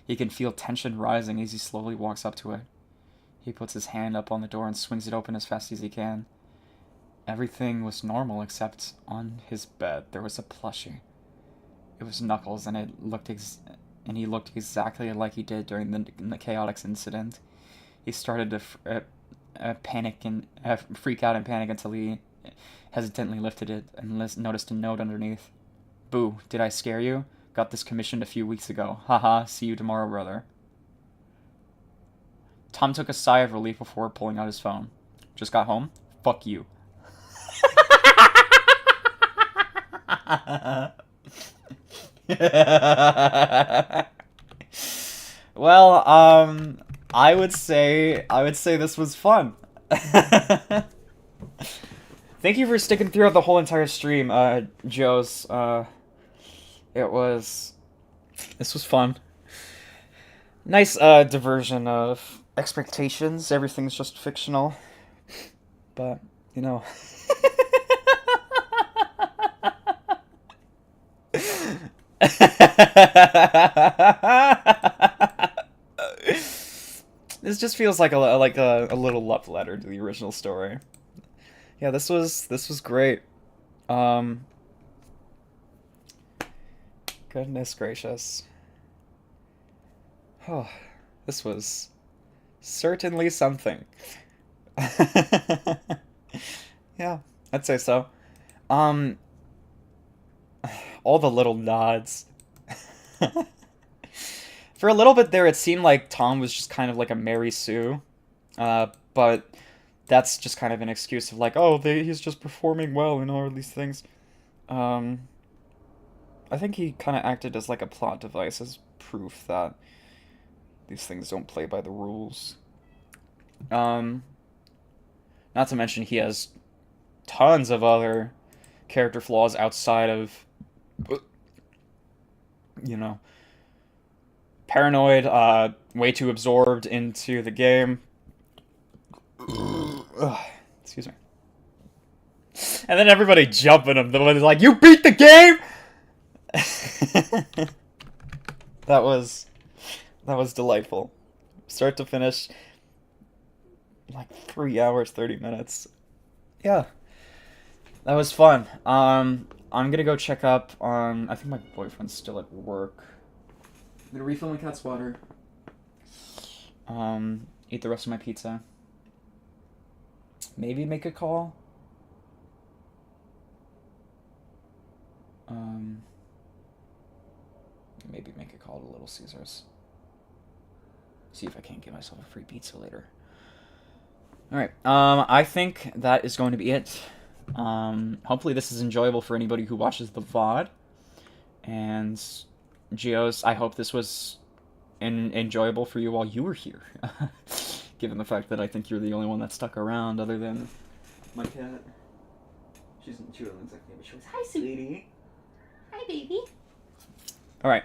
He can feel tension rising as he slowly walks up to it. He puts his hand up on the door and swings it open as fast as he can. Everything was normal except on his bed there was a plushie. It was Knuckles, and he looked exactly like he did during the CHAOTIX incident. He started to panic and freak out and panic until he hesitantly lifted it and noticed a note underneath. Boo, did I scare you? Got this commissioned a few weeks ago. Haha, see you tomorrow, brother. Tom took a sigh of relief before pulling out his phone. Just got home? Fuck you. Well, I would say this was fun. Thank you for sticking throughout the whole entire stream, Joes. This was fun. Nice, diversion of expectations. Everything's just fictional. But, you know. This just feels like a little love letter to the original story. Yeah, this was great. Goodness gracious. Oh, this was certainly something. Yeah, I'd say so. All the little nods. For a little bit there, it seemed like Tom was just kind of like a Mary Sue. But that's just kind of an excuse of like, oh, he's just performing well and all these things. I think he kind of acted as like a plot device, as proof that these things don't play by the rules. Not to mention he has tons of other character flaws outside of, you know, paranoid, way too absorbed into the game. Excuse me. And then everybody jumping him. They're like, "You beat the game!" That was delightful. Start to finish, like 3 hours, 30 minutes. Yeah. That was fun. I'm gonna go check up on... I think my boyfriend's still at work. I'm gonna refill my cat's water. Eat the rest of my pizza. Maybe make a call. Maybe make a call to Little Caesars. See if I can't get myself a free pizza later. Alright, I think that is going to be it. Hopefully this is enjoyable for anybody who watches the VOD. And, Geos, I hope this was enjoyable for you while you were here. Given the fact that I think you're the only one that stuck around other than my cat. She wasn't exactly, but she was, "Hi, sweetie." Hi, baby. Alright.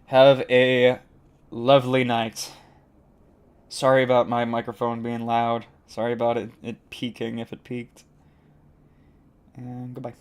Have a lovely night. Sorry about my microphone being loud. Sorry about it peaking if it peaked. And goodbye.